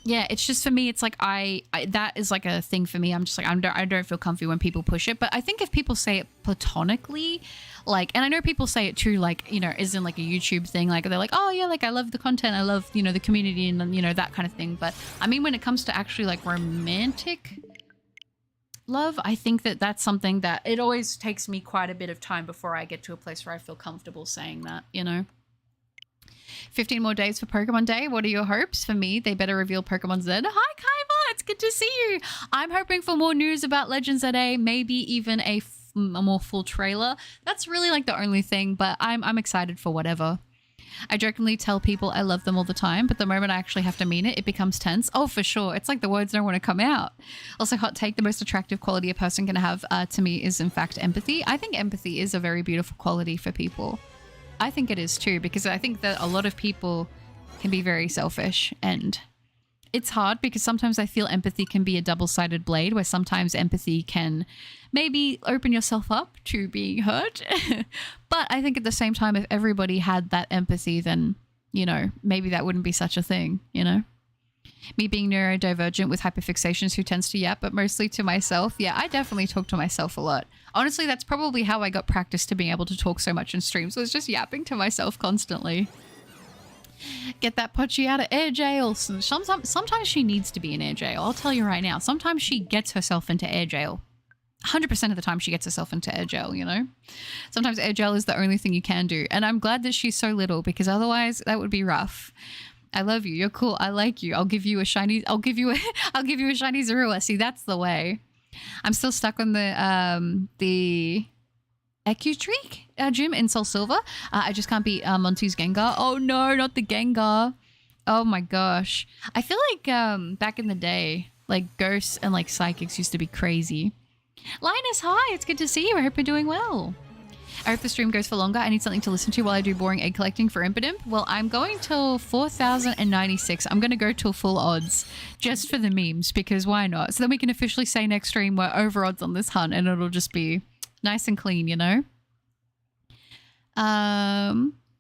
yeah, it's just for me, it's like I that is like a thing for me. I'm just like, I don't feel comfy when people push it. But I think if people say it platonically, like, and I know people say it too, like, you know, isn't like a YouTube thing, like they're like, oh yeah, like I love the content, I love, you know, the community and, you know, that kind of thing. But I mean, when it comes to actually like romantic love, I think that that's something that it always takes me quite a bit of time before I get to a place where I feel comfortable saying that, you know. 15 more days for Pokemon Day. What are your hopes? For me, they better reveal Pokemon Z. Hi, Kaiba. It's good to see you. I'm hoping for more news about Legends ZA, maybe even a more full trailer. That's really like the only thing, but I'm excited for whatever. I jokingly tell people I love them all the time, but the moment I actually have to mean it, it becomes tense. Oh, for sure. It's like the words don't want to come out. Also, hot take, the most attractive quality a person can have to me is, in fact, empathy. I think empathy is a very beautiful quality for people. I think it is too, because I think that a lot of people can be very selfish, and it's hard because sometimes I feel empathy can be a double-sided blade, where sometimes empathy can maybe open yourself up to being hurt. But I think at the same time, if everybody had that empathy, then, you know, maybe that wouldn't be such a thing, you know? Me being neurodivergent with hyperfixations who tends to yap, but mostly to myself. Yeah, I definitely talk to myself a lot. Honestly, that's probably how I got practice to being able to talk so much in streams, was just yapping to myself constantly. Get that Pochi out of air jail. Sometimes she needs to be in air jail. I'll tell you right now. Sometimes she gets herself into air jail. 100% of the time she gets herself into air jail, you know? Sometimes air jail is the only thing you can do. And I'm glad that she's so little, because otherwise that would be rough. I love you. You're cool. I like you. I'll give you a shiny Zorua. See, that's the way. I'm still stuck on the Ecutreak gym in Soul Silver. I just can't beat Monty's Gengar. Oh no, not the Gengar. Oh my gosh. I feel like back in the day, like ghosts and like psychics used to be crazy. Linus, hi. It's good to see you. I hope you're doing well. I hope the stream goes for longer. I need something to listen to while I do boring egg collecting for Impidimp. Well, I'm going till 4,096. I'm going to go till full odds just for the memes, because why not? So then we can officially say next stream we're over odds on this hunt, and it'll just be nice and clean, you know?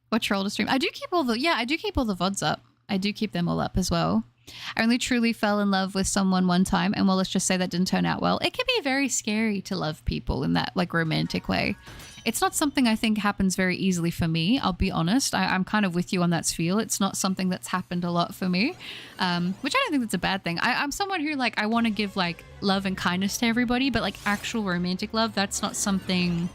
What troll to stream? I do keep all the VODs up. I do keep them all up as well. I only truly fell in love with someone one time, and well, let's just say that didn't turn out well. It can be very scary to love people in that like romantic way. It's not something I think happens very easily for me. I'll be honest. I'm kind of with you on that spiel. It's not something that's happened a lot for me, which I don't think that's a bad thing. I'm someone who like, I want to give like love and kindness to everybody, but like actual romantic love, that's not something...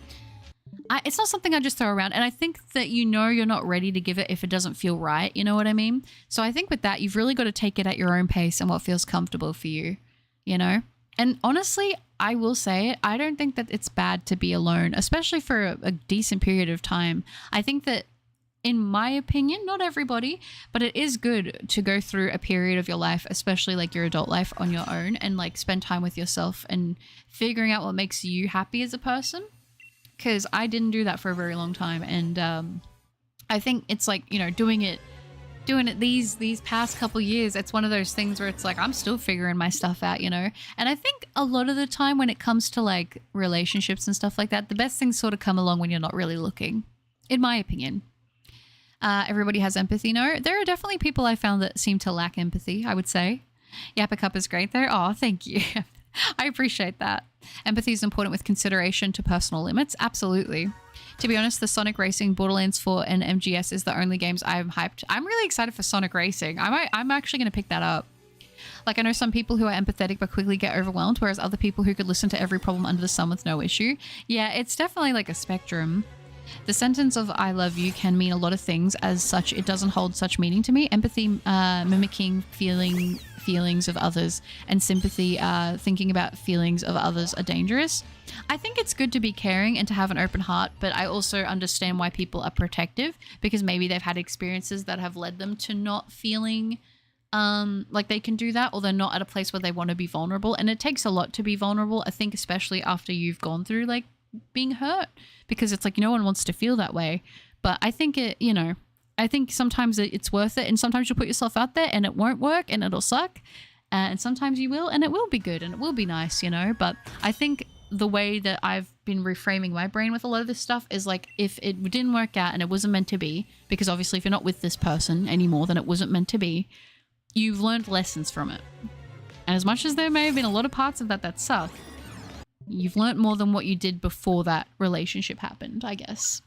it's not something I just throw around. And I think that, you know, you're not ready to give it if it doesn't feel right. You know what I mean? So I think with that, you've really got to take it at your own pace and what feels comfortable for you, you know? And honestly, I will say it, I don't think that it's bad to be alone, especially for a decent period of time. I think that, in my opinion, not everybody, but it is good to go through a period of your life, especially like your adult life, on your own, and like spend time with yourself and figuring out what makes you happy as a person. Because I didn't do that for a very long time, and I think it's like, you know, doing it these past couple years, it's one of those things where it's like I'm still figuring my stuff out, you know. And I think a lot of the time when it comes to like relationships and stuff like that, the best things sort of come along when you're not really looking, in my opinion. Everybody has empathy. No, there are definitely people I found that seem to lack empathy, I would say. Yappa Cup is great there. Oh, thank you. I appreciate that. Empathy is important with consideration to personal limits. Absolutely. To be honest, the Sonic Racing, Borderlands 4, and MGS is the only games I'm hyped. I'm really excited for Sonic Racing. I'm actually going to pick that up. Like, I know some people who are empathetic but quickly get overwhelmed, whereas other people who could listen to every problem under the sun with no issue. Yeah, it's definitely like a spectrum. The sentence of I love you can mean a lot of things. As such, it doesn't hold such meaning to me. Empathy, mimicking feelings of others, and sympathy, thinking about feelings of others, are dangerous. I think it's good to be caring and to have an open heart, but I also understand why people are protective, because maybe they've had experiences that have led them to not feeling like they can do that, or they're not at a place where they want to be vulnerable. And it takes a lot to be vulnerable, I think, especially after you've gone through like being hurt, because it's like no one wants to feel that way. But I think I think sometimes it's worth it, and sometimes you'll put yourself out there and it won't work and it'll suck, and sometimes you will and it will be good and it will be nice, but I think the way that I've been reframing my brain with a lot of this stuff is like, if it didn't work out and it wasn't meant to be, because obviously if you're not with this person anymore, then it wasn't meant to be, you've learned lessons from it. And as much as there may have been a lot of parts of that suck, you've learned more than what you did before that relationship happened, I guess.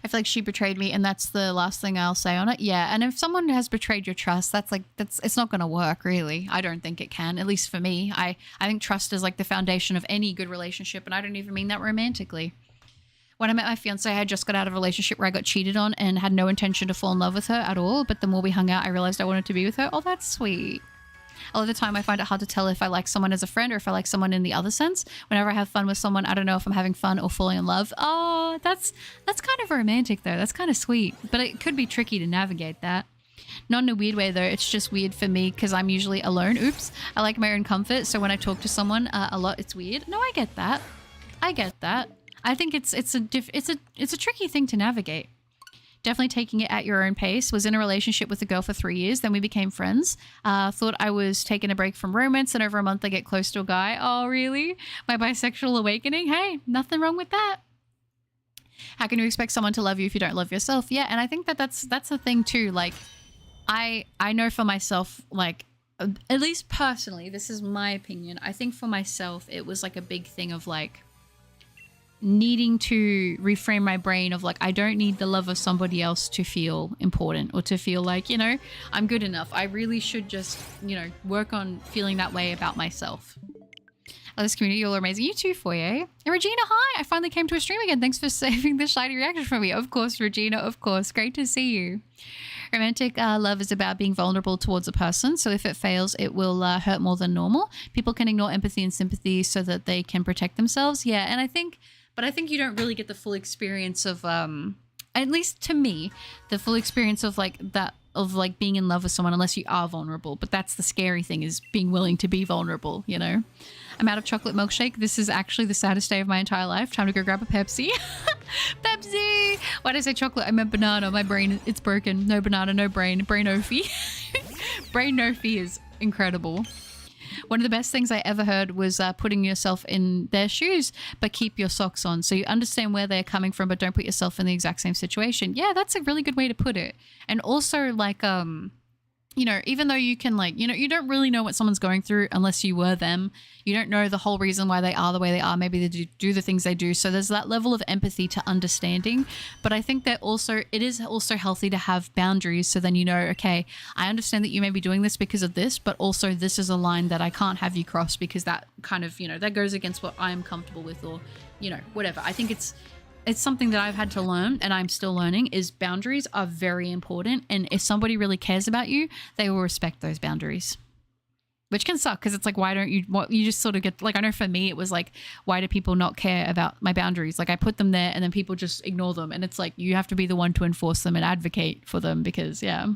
I feel like she betrayed me, and that's the last thing I'll say on it. Yeah, and if someone has betrayed your trust, it's not going to work, really. I don't think it can, at least for me. I think trust is like the foundation of any good relationship, and I don't even mean that romantically. When I met my fiance, I had just got out of a relationship where I got cheated on and had no intention to fall in love with her at all, but the more we hung out, I realized I wanted to be with her. Oh, that's sweet. A lot of the time I find it hard to tell if I like someone as a friend or if I like someone in the other sense. Whenever I have fun with someone, I don't know if I'm having fun or falling in love. Oh, that's kind of romantic though. That's kind of sweet, but it could be tricky to navigate that. Not in a weird way though. It's just weird for me because I'm usually alone. Oops. I like my own comfort. So when I talk to someone a lot, it's weird. No, I get that. I think it's a tricky thing to navigate. Definitely taking it at your own pace. Was in a relationship with a girl for 3 years. Then we became friends. Thought I was taking a break from romance, and over a month I get close to a guy. Oh, really? My bisexual awakening? Hey, nothing wrong with that. How can you expect someone to love you if you don't love yourself? Yeah, and I think that's the thing too. Like, I know for myself, like, at least personally, this is my opinion. I think for myself, it was like a big thing of like, needing to reframe my brain of like, I don't need the love of somebody else to feel important or to feel like, I'm good enough. I really should just, work on feeling that way about myself. Oh, this community, you're amazing. You too, Foyer. And Regina, hi! I finally came to a stream again. Thanks for saving the shiny reaction for me. Of course, Regina, of course. Great to see you. Romantic love is about being vulnerable towards a person. So if it fails, it will hurt more than normal. People can ignore empathy and sympathy so that they can protect themselves. Yeah, and I think you don't really get the full experience of, at least to me, the full experience of like that, of like being in love with someone unless you are vulnerable. But that's the scary thing, is being willing to be vulnerable, I'm out of chocolate milkshake. This is actually the saddest day of my entire life. Time to go grab a Pepsi. Pepsi! Why did I say chocolate? I meant banana. My brain, it's broken. No banana, no brain. Brain-ophy. Brain-ophy is incredible. One of the best things I ever heard was putting yourself in their shoes, but keep your socks on. So you understand where they're coming from, but don't put yourself in the exact same situation. Yeah, that's a really good way to put it. And also like, even though you can like, you don't really know what someone's going through unless you were them. You don't know the whole reason why they are the way they are. Maybe they do the things they do. So there's that level of empathy to understanding. But I think that it is also healthy to have boundaries. So then okay, I understand that you may be doing this because of this, but also this is a line that I can't have you cross because that kind of, that goes against what I'm comfortable with, or, whatever. I think it's something that I've had to learn, and I'm still learning, is boundaries are very important. And if somebody really cares about you, they will respect those boundaries, which can suck because it's like, why don't you, you just sort of get like, I know for me, it was like, why do people not care about my boundaries? Like I put them there and then people just ignore them. And it's like, you have to be the one to enforce them and advocate for them because yeah.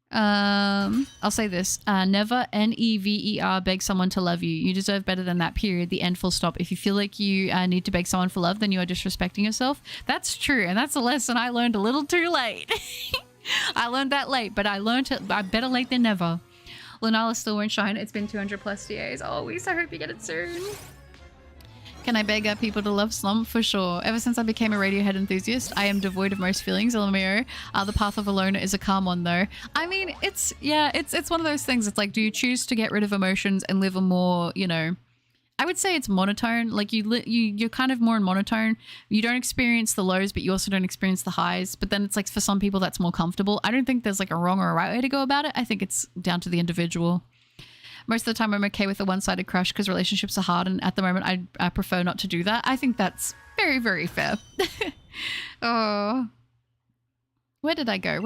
I'll say this, never never beg someone to love you. You deserve better than that, period. The end, full stop. If you feel like you need to beg someone for love, then you are disrespecting yourself. That's true, and that's a lesson I learned a little too late. I learned that late, but I learned it better late than never. Lunala still won't shine. It's been 200 plus days. Oh, we so hope you get it soon. Can I beg people to love Slump? For sure. Ever since I became a Radiohead enthusiast, I am devoid of most feelings. LMAO. The path of a loner is a calm one, though. I mean, it's one of those things. It's like, do you choose to get rid of emotions and live a more, I would say it's monotone. Like you're kind of more in monotone. You don't experience the lows, but you also don't experience the highs. But then it's like, for some people, that's more comfortable. I don't think there's like a wrong or a right way to go about it. I think it's down to the individual. Most of the time I'm okay with a one-sided crush because relationships are hard, and at the moment I prefer not to do that. I think that's very, very fair. Oh, where did I go?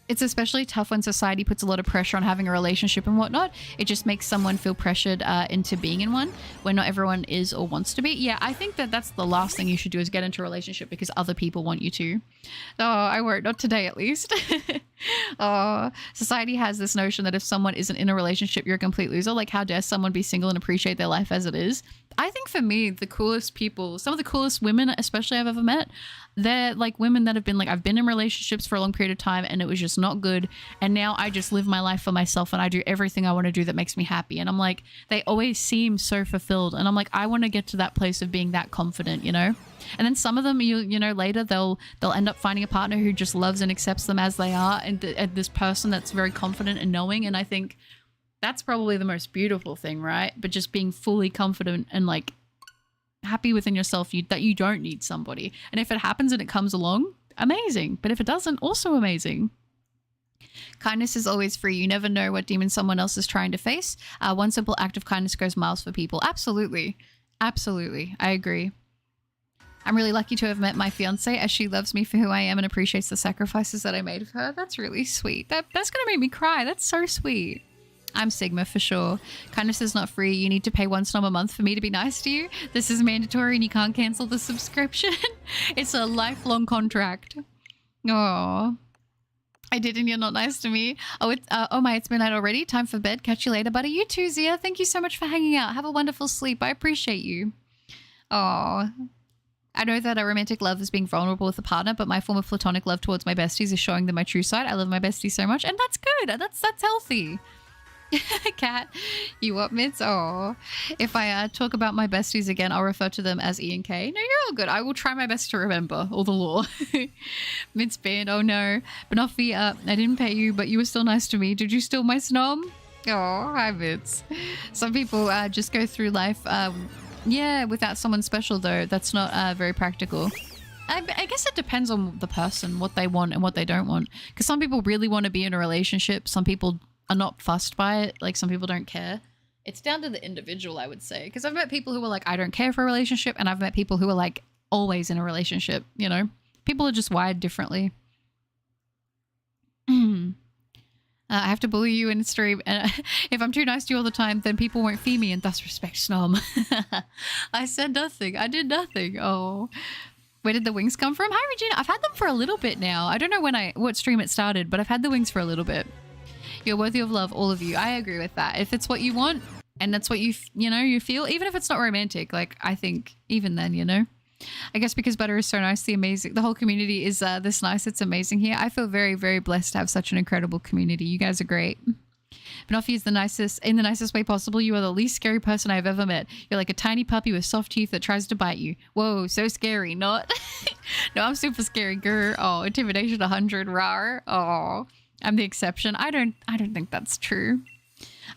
It's especially tough when society puts a lot of pressure on having a relationship and whatnot. It just makes someone feel pressured into being in one when not everyone is or wants to be. Yeah, I think that that's the last thing you should do, is get into a relationship because other people want you to. Oh, I won't. Not today, at least. Oh, society has this notion that if someone isn't in a relationship, you're a complete loser. Like, how dare someone be single and appreciate their life as it is? I think for me, the coolest people, some of the coolest women, especially I've ever met, they're like women that have been like, I've been in relationships for a long period of time and it was just not good. And now I just live my life for myself and I do everything I want to do that makes me happy. And I'm like, they always seem so fulfilled. And I'm like, I want to get to that place of being that confident, you know? And then some of them, you know, later they'll end up finding a partner who just loves and accepts them as they are. And this person that's very confident and knowing. And I think that's probably the most beautiful thing, right? But just being fully confident and like happy within yourself that you don't need somebody. And if it happens and it comes along, amazing. But if it doesn't, also amazing. Kindness is always free. You never know what demon someone else is trying to face. One simple act of kindness goes miles for people. Absolutely. Absolutely. I agree. I'm really lucky to have met my fiance, as she loves me for who I am and appreciates the sacrifices that I made for her. That's really sweet. That's going to make me cry. That's so sweet. I'm Sigma for sure. Kindness is not free. You need to pay $1 a month for me to be nice to you. This is mandatory and you can't cancel the subscription. It's a lifelong contract. Oh, I did and you're not nice to me. Oh, it's midnight already. Time for bed. Catch you later, buddy. You too, Zia. Thank you so much for hanging out. Have a wonderful sleep. I appreciate you. Oh, I know that a romantic love is being vulnerable with a partner, but my form of platonic love towards my besties is showing them my true side. I love my besties so much, and that's good. That's healthy. Cat, you up, Mitz? Oh, if I talk about my besties again, I'll refer to them as E and K. No, you're all good. I will try my best to remember all the lore. Mitz band, oh no. Banoffee, I didn't pay you, but you were still nice to me. Did you steal my snom? Oh, hi, Mitz. Some people just go through life, yeah, without someone special, though. That's not very practical. I guess it depends on the person, what they want and what they don't want. Because some people really want to be in a relationship. Some people are not fussed by it. Like, some people don't care. It's down to the individual, I would say. Because I've met people who are like, I don't care for a relationship. And I've met people who are like, always in a relationship, you know? People are just wired differently. I have to bully you in stream. And if I'm too nice to you all the time, then people won't fee me and thus respect Snom. I said nothing. I did nothing. Oh. Where did the wings come from? Hi, Regina. I've had them for a little bit now. I don't know what stream it started, but I've had the wings for a little bit. You're worthy of love, all of you. I agree with that. If it's what you want and that's what you feel, even if it's not romantic, like, I think even then, you know, I guess because Butter is so nice, the whole community is this nice. It's amazing here. I feel very, very blessed to have such an incredible community. You guys are great. Banoffee is the nicest, in the nicest way possible. You are the least scary person I've ever met. You're like a tiny puppy with soft teeth that tries to bite you. Whoa, so scary. Not. No, I'm super scary, girl. Oh, intimidation 100, rar. Oh, I'm the exception. I don't think that's true.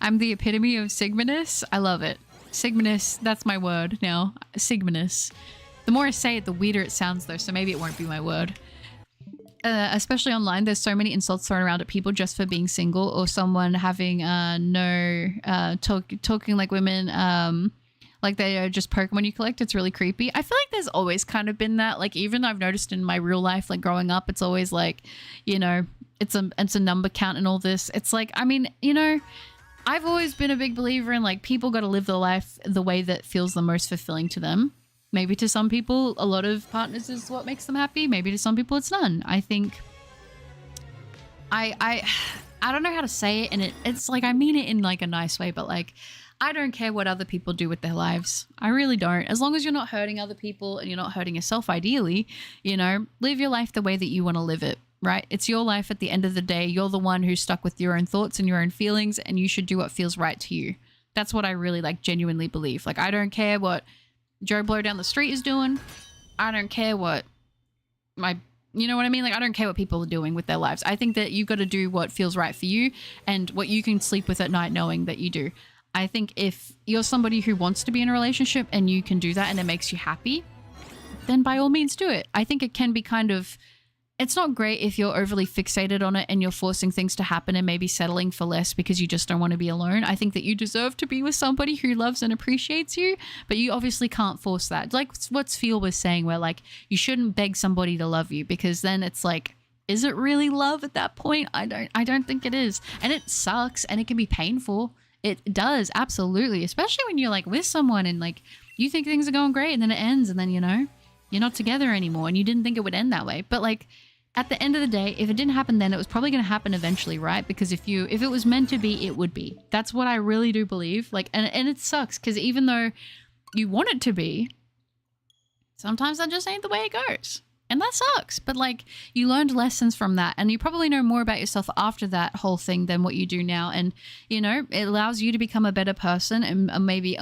I'm the epitome of Sigmanus. I love it. Sigmanus, that's my word now. Sigmanus. The more I say it, the weirder it sounds, though, so maybe it won't be my word. Especially online, there's so many insults thrown around at people just for being single, or someone having talking like women, like they are just Pokemon you collect. It's really creepy. I feel like there's always kind of been that. Like, even I've noticed in my real life, like growing up, it's always like, you know, it's a number count and all this. It's like, I mean, you know, I've always been a big believer in like people got to live their life the way that feels the most fulfilling to them. Maybe to some people, a lot of partners is what makes them happy. Maybe to some people, it's none. I think I don't know how to say it, and it's like, I mean it in like a nice way, but like, I don't care what other people do with their lives. I really don't. As long as you're not hurting other people and you're not hurting yourself, ideally, you know, live your life the way that you want to live it, right? It's your life at the end of the day. You're the one who's stuck with your own thoughts and your own feelings, and you should do what feels right to you. That's what I really like genuinely believe. Like, I don't care what Joe Blow down the street is doing. I don't care what you know what I mean? Like, I don't care what people are doing with their lives. I think that you got to do what feels right for you and what you can sleep with at night knowing that you do. I think if you're somebody who wants to be in a relationship and you can do that and it makes you happy, then by all means do it. I think it can be kind of it's not great if you're overly fixated on it and you're forcing things to happen and maybe settling for less because you just don't want to be alone. I think that you deserve to be with somebody who loves and appreciates you, but you obviously can't force that. Like what Sfeel was saying, where like you shouldn't beg somebody to love you, because then it's like, is it really love at that point? I don't think it is. And it sucks and it can be painful. It does, absolutely, especially when you're like with someone and like you think things are going great and then it ends and then, you know, you're not together anymore and you didn't think it would end that way. But like at the end of the day, if it didn't happen then, it was probably going to happen eventually, right? Because if it was meant to be, it would be. That's what I really do believe. Like, and it sucks because even though you want it to be, sometimes that just ain't the way it goes. And that sucks. But like, you learned lessons from that, and you probably know more about yourself after that whole thing than what you do now. And, you know, it allows you to become a better person and maybe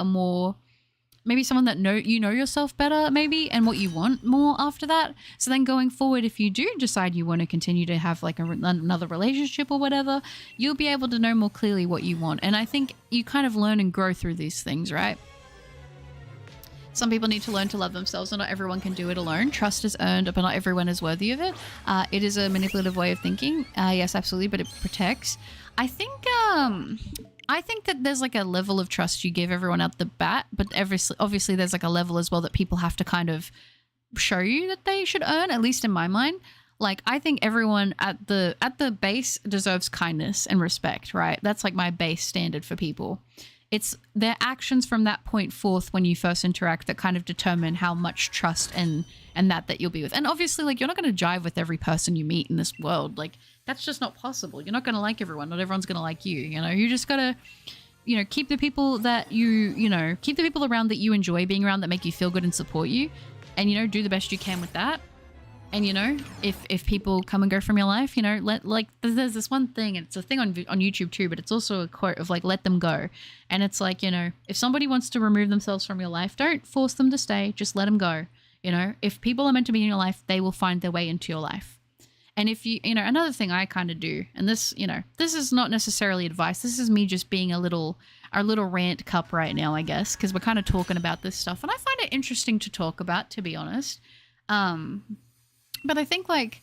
maybe someone that you know yourself better, maybe, and what you want more after that. So then going forward, if you do decide you want to continue to have like another relationship or whatever, you'll be able to know more clearly what you want. And I think you kind of learn and grow through these things, right? Some people need to learn to love themselves, and not everyone can do it alone. Trust is earned, but not everyone is worthy of it. It is a manipulative way of thinking. Yes, absolutely, but it protects. I think that there's like a level of trust you give everyone at the bat, but obviously there's like a level as well that people have to kind of show you that they should earn, at least in my mind. Like, I think everyone at the base deserves kindness and respect, right? That's like my base standard for people. It's their actions from that point forth when you first interact that kind of determine how much trust and that you'll be with. And obviously, like, you're not going to jive with every person you meet in this world. Like, that's just not possible. You're not going to like everyone. Not everyone's going to like you, you know? You just got to, you know, keep the people that keep the people around that you enjoy being around, that make you feel good and support you. And, you know, do the best you can with that. And, you know, if people come and go from your life, you know, there's this one thing, and it's a thing on YouTube too, but it's also a quote of like, let them go. And it's like, you know, if somebody wants to remove themselves from your life, don't force them to stay, just let them go. You know, if people are meant to be in your life, they will find their way into your life. And if you know, another thing I kind of do, and this, you know, this is not necessarily advice. This is me just being our little rant cup right now, I guess, because we're kind of talking about this stuff. And I find it interesting to talk about, to be honest. But I think like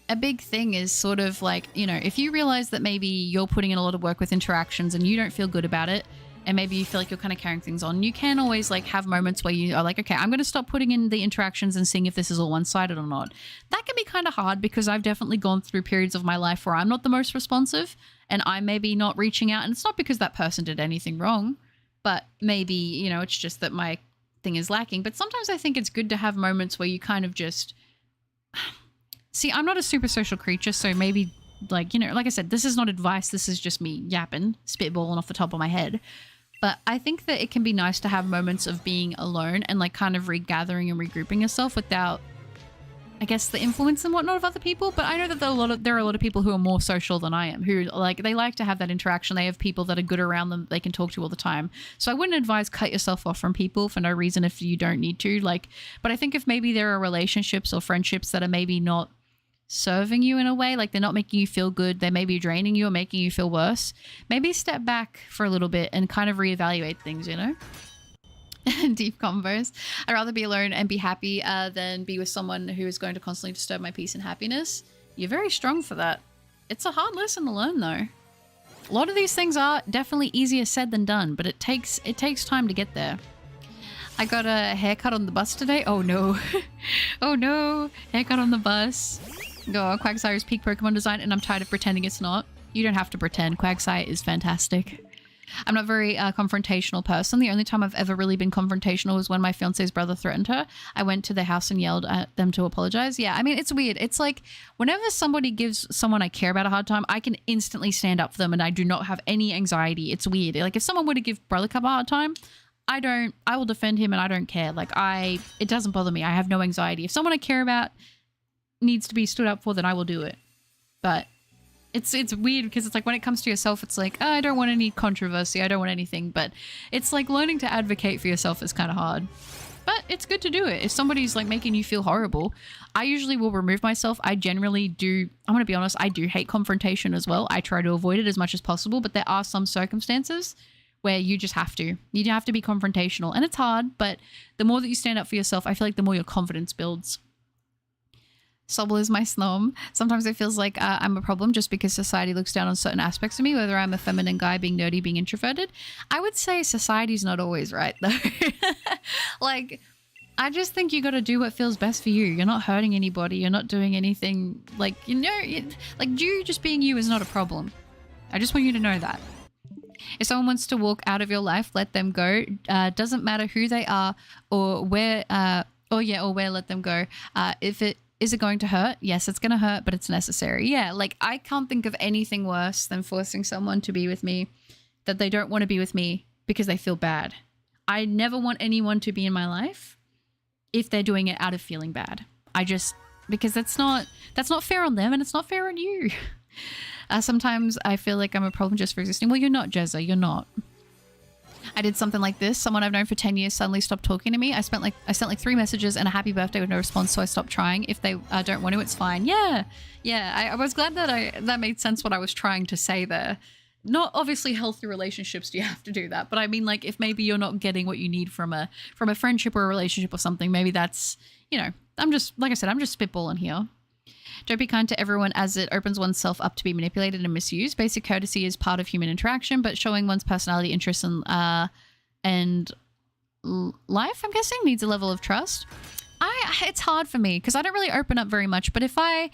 a big thing is sort of like, you know, if you realize that maybe you're putting in a lot of work with interactions and you don't feel good about it, and maybe you feel like you're kind of carrying things on, you can always like have moments where you are like, okay, I'm going to stop putting in the interactions and seeing if this is all one-sided or not. That can be kind of hard, because I've definitely gone through periods of my life where I'm not the most responsive and I'm maybe not reaching out. And it's not because that person did anything wrong, but maybe, you know, it's just that my thing is lacking. But sometimes I think it's good to have moments where you kind of just... See, I'm not a super social creature, so maybe, like, you know, like I said, this is not advice. This is just me yapping, spitballing off the top of my head. But I think that it can be nice to have moments of being alone and, like, kind of regathering and regrouping yourself without, I guess, the influence and whatnot of other people. But I know that there are a lot of people who are more social than I am, who, like, they like to have that interaction. They have people that are good around them they can talk to all the time. So I wouldn't advise cut yourself off from people for no reason if you don't need to. Like, but I think if maybe there are relationships or friendships that are maybe not serving you in a way, like they're not making you feel good, they may be draining you or making you feel worse, maybe step back for a little bit and kind of reevaluate things, you know? Deep convos. I'd rather be alone and be happy than be with someone who is going to constantly disturb my peace and happiness. You're very strong for that. It's a hard lesson to learn, though. A lot of these things are definitely easier said than done, but it takes time to get there. I got a haircut on the bus today. Oh no. Oh no. Haircut on the bus. Go, Quagsire's peak Pokemon design, and I'm tired of pretending it's not. You don't have to pretend. Quagsire is fantastic. I'm not a very confrontational person. The only time I've ever really been confrontational was when my fiance's brother threatened her. I went to their house and yelled at them to apologize. Yeah, I mean, it's weird. It's like whenever somebody gives someone I care about a hard time, I can instantly stand up for them and I do not have any anxiety. It's weird. Like if someone were to give Brother Cup a hard time, I will defend him and I don't care. Like it doesn't bother me. I have no anxiety. If someone I care about needs to be stood up for, then I will do it. But it's weird because it's like when it comes to yourself, it's like, oh, I don't want any controversy. I don't want anything. But it's like learning to advocate for yourself is kind of hard. But it's good to do it. If somebody's like making you feel horrible, I usually will remove myself. I generally do. I'm going to be honest. I do hate confrontation as well. I try to avoid it as much as possible. But there are some circumstances where you just have to. You have to be confrontational. And it's hard. But the more that you stand up for yourself, I feel like the more your confidence builds. Sobble is my snom. Sometimes it feels like I'm a problem just because society looks down on certain aspects of me, whether I'm a feminine guy, being nerdy, being introverted. I would say society's not always right, though. Like, I just think you got to do what feels best for you. You're not hurting anybody. You're not doing anything, like, you know, like you just being you is not a problem. I just want you to know that. If someone wants to walk out of your life, let them go. Doesn't matter who they are or where, or where, let them go. Is it going to hurt? Yes, it's going to hurt, but it's necessary. Yeah, like I can't think of anything worse than forcing someone to be with me that they don't want to be with me because they feel bad. I never want anyone to be in my life if they're doing it out of feeling bad. Because that's not fair on them and it's not fair on you. Sometimes I feel like I'm a problem just for existing. Well, you're not, Jezza. You're not. I did something like this. Someone I've known for 10 years suddenly stopped talking to me. I sent like 3 messages and a happy birthday with no response, so I stopped trying. If they don't want to, it's fine. Yeah. I was glad that made sense what I was trying to say there. Not obviously healthy relationships do you have to do that, but I mean, like, if maybe you're not getting what you need from a friendship or a relationship or something, maybe that's, you know, I'm just, like I said, I'm just spitballing here. Don't be kind to everyone as it opens oneself up to be manipulated and misused. Basic courtesy is part of human interaction, but showing one's personality, interests, and life, I'm guessing, needs a level of trust. It's hard for me because I don't really open up very much, but if I'm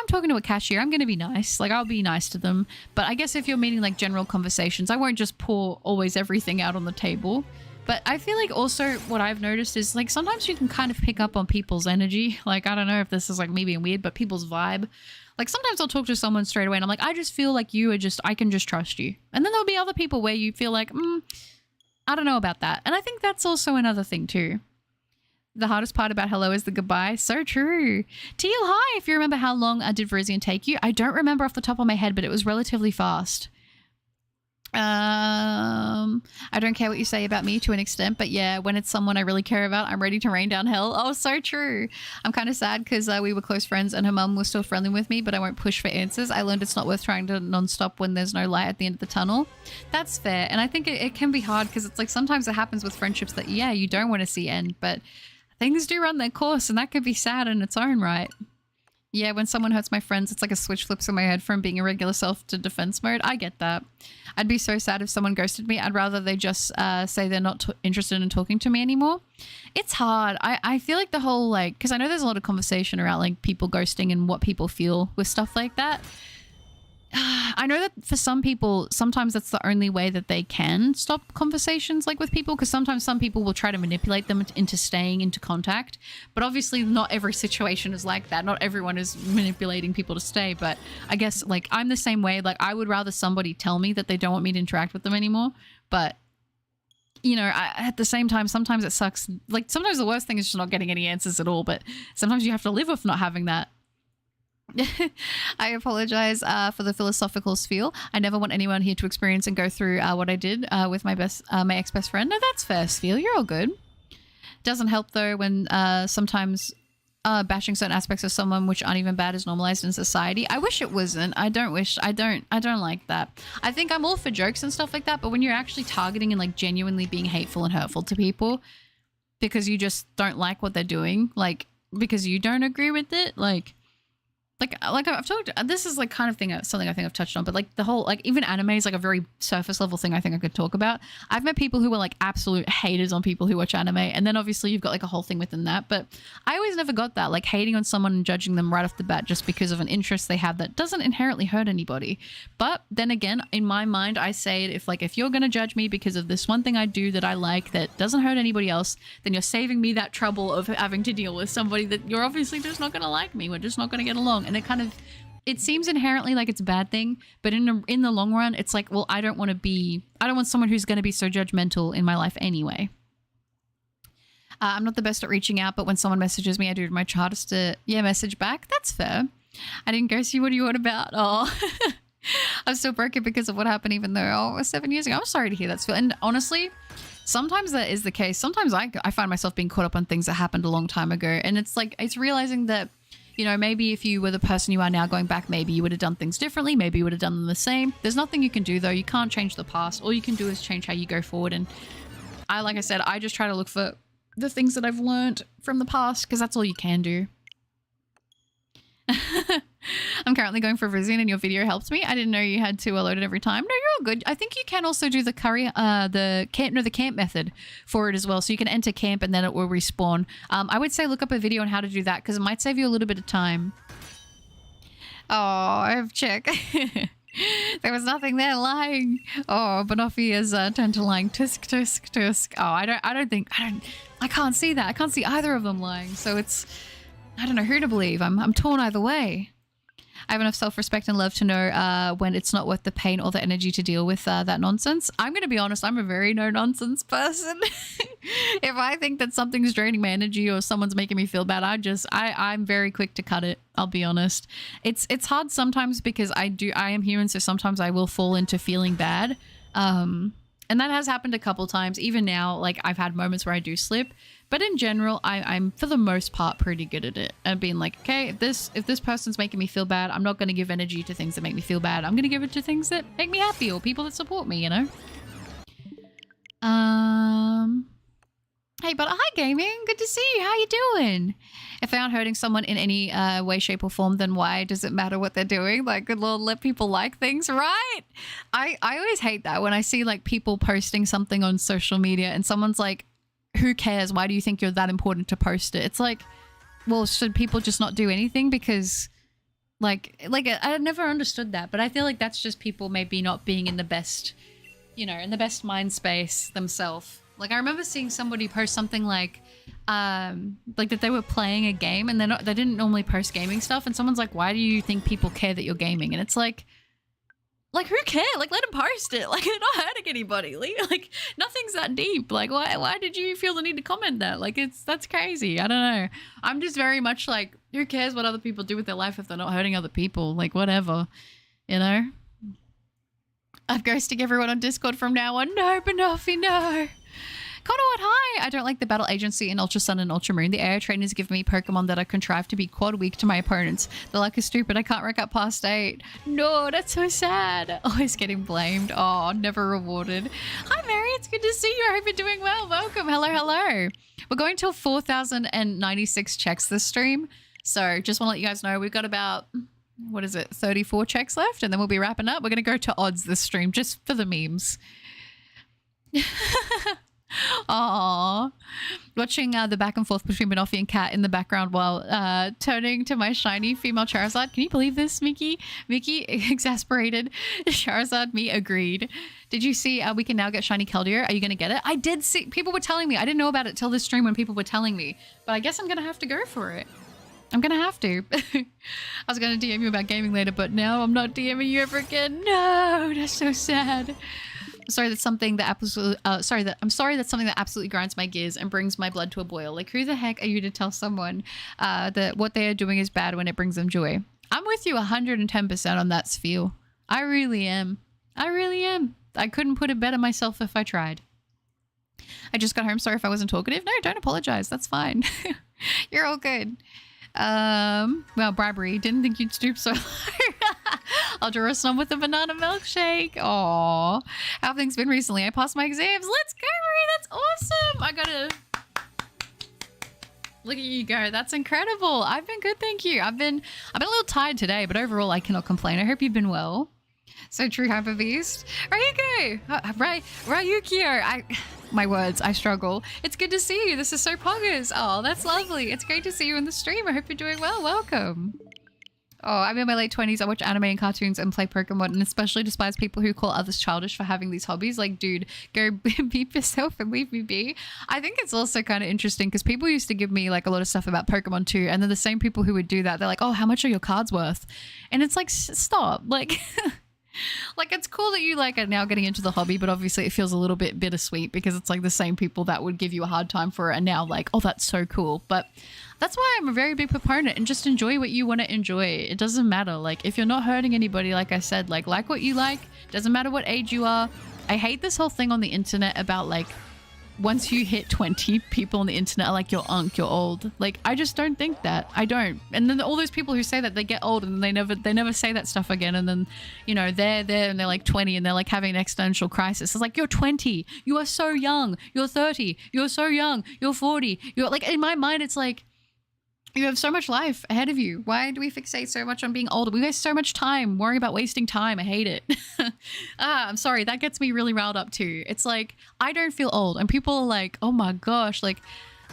talking to a cashier, I'm going to be nice. Like, I'll be nice to them. But I guess if you're meeting like general conversations, I won't just pour always everything out on the table. But I feel like also what I've noticed is like sometimes you can kind of pick up on people's energy. Like, I don't know if this is like me being weird, but people's vibe. Like sometimes I'll talk to someone straight away and I'm like, I just feel like I can just trust you. And then there'll be other people where you feel like, I don't know about that. And I think that's also another thing too. The hardest part about hello is the goodbye. So true. Teal, hi. If you remember how long did Verizian take you? I don't remember off the top of my head, but it was relatively fast. I don't care what you say about me to an extent, but yeah, when it's someone I really care about, I'm ready to rain down hell. Oh, so true. I'm kind of sad because we were close friends and her mum was still friendly with me, but I won't push for answers. I learned it's not worth trying to non-stop when there's no light at the end of the tunnel. That's fair. And I think it can be hard because it's like sometimes it happens with friendships that, yeah, you don't want to see end, but things do run their course and that could be sad in its own right. Yeah, when someone hurts my friends, it's like a switch flips in my head from being a regular self to defense mode. I get that. I'd be so sad if someone ghosted me. I'd rather they just say they're not interested in talking to me anymore. It's hard. I feel like the whole like, because I know there's a lot of conversation around like people ghosting and what people feel with stuff like that. I know that for some people, sometimes that's the only way that they can stop conversations like with people, because sometimes some people will try to manipulate them into staying into contact. But obviously not every situation is like that. Not everyone is manipulating people to stay. But I guess like I'm the same way. Like I would rather somebody tell me that they don't want me to interact with them anymore. But you know, at the same time, sometimes it sucks. Like sometimes the worst thing is just not getting any answers at all. But sometimes you have to live with not having that. I apologize for the philosophical spiel. I never want anyone here to experience and go through what I did with my ex-best friend. No, that's fair, Spiel. You're all good. Doesn't help though when sometimes bashing certain aspects of someone which aren't even bad is normalized in society. I wish it wasn't. I don't like that. I think I'm all for jokes and stuff like that, but when you're actually targeting and like genuinely being hateful and hurtful to people because you just don't like what they're doing, like because you don't agree with it, like I've talked, this is like kind of something I think I've touched on, but like the whole, like even anime is like a very surface level thing I think I could talk about. I've met people who are like absolute haters on people who watch anime. And then obviously you've got like a whole thing within that, but I always never got that, like hating on someone and judging them right off the bat just because of an interest they have that doesn't inherently hurt anybody. But then again, in my mind, I say it, if you're going to judge me because of this one thing I do that I like that doesn't hurt anybody else, then you're saving me that trouble of having to deal with somebody that you're obviously just not going to like me. We're just not going to get along. And it seems inherently like it's a bad thing, but in the long run, it's like, well, I don't want someone who's going to be so judgmental in my life anyway. I'm not the best at reaching out, but when someone messages me, I do my hardest to, message back. That's fair. I didn't ghost you. What are you on about? Oh, I'm still broken because of what happened, even though it was 7 years ago. I'm sorry to hear that. And honestly, sometimes that is the case. Sometimes I find myself being caught up on things that happened a long time ago. And it's like, it's realizing that, you know, maybe if you were the person you are now going back, maybe you would have done things differently. Maybe you would have done them the same. There's nothing you can do though. You can't change the past. All you can do is change how you go forward. And like I said, I just try to look for the things that I've learned from the past because that's all you can do. I'm currently going for Vision and your video helped me. I didn't know you had to load it every time. No, you're all good. I think you can also do the camp method for it as well. So you can enter camp and then it will respawn. I would say look up a video on how to do that because it might save you a little bit of time. Oh, I have check. There was nothing there lying. Oh, Banoffee is turned to lying. Tisk, tisk, tisk. Oh, I can't see that. I can't see either of them lying. So I don't know who to believe. I'm torn either way. I have enough self-respect and love to know when it's not worth the pain or the energy to deal with that nonsense. I'm going to be honest, I'm a very no-nonsense person. If I think that something's draining my energy or someone's making me feel bad, I'm very quick to cut it. I'll be honest. It's hard sometimes because I am human, so sometimes I will fall into feeling bad. And that has happened a couple times. Even now, like I've had moments where I do slip. But in general, I'm for the most part pretty good at it. And being like, okay, if this person's making me feel bad, I'm not going to give energy to things that make me feel bad. I'm going to give it to things that make me happy or people that support me, you know? Hey, but hi, Gaming. Good to see you. How you doing? If they aren't hurting someone in any way, shape, or form, then why does it matter what they're doing? Like, good Lord, let people like things, right? I always hate that when I see, like, people posting something on social media and someone's like, who cares? Why do you think you're that important to post it? It's like, well, should people just not do anything? Because like I never understood that, but I feel like that's just people maybe not being in the best, in the best mind space themselves. Like I remember seeing somebody post something like that they were playing a game and they didn't normally post gaming stuff. And someone's like, why do you think people care that you're gaming? And it's like who cares? Like, let them post it. Like, they're not hurting anybody. Like, nothing's that deep. Like, why did you feel the need to comment that? Like, that's crazy. I don't know. I'm just very much like, who cares what other people do with their life if they're not hurting other people? Like, whatever, I'm ghosting everyone on Discord from now on. No, Banoffee, no. Conowat, hi! I don't like the battle agency in Ultra Sun and Ultra Moon. The AI trainers give me Pokemon that are contrived to be quad weak to my opponents. The luck is stupid. I can't rank up past 8. No, that's so sad. Always getting blamed. Oh, never rewarded. Hi, Mary. It's good to see you. I hope you're doing well. Welcome. Hello, hello. We're going till 4,096 checks this stream. So just want to let you guys know we've got about, 34 checks left, and then we'll be wrapping up. We're going to go to odds this stream just for the memes. Aww. Watching the back and forth between Banoffee and Kat in the background while turning to my shiny female Charizard. Can you believe this, Mickey? Mickey, exasperated. Charizard, me, agreed. Did you see we can now get shiny Keldeo? Are you going to get it? I did see. People were telling me. I didn't know about it till this stream when people were telling me. But I guess I'm going to have to go for it. I'm going to have to. I was going to DM you about gaming later, but now I'm not DMing you ever again. No, that's so sad. I'm sorry that's something that absolutely grinds my gears and brings my blood to a boil. Like, who the heck are you to tell someone that what they are doing is bad when it brings them joy? I'm with you 110% on that spiel. I really am. I couldn't put it better myself if I tried. I just got home. Sorry if I wasn't talkative. No, don't apologize. That's fine. You're all good. Well, bribery. Didn't think you'd stoop so low. I'll draw some with a banana milkshake. Aww. How have things been recently? I passed my exams. Let's go, Marie. That's awesome. I gotta look at you go. That's incredible. I've been good, thank you. I've been a little tired today, but overall I cannot complain. I hope you've been well. So true, Hyper Beast. Ryuko. Ryukio. My words, I struggle. It's good to see you. This is so poggers. Oh, that's lovely. It's great to see you in the stream. I hope you're doing well. Welcome. Oh, I'm in my late 20s. I watch anime and cartoons and play Pokemon, and especially despise people who call others childish for having these hobbies. Like, dude, go beep yourself and leave me be. I think it's also kind of interesting because people used to give me like a lot of stuff about Pokemon too, and then the same people who would do that, they're like, oh, how much are your cards worth? And it's like, stop. Like, like, it's cool that you like are now getting into the hobby, but obviously it feels a little bit bittersweet because it's like the same people that would give you a hard time for it and now like, oh, that's so cool. But that's why I'm a very big proponent and just enjoy what you want to enjoy. It doesn't matter. Like, if you're not hurting anybody, like I said, like what you like. Doesn't matter what age you are. I hate this whole thing on the internet about like, once you hit 20, people on the internet are like, you're you're old. Like, I just don't think that. I don't. And then all those people who say that, they get old and they never say that stuff again. And then, they're there and they're like 20 and they're like having an existential crisis. It's like, you're 20. You are so young. You're 30. You're so young. You're 40. You're like, in my mind, it's like, You have so much life ahead of you. Why do we fixate so much on being older? We waste so much time worrying about wasting time. I hate it. I'm sorry. That gets me really riled up too. It's like, I don't feel old. And people are like, oh my gosh. Like,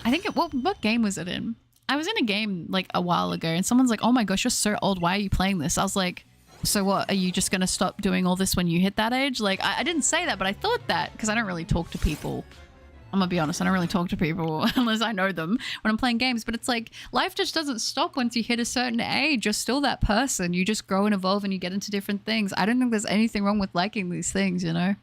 I think, what game was it in? I was in a game like a while ago and someone's like, oh my gosh, you're so old. Why are you playing this? I was like, so what? Are you just going to stop doing all this when you hit that age? Like, I didn't say that, but I thought that because I don't really talk to people. I'm gonna be honest, I don't really talk to people unless I know them when I'm playing games, but it's like life just doesn't stop once you hit a certain age. You're still that person. You just grow and evolve and you get into different things. I don't think there's anything wrong with liking these things, you know?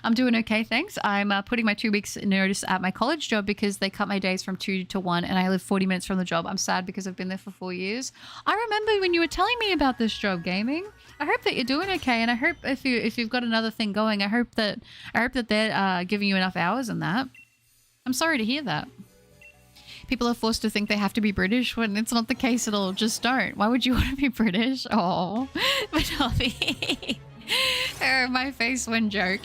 I'm doing okay, thanks. I'm putting my 2 weeks notice at my college job because they cut my days from 2 to 1 and I live 40 minutes from the job. I'm sad because I've been there for 4 years. I remember when you were telling me about this job, gaming. I hope that you're doing okay, and I hope if you've got another thing going, I hope that they're giving you enough hours in that. I'm sorry to hear that. People are forced to think they have to be British when it's not the case at all. Just don't. Why would you want to be British? Oh, but Hobby. Oh, my face one joke.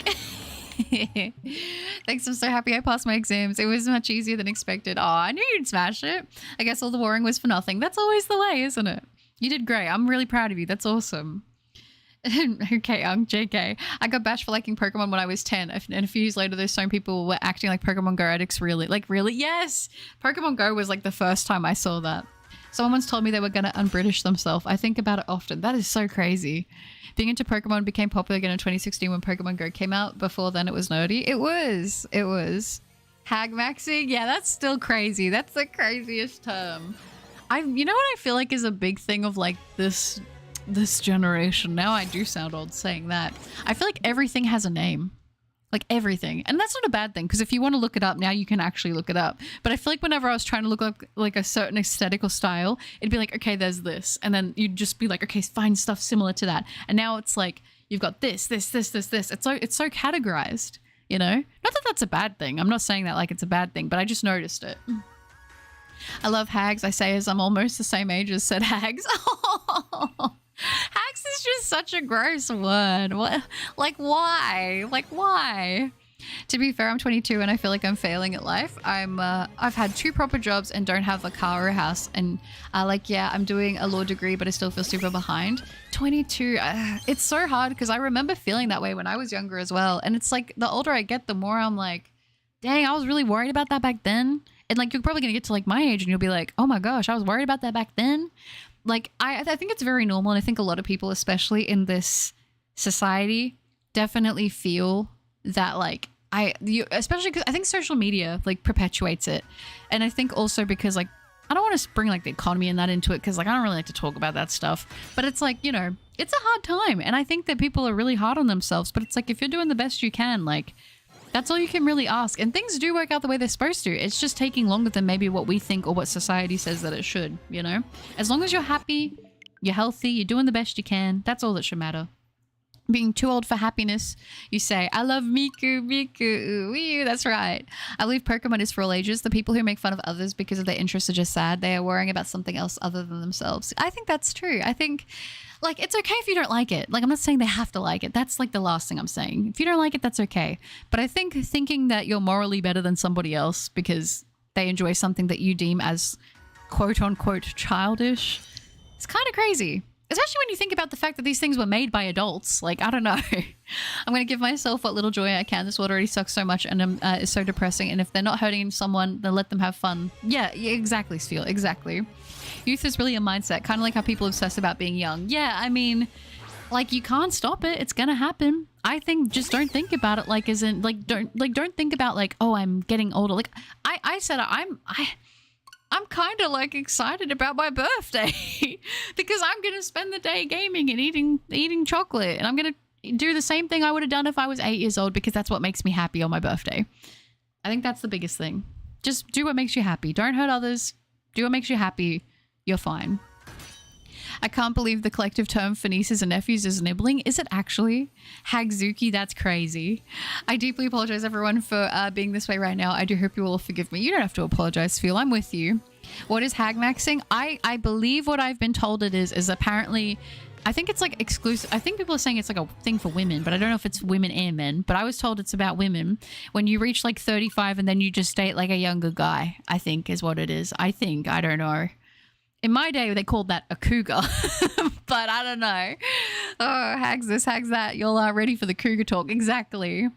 Thanks, I'm so happy I passed my exams. It was much easier than expected. Oh, I knew you'd smash it. I guess all the worrying was for nothing. That's always the way, isn't it? You did great. I'm really proud of you. That's awesome. Okay, JK. I got bashed for liking Pokemon when I was 10, and a few years later, those same people were acting like Pokemon Go addicts. Really? Yes! Pokemon Go was like the first time I saw that. Someone once told me they were going to un-British themselves. I think about it often. That is so crazy. Being into Pokemon became popular again in 2016 when Pokemon Go came out. Before then, it was nerdy. It was. Hag maxing? Yeah, that's still crazy. That's the craziest term. You know what I feel like is a big thing of like this generation. Now I do sound old saying that. I feel like everything has a name. Like everything. And that's not a bad thing, because if you want to look it up now, you can actually look it up. But I feel like whenever I was trying to look up like a certain aesthetic or style, it'd be like, okay, there's this. And then you'd just be like, okay, find stuff similar to that. And now it's like, you've got this. It's so categorized, you know? Not that that's a bad thing. I'm not saying that like it's a bad thing, but I just noticed it. I love hags. I say as I'm almost the same age as said hags. Hags is just such a gross word. What? Like, why? Like, why? To be fair, I'm 22 and I feel like I'm failing at life. I've had 2 proper jobs and don't have a car or a house. And I'm doing a law degree, but I still feel super behind. 22, it's so hard because I remember feeling that way when I was younger as well. And it's like the older I get, the more I'm like, dang, I was really worried about that back then. And like, you're probably going to get to like my age and you'll be like, oh my gosh, I was worried about that back then. Like, I think it's very normal. And I think a lot of people, especially in this society, definitely feel that like, especially because I think social media like perpetuates it. And I think also because like, I don't want to bring like the economy and that into it because like, I don't really like to talk about that stuff. But it's like, you know, it's a hard time. And I think that people are really hard on themselves. But it's like, if you're doing the best you can, like, that's all you can really ask. And things do work out the way they're supposed to. It's just taking longer than maybe what we think or what society says that it should, you know? As long as you're happy, you're healthy, you're doing the best you can, that's all that should matter. Being too old for happiness, you say, I love Miku, wee, that's right. I believe Pokemon is for all ages. The people who make fun of others because of their interests are just sad. They are worrying about something else other than themselves. I think that's true. I think, like, it's okay if you don't like it. Like, I'm not saying they have to like it. That's, like, the last thing I'm saying. If you don't like it, that's okay. But I think thinking that you're morally better than somebody else because they enjoy something that you deem as quote-unquote childish, it's kind of crazy. Especially when you think about the fact that these things were made by adults. Like, I don't know. I'm going to give myself what little joy I can. This world already sucks so much and is so depressing. And if they're not hurting someone, then let them have fun. Yeah, exactly, Sfeel. Exactly. Youth is really a mindset. Kind of like how people obsess about being young. Yeah, I mean, like, you can't stop it. It's going to happen. I think just don't think about it like isn't like don't think about like, oh, I'm getting older. Like I said I'm kind of like excited about my birthday because I'm going to spend the day gaming and eating chocolate, and I'm going to do the same thing I would have done if I was 8 years old because that's what makes me happy on my birthday. I think that's the biggest thing. Just do what makes you happy. Don't hurt others. Do what makes you happy. You're fine. I can't believe the collective term for nieces and nephews is nibbling. Is it actually? Hagzuki, that's crazy. I deeply apologize, everyone, for being this way right now. I do hope you will forgive me. You don't have to apologize, Phil. I'm with you. What is hag maxing? I believe what I've been told it is apparently, I think it's like exclusive. I think people are saying it's like a thing for women, but I don't know if it's women and men. But I was told it's about women. When you reach like 35 and then you just date like a younger guy, I think is what it is. I don't know. In my day, they called that a cougar, but I don't know. Oh, hags this, hags that. You're ready for the cougar talk. Exactly.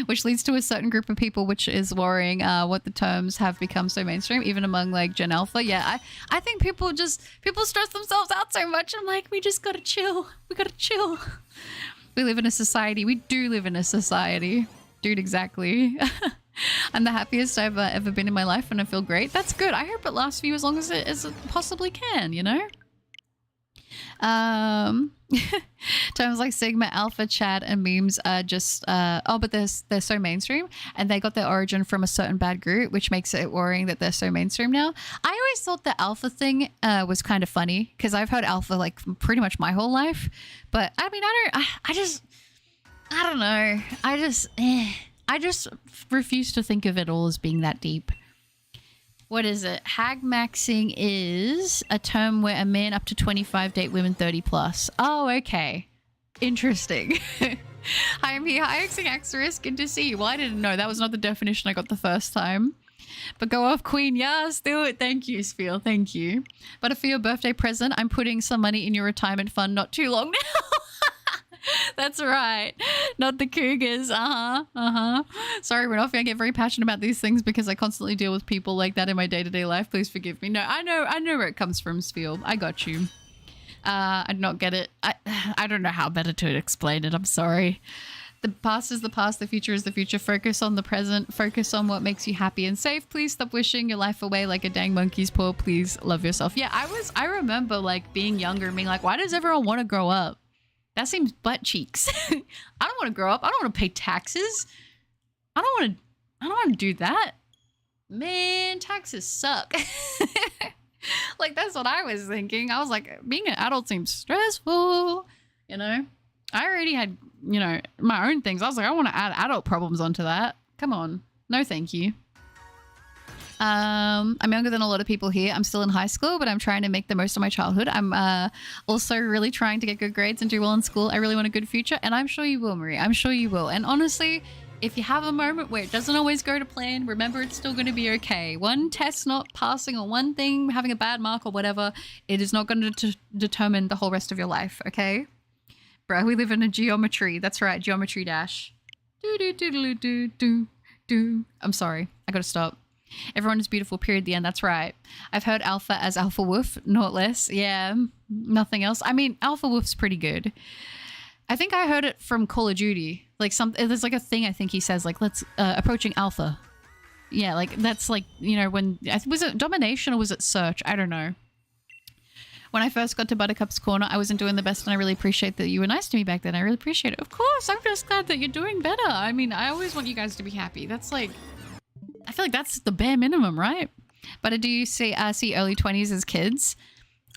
Which leads to a certain group of people, which is worrying what the terms have become so mainstream, even among like Gen Alpha. Yeah, I think people stress themselves out so much. I'm like, we just gotta chill. We gotta chill. We live in a society. We do live in a society. Dude, exactly. I'm the happiest I've ever been in my life and I feel great. That's good. I hope it lasts for you as long as it possibly can, you know? Terms like Sigma, Alpha, Chad, and memes are just, but they're so mainstream and they got their origin from a certain bad group, which makes it worrying that they're so mainstream now. I always thought the Alpha thing was kind of funny because I've heard Alpha like pretty much my whole life. But I mean, I don't know. I just refuse to think of it all as being that deep. What is it? Hag maxing is a term where a man up to 25 date women 30 plus. Oh, okay. Interesting. I am here. Hi, Xing good to see you. Well, I didn't know. That was not the definition I got the first time. But go off, Queen. Yes, do it. Thank you, Spiel. Thank you. But for your birthday present, I'm putting some money in your retirement fund not too long now. That's right. Not the cougars. Sorry, Renofi. I get very passionate about these things because I constantly deal with people like that in my day-to-day life. Please forgive me. No, I know where it comes from, Spiel. I got you. I do not get it. I don't know how better to explain it. I'm sorry. The past is the past. The future is the future. Focus on the present. Focus on what makes you happy and safe. Please stop wishing your life away like a dang monkey's paw. Please love yourself. Yeah, I remember like being younger and being like, why does everyone want to grow up? That seems butt cheeks. I don't want to grow up. I don't want to pay taxes. I don't want to do that. Man, taxes suck. Like, that's what I was thinking. I was like, being an adult seems stressful, you know? I already had, you know, my own things. I was like, I want to add adult problems onto that. Come on. No, thank you. I'm younger than a lot of people here. I'm still in high school, but I'm trying to make the most of my childhood. I'm also really trying to get good grades and do well in school. I really want a good future, and I'm sure you will, Marie. I'm sure you will. And honestly, if you have a moment where it doesn't always go to plan, remember it's still going to be okay. One test not passing or one thing having a bad mark or whatever, it is not going to determine the whole rest of your life, okay? Bro, we live in a geometry. That's right, geometry dash. I'm sorry. I gotta stop. Everyone is beautiful, period, the end. That's right. I've heard Alpha as Alpha Wolf, not less. Yeah, nothing else. I mean, Alpha Wolf's pretty good. I think I heard it from Call of Duty. Like, there's like a thing I think he says, like, let's, approaching Alpha. Yeah, like, that's like, you know, when, was it Domination or was it Search? I don't know. When I first got to Buttercup's Corner, I wasn't doing the best, and I really appreciate that you were nice to me back then. I really appreciate it. Of course, I'm just glad that you're doing better. I mean, I always want you guys to be happy. That's like, I feel like that's the bare minimum, right? But do you see early 20s as kids?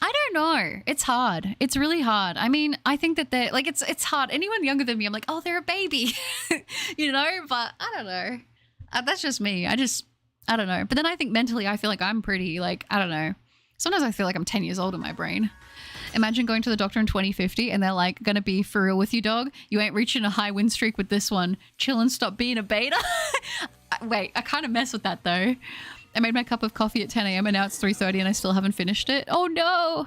I don't know. It's hard. It's really hard. I mean, I think that they're like, it's hard. Anyone younger than me, I'm like, oh, they're a baby, you know, but I don't know. That's just me. I don't know. But then I think mentally, I feel like I'm pretty like, I don't know. Sometimes I feel like I'm 10 years old in my brain. Imagine going to the doctor in 2050 and they're like, gonna be for real with you, dog. You ain't reaching a high win streak with this one. Chill and stop being a beta. Wait, I kind of mess with that though. I made my cup of coffee at 10 a.m. and now it's 3:30 and I still haven't finished it. Oh no!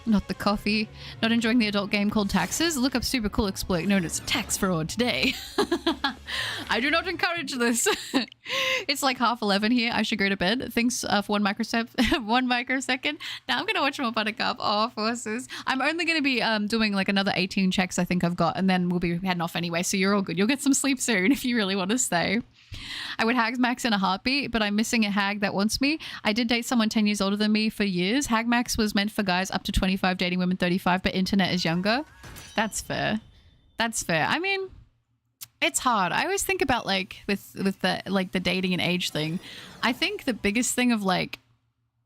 Not the coffee. Not enjoying the adult game called Taxes. Look up super cool exploit known as tax fraud today. I do not encourage this. It's like 11:30 here. I should go to bed. Thanks for 1 microsecond. Now I'm going to watch more Buttercup. Oh, forces. I'm only going to be doing like another 18 checks I think I've got, and then we'll be heading off anyway. So you're all good. You'll get some sleep soon if you really want to stay. I would hag max in a heartbeat, but I'm missing a hag that wants me. I did date someone 10 years older than me for years. Hag max was meant for guys up to 25 dating women 35, but internet is younger. That's fair. That's fair. I mean, it's hard. I always think about like with the like the dating and age thing. I think the biggest thing of like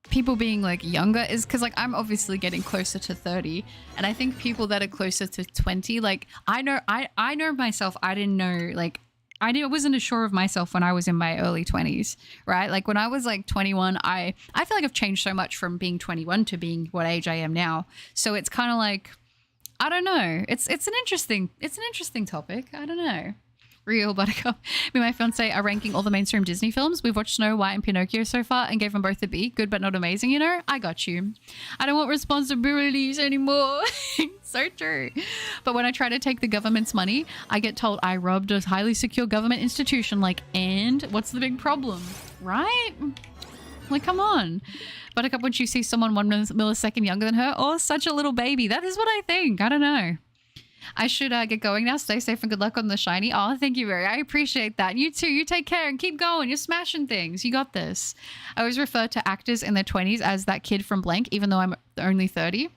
people being like younger is because like I'm obviously getting closer to 30, and I think people that are closer to 20, like I know myself. I didn't know like. I wasn't as sure of myself when I was in my early 20s, right? Like when I was like 21, I feel like I've changed so much from being 21 to being what age I am now. So it's kind of like, I don't know. It's an interesting topic. I don't know. Real Buttercup. Me and my fiance are ranking all the mainstream Disney films. We've watched Snow White and Pinocchio so far and gave them both a B. Good but not amazing, you know? I got you. I don't want responsibilities anymore. So true. But when I try to take the government's money, I get told I robbed a highly secure government institution. Like, and what's the big problem? Right? Like, come on. Buttercup, when she sees someone 1 millisecond younger than her, oh, such a little baby. That is what I think. I don't know. I should get going now. Stay safe and good luck on the shiny. Oh, thank you, Mary. I appreciate that. You too. You take care and keep going. You're smashing things. You got this. I always refer to actors in their 20s as that kid from blank, even though I'm only 30.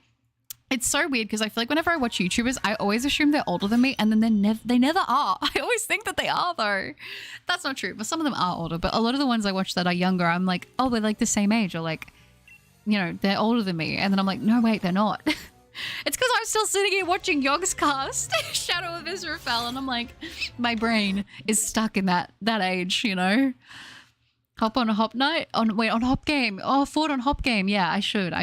It's so weird because I feel like whenever I watch YouTubers, I always assume they're older than me, and then they never are. I always think that they are, though. That's not true, but some of them are older. But a lot of the ones I watch that are younger, I'm like, oh, they're like the same age, or like, you know, they're older than me. And then I'm like, no, wait, they're not. It's because I'm still sitting here watching Yogg's cast, Shadow of Israfel, and I'm like, my brain is stuck in that age, you know? Hop on a hop night? On hop game. Oh, Ford on hop game. Yeah, I should.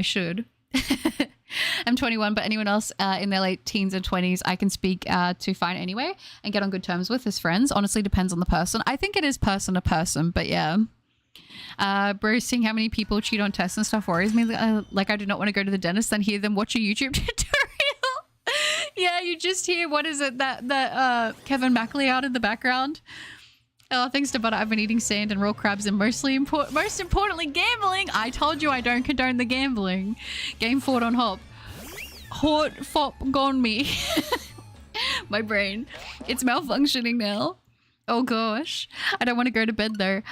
I'm 21, but anyone else in their late teens and 20s, I can speak to fine anyway and get on good terms with as friends. Honestly, depends on the person. I think it is person to person, but yeah. Bro, seeing how many people cheat on tests and stuff worries me. Like, I do not want to go to the dentist and hear them watch a YouTube tutorial. Yeah, you just hear, what is it, that Kevin Mackley out in the background. Oh, thanks to Butter, I've been eating sand and raw crabs and most importantly, gambling. I told you I don't condone the gambling. Game forward on hop. Hort fop gone me. My brain. It's malfunctioning now. Oh gosh. I don't want to go to bed though.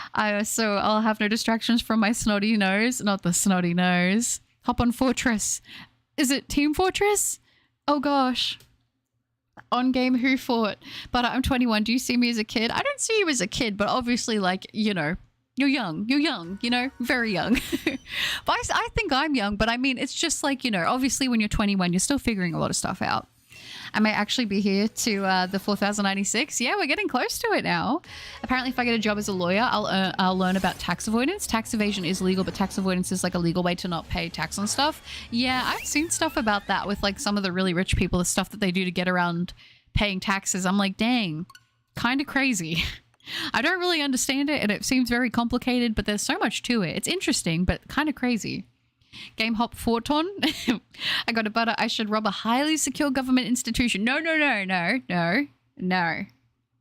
So I'll have no distractions from my snotty nose. Not the snotty nose. Hop on Fortress. Is it Team Fortress? Oh gosh. On game, who fought? But I'm 21. Do you see me as a kid? I don't see you as a kid, but obviously, like, you know, you're young, you know, very young. But I think I'm young, but I mean, it's just like, you know, obviously when you're 21, you're still figuring a lot of stuff out. I may actually be here to the 4096. Yeah, we're getting close to it now. Apparently, if I get a job as a lawyer, I'll learn about tax avoidance. Tax evasion is legal, but tax avoidance is like a legal way to not pay tax on stuff. Yeah, I've seen stuff about that with like some of the really rich people, the stuff that they do to get around paying taxes. I'm like, dang, kind of crazy. I don't really understand it, and it seems very complicated, but there's so much to it. It's interesting, but kind of crazy. Game hop Forton. I got a butter. I should rob a highly secure government institution. No.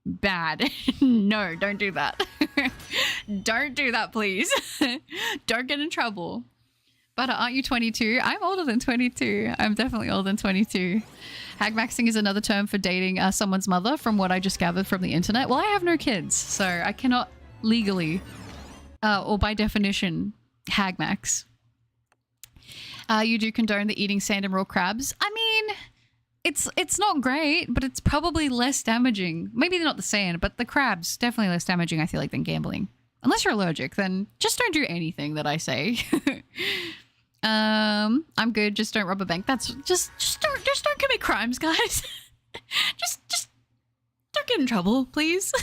Bad. No, don't do that. Don't do that, please. Don't get in trouble. Butter, aren't you 22? I'm older than 22. I'm definitely older than 22. Hag maxing is another term for dating someone's mother, from what I just gathered from the internet. Well, I have no kids, so I cannot legally, or by definition, hag max. You do condone the eating sand and raw crabs. I mean, it's not great, but it's probably less damaging. Maybe not the sand, but the crabs, definitely less damaging, I feel like, than gambling. Unless you're allergic, then just don't do anything that I say. I'm good. Just don't rob a bank. That's just don't commit crimes, guys. just don't get in trouble, please.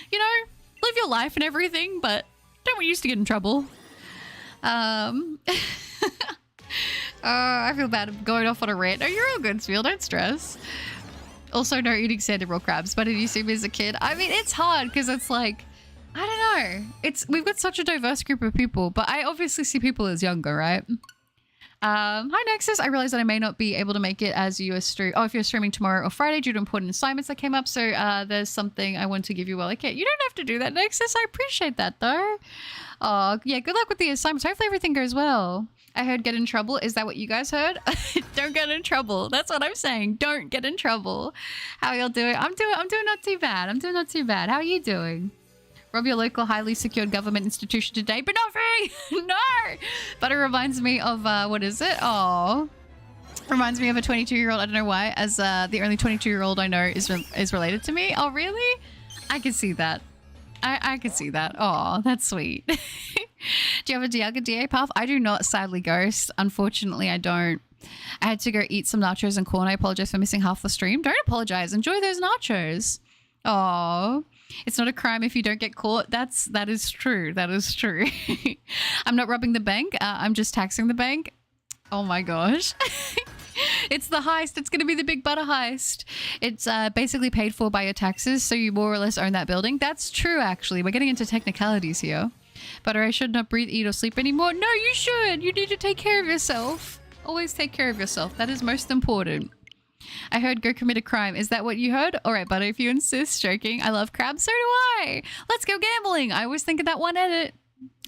You know, live your life and everything, but don't want you to get in trouble. I feel bad going off on a rant. No, you're all good, Spiel. Don't stress. Also, no eating sand and raw crabs. But if you see me as a kid, I mean, it's hard because it's like, I don't know. We've got such a diverse group of people, but I obviously see people as younger, right? Hi, Nexus. I realized that I may not be able to make it as you are if you're streaming tomorrow or Friday due to important assignments that came up. So there's something I want to give you while I can. You don't have to do that, Nexus. I appreciate that, though. Oh, yeah. Good luck with the assignments. Hopefully everything goes well. I heard get in trouble. Is that what you guys heard? Don't get in trouble. That's what I'm saying. Don't get in trouble. How y'all doing? I'm doing not too bad. I'm doing not too bad. How are you doing? Rob your local highly secured government institution today, but not free. No. But it reminds me of what is it? Oh, reminds me of a 22-year-old. I don't know why. As the only 22-year-old I know is related to me. Oh, really? I can see that. I can see that. Oh, that's sweet. Do you have a Dialga DA path? I do not, sadly, Ghost. Unfortunately, I don't. I had to go eat some nachos and corn. I apologize for missing half the stream. Don't apologize. Enjoy those nachos. Oh, it's not a crime if you don't get caught. That is true. That is true. I'm not robbing the bank. I'm just taxing the bank. Oh my gosh. It's the heist. It's going to be the big butter heist. It's basically paid for by your taxes, so you more or less own that building. That's true, actually. We're getting into technicalities here. Butter, I should not breathe, eat, or sleep anymore. No, you should. You need to take care of yourself. Always take care of yourself. That is most important. I heard go commit a crime. Is that what you heard? All right, Butter, if you insist, joking. I love crabs. So do I. Let's go gambling. I always think of that one edit.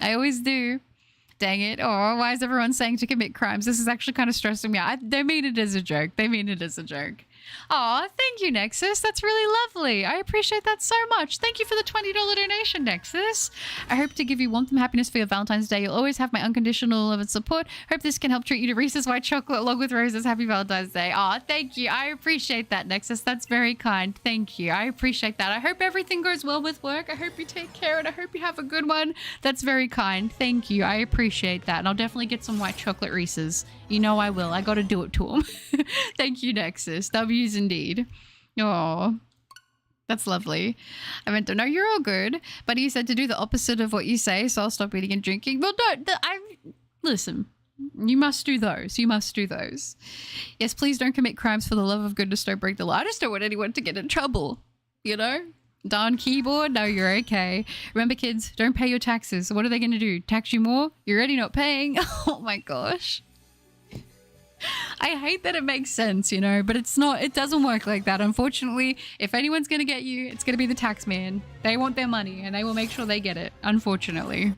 I always do. Dang it. Oh, why is everyone saying to commit crimes? This is actually kind of stressing me out. They mean it as a joke. They mean it as a joke. Aw, thank you, Nexus. That's really lovely. I appreciate that so much. Thank you for the $20 donation, Nexus. I hope to give you warmth and happiness for your Valentine's Day. You'll always have my unconditional love and support. Hope this can help treat you to Reese's White Chocolate along with roses. Happy Valentine's Day. Aw, thank you. I appreciate that, Nexus. That's very kind. Thank you. I appreciate that. I hope everything goes well with work. I hope you take care and I hope you have a good one. That's very kind. Thank you. I appreciate that. And I'll definitely get some white chocolate Reese's. You know I will. I got to do it to them. Thank you, Nexus. W's indeed. Oh, that's lovely. I meant to know you're all good, but he said to do the opposite of what you say, so I'll stop eating and drinking. Well, don't. Listen. You must do those. You must do those. Yes, please don't commit crimes. For the love of goodness, don't break the law. I just don't want anyone to get in trouble. You know? Darn keyboard. No, you're okay. Remember, kids, don't pay your taxes. What are they going to do? Tax you more? You're already not paying. Oh my gosh. I hate that it makes sense, you know, but it's not, it doesn't work like that. Unfortunately, if anyone's going to get you, it's going to be the tax man. They want their money and they will make sure they get it, unfortunately.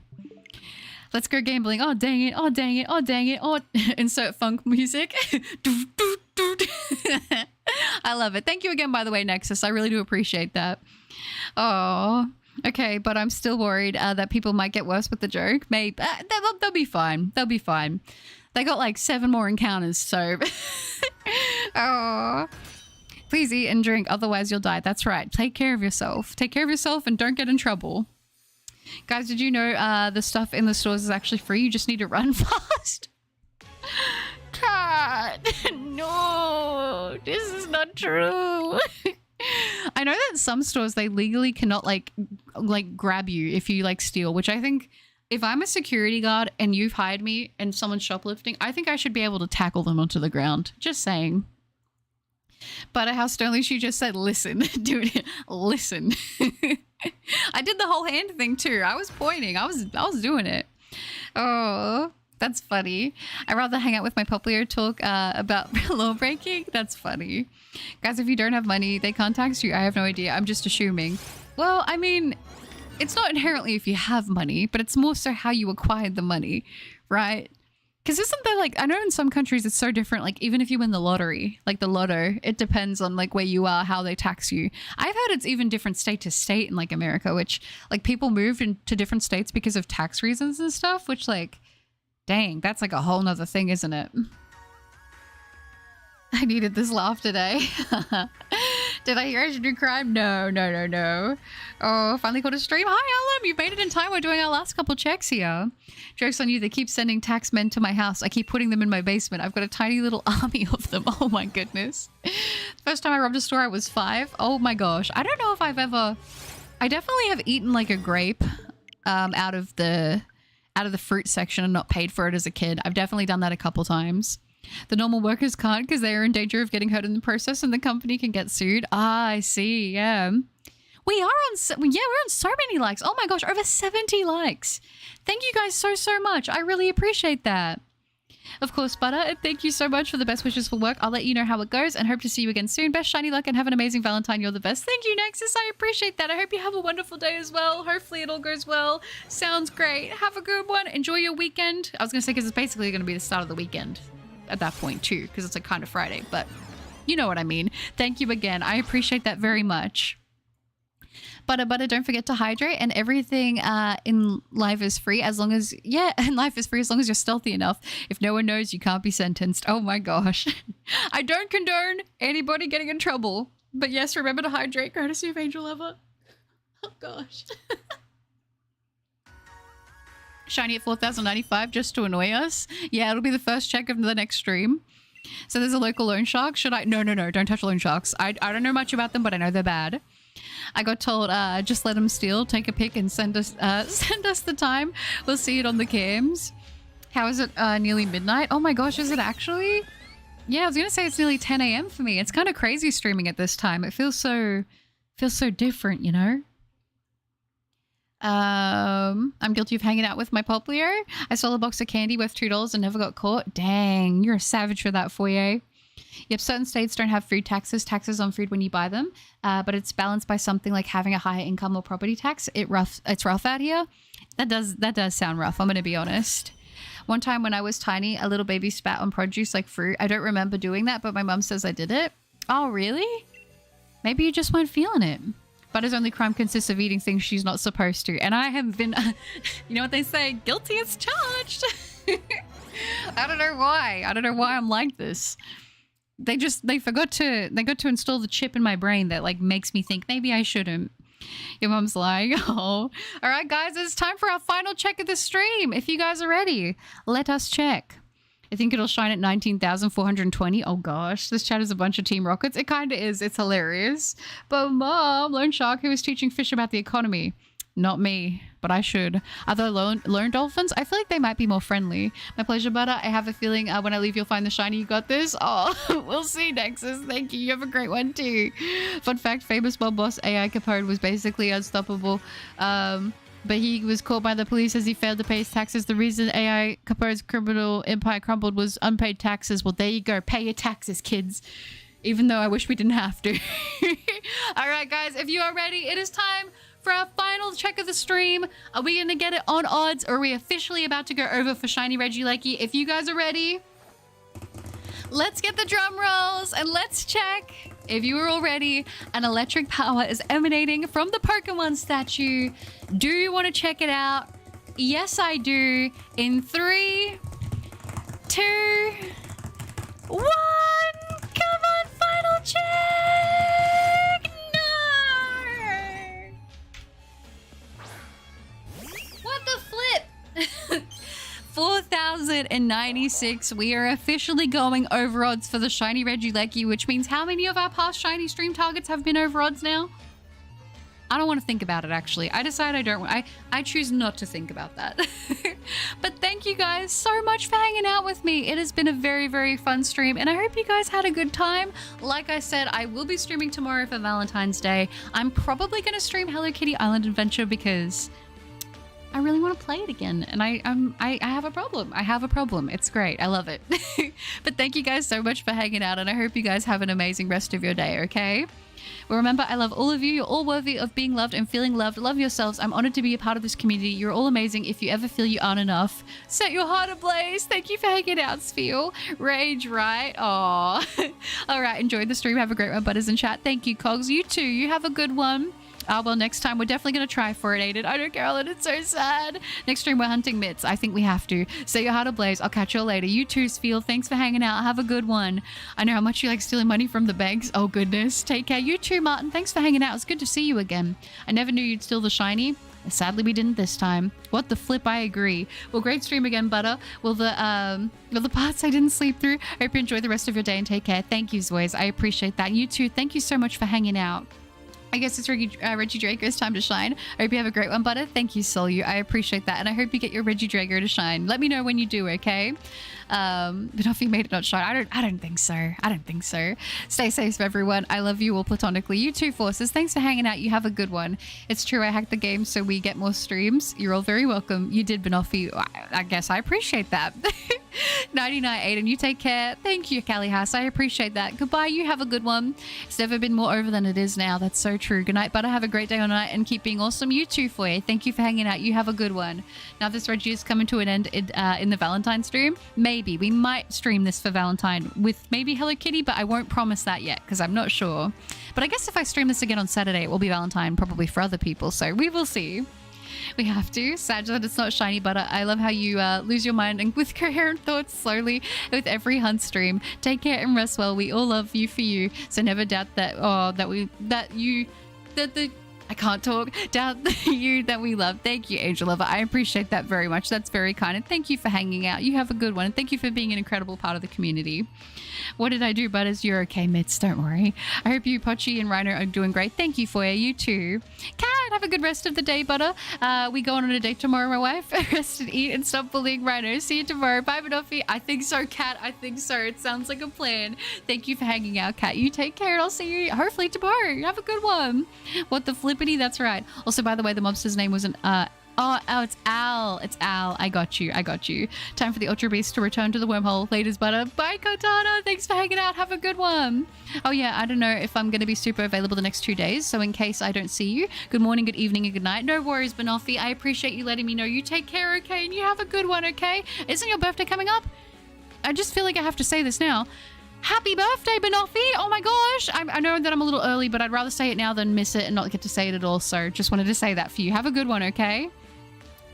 Let's go gambling. Oh, dang it. Oh, dang it. Oh, dang it. Oh, insert funk music. I love it. Thank you again, by the way, Nexus. I really do appreciate that. Oh, okay. But I'm still worried that people might get worse with the joke. Maybe they'll be fine. They'll be fine. They got like 7 more encounters, so... Oh. Please eat and drink, otherwise you'll die. That's right. Take care of yourself. Take care of yourself and don't get in trouble. Guys, did you know the stuff in the stores is actually free? You just need to run fast. God. No. This is not true. I know that some stores, they legally cannot like grab you if you like steal, which I think... If I'm a security guard and you've hired me and someone's shoplifting, I think I should be able to tackle them onto the ground. Just saying. But how sternly she just said, listen, dude, listen. I did the whole hand thing too. I was pointing. I was doing it. Oh, that's funny. I'd rather hang out with my popular talk about law breaking. That's funny. Guys, if you don't have money, they can't tax you. I have no idea. I'm just assuming. Well, I mean... It's not inherently if you have money, but it's more so how you acquired the money, right? Because isn't there like, I know in some countries it's so different, like even if you win the lottery, like the lotto, it depends on like where you are, how they tax you. I've heard it's even different state to state in like America, which like people moved into different states because of tax reasons and stuff, which like, dang, that's like a whole nother thing, isn't it? I needed this laugh today. Did I hear I should do crime? No. Oh, finally got a stream. Hi, Alan. You've made it in time. We're doing our last couple checks here. Joke's on you. They keep sending tax men to my house. I keep putting them in my basement. I've got a tiny little army of them. Oh my goodness. First time I robbed a store, I was 5. Oh my gosh. I don't know if I've ever... I definitely have eaten like a grape out of the fruit section and not paid for it as a kid. I've definitely done that a couple times. The normal workers can't because they are in danger of getting hurt in the process and the company can get sued. Ah, I see. Yeah. We're on so many likes. Oh my gosh, over 70 likes. Thank you guys so much. I really appreciate that. Of course, Butter, and thank you so much for the best wishes for work. I'll let you know how it goes and hope to see you again soon. Best shiny luck and have an amazing Valentine. You're the best. Thank you, Nexus. I appreciate that. I hope you have a wonderful day as well. Hopefully it all goes well. Sounds great. Have a good one. Enjoy your weekend. I was going to say because it's basically going to be the start of the weekend at that point too, because it's like kind of Friday, but you know what I mean. Thank you again. I appreciate that very much. Butter, don't forget to hydrate, and everything in life is free as long as, and life is free as long as you're stealthy enough. If no one knows, you can't be sentenced. Oh my gosh. I don't condone anybody getting in trouble, but yes, remember to hydrate, courtesy of Angel Lover. Oh gosh. Shiny at 4,095 just to annoy us. Yeah, it'll be the first check of the next stream. So there's a local loan shark. Should I? No, don't touch loan sharks. I don't know much about them, but I know they're bad. I got told, just let them steal, take a pic and send us the time. We'll see it on the cams. How is it nearly midnight? Oh my gosh, is it actually? Yeah, I was gonna say it's nearly 10 a.m. for me. It's kind of crazy streaming at this time. It feels so different, you know? I'm guilty of hanging out with my Poplio. I stole a box of candy worth $2 and never got caught. Dang, you're a savage for that, Foyer. Yep, certain states don't have food taxes on food when you buy them, but it's balanced by something like having a higher income or property tax. It's rough out here. That does sound rough, I'm going to be honest. One time when I was tiny, a little baby spat on produce like fruit. I don't remember doing that, but my mum says I did it. Oh, really? Maybe you just weren't feeling it. Butter's only crime consists of eating things she's not supposed to. And I have been, you know what they say, guilty as charged. I don't know why. I don't know why I'm like this. They forgot to install the chip in my brain that like makes me think maybe I shouldn't. Your mum's like, oh. All right, guys, it's time for our final check of the stream. If you guys are ready, let us check. I think it'll shine at 19,420. Oh gosh, this chat is a bunch of Team Rockets. It kind of is. It's hilarious. But Mom, Lone Shark, who was teaching fish about the economy. Not me, but I should. Are there lone dolphins? I feel like they might be more friendly. My pleasure, Butter. I have a feeling when I leave, you'll find the shiny. You got this? Oh, we'll see, Nexus. Thank you. You have a great one, too. Fun fact, famous mob boss AI Capone was basically unstoppable. But he was caught by the police as he failed to pay his taxes. The reason AI Capone's criminal empire crumbled was unpaid taxes. Well, there you go. Pay your taxes, kids. Even though I wish we didn't have to. All right, guys, if you are ready, it is time for our final check of the stream. Are we going to get it on odds, or are we officially about to go over for Shiny Regieleki? If you guys are ready, let's get the drum rolls and let's check. If you are all ready, an electric power is emanating from the Pokemon statue. Do you want to check it out? Yes, I do. In 3, 2, 1. Come on, final check. No. What the flip? 4,096. We are officially going over odds for the Shiny Regieleki, which means how many of our past Shiny stream targets have been over odds now? I don't want to think about it, actually. I decide I don't want. I choose not to think about that. But thank you guys so much for hanging out with me. It has been a very, very fun stream, and I hope you guys had a good time. Like I said, I will be streaming tomorrow for Valentine's Day. I'm probably going to stream Hello Kitty Island Adventure because I really want to play it again, and I have a problem. I have a problem. It's great. I love it. But thank you guys so much for hanging out, and I hope you guys have an amazing rest of your day, okay? Well, remember, I love all of you. You're all worthy of being loved and feeling loved. Love yourselves. I'm honored to be a part of this community. You're all amazing. If you ever feel you aren't enough, set your heart ablaze. Thank you for hanging out, Spheel. Rage, right? Aw. All right, enjoy the stream. Have a great one, Butters in chat. Thank you, Cogs. You too. You have a good one. Well, next time we're definitely going to try for it, Aiden. I know, Carolyn, it's so sad. Next stream, we're hunting mitts. I think we have to. Set your heart ablaze. I'll catch you all later. You too, Spheel. Thanks for hanging out. Have a good one. I know how much you like stealing money from the banks. Oh, goodness. Take care. You too, Martin. Thanks for hanging out. It's good to see you again. I never knew you'd steal the shiny. Sadly, we didn't this time. What the flip? I agree. Well, great stream again, Butter. Will the parts I didn't sleep through? I hope you enjoy the rest of your day and take care. Thank you, Zoys. I appreciate that. You too. Thank you so much for hanging out. I guess it's Regidrago's time to shine. I hope you have a great one, Butter. Thank you, Solu. I appreciate that. And I hope you get your Regidrago to shine. Let me know when you do, okay? But if you made it not shine, I don't think so. I don't think so. Stay safe, everyone. I love you all platonically. You too, Forces. Thanks for hanging out. You have a good one. It's true, I hacked the game so we get more streams. You're all very welcome. You did, Banoffee. I guess I appreciate that. 99 Aiden, you take care. Thank you, Callie Haas. I appreciate that. Goodbye. You have a good one. It's never been more over than it is now. That's so true. Good night, Butter. Have a great day or night and keep being awesome. You too, Foy. Thank you for hanging out. You have a good one. Now this Reggie is coming to an end in the Valentine stream. Maybe we might stream this for Valentine with maybe Hello Kitty, but I won't promise that yet because I'm not sure. But I guess if I stream this again on Saturday, it will be Valentine probably for other people. So we will see. We have to. Sad that it's not shiny, Butter. I love how you lose your mind and with coherent thoughts slowly with every hunt stream. Take care and rest well. We all love you for you. So never doubt that. Oh, I can't talk. Doubt you that we love. Thank you, Angel Lover. I appreciate that very much. That's very kind. And thank you for hanging out. You have a good one. And thank you for being an incredible part of the community. What did I do, Butters? You're okay, Mitts. Don't worry. I hope you, Pochi, and Rhino are doing great. Thank you, Foya. You too. Cat! night. Have a good rest of the day, Butter. We go on a date tomorrow, my wife. Rest and eat and stop bullying Rhino. See you tomorrow. Bye, Banoffee. I think so, Kat. I think so. It sounds like a plan. Thank you for hanging out, Kat. You take care and I'll see you hopefully tomorrow. Have a good one. What the flippity? That's right. Also, by the way, the mobster's name wasn't Oh, it's Al. It's Al. I got you. I got you. Time for the Ultra Beast to return to the wormhole. Laters, Butter. Bye, Cortana. Thanks for hanging out. Have a good one. Oh, yeah. I don't know if I'm going to be super available the next 2 days. So in case I don't see you, good morning, good evening, and good night. No worries, Banoffee. I appreciate you letting me know. You take care, okay? And you have a good one, okay? Isn't your birthday coming up? I just feel like I have to say this now. Happy birthday, Banoffee! Oh my gosh! I know that I'm a little early, but I'd rather say it now than miss it and not get to say it at all. So just wanted to say that for you. Have a good one, okay?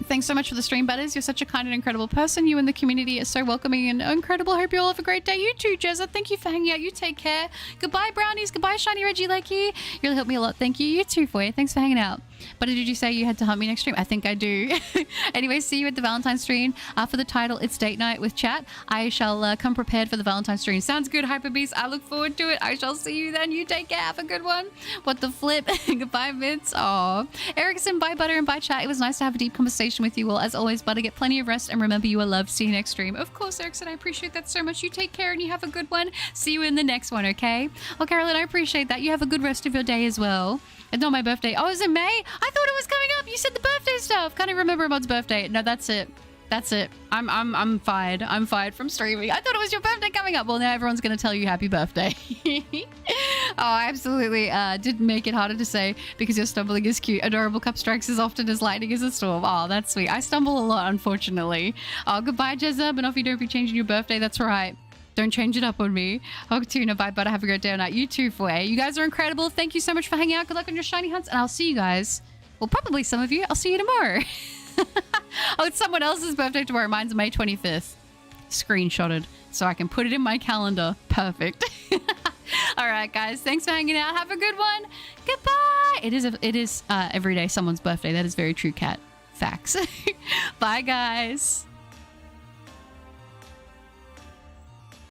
Thanks so much for the stream, Butters. You're such a kind and incredible person. You and the community are so welcoming and incredible. Hope you all have a great day. You too, Jezza. Thank you for hanging out. You take care. Goodbye, Brownies. Goodbye, Shiny Reggieleki. You really helped me a lot. Thank you. You too, Foy. Thanks for hanging out. But did you say you had to hunt me next stream? I think I do. Anyway, see you at the Valentine stream. For the title, it's Date Night with Chat. I shall come prepared for the Valentine stream. Sounds good, Hyperbeast. I look forward to it. I shall see you then. You take care. Have a good one. What the flip? Goodbye, Vince. Aw. Erickson, bye, Butter, and bye, Chat. It was nice to have a deep conversation with you all. As always, Butter, get plenty of rest and remember you are loved. See you next stream. Of course, Erickson. I appreciate that so much. You take care and you have a good one. See you in the next one, okay? Oh, Carolyn, I appreciate that. You have a good rest of your day as well. It's not my birthday. Oh, is it May? I thought it was coming up. You said the birthday stuff. Can't even remember Mod's birthday. No, that's it. That's it. I'm fired. I'm fired from streaming. I thought it was your birthday coming up. Well, now everyone's going to tell you happy birthday. Oh, I absolutely did make it harder to say because your stumbling is cute. Adorable cup strikes as often as lightning is a storm. Oh, that's sweet. I stumble a lot, unfortunately. Oh, goodbye, Jezza. But if you don't be changing your birthday, that's right. Don't change it up on me. Hog tuna, bye, Butter. Have a great day or night. You too, Foy. You guys are incredible. Thank you so much for hanging out. Good luck on your shiny hunts. And I'll see you guys. Well, probably some of you. I'll see you tomorrow. Oh, it's someone else's birthday tomorrow. Mine's May 25th. Screenshotted. So I can put it in my calendar. Perfect. All right, guys. Thanks for hanging out. Have a good one. Goodbye. It is every day someone's birthday. That is very true, Cat. Facts. Bye, guys.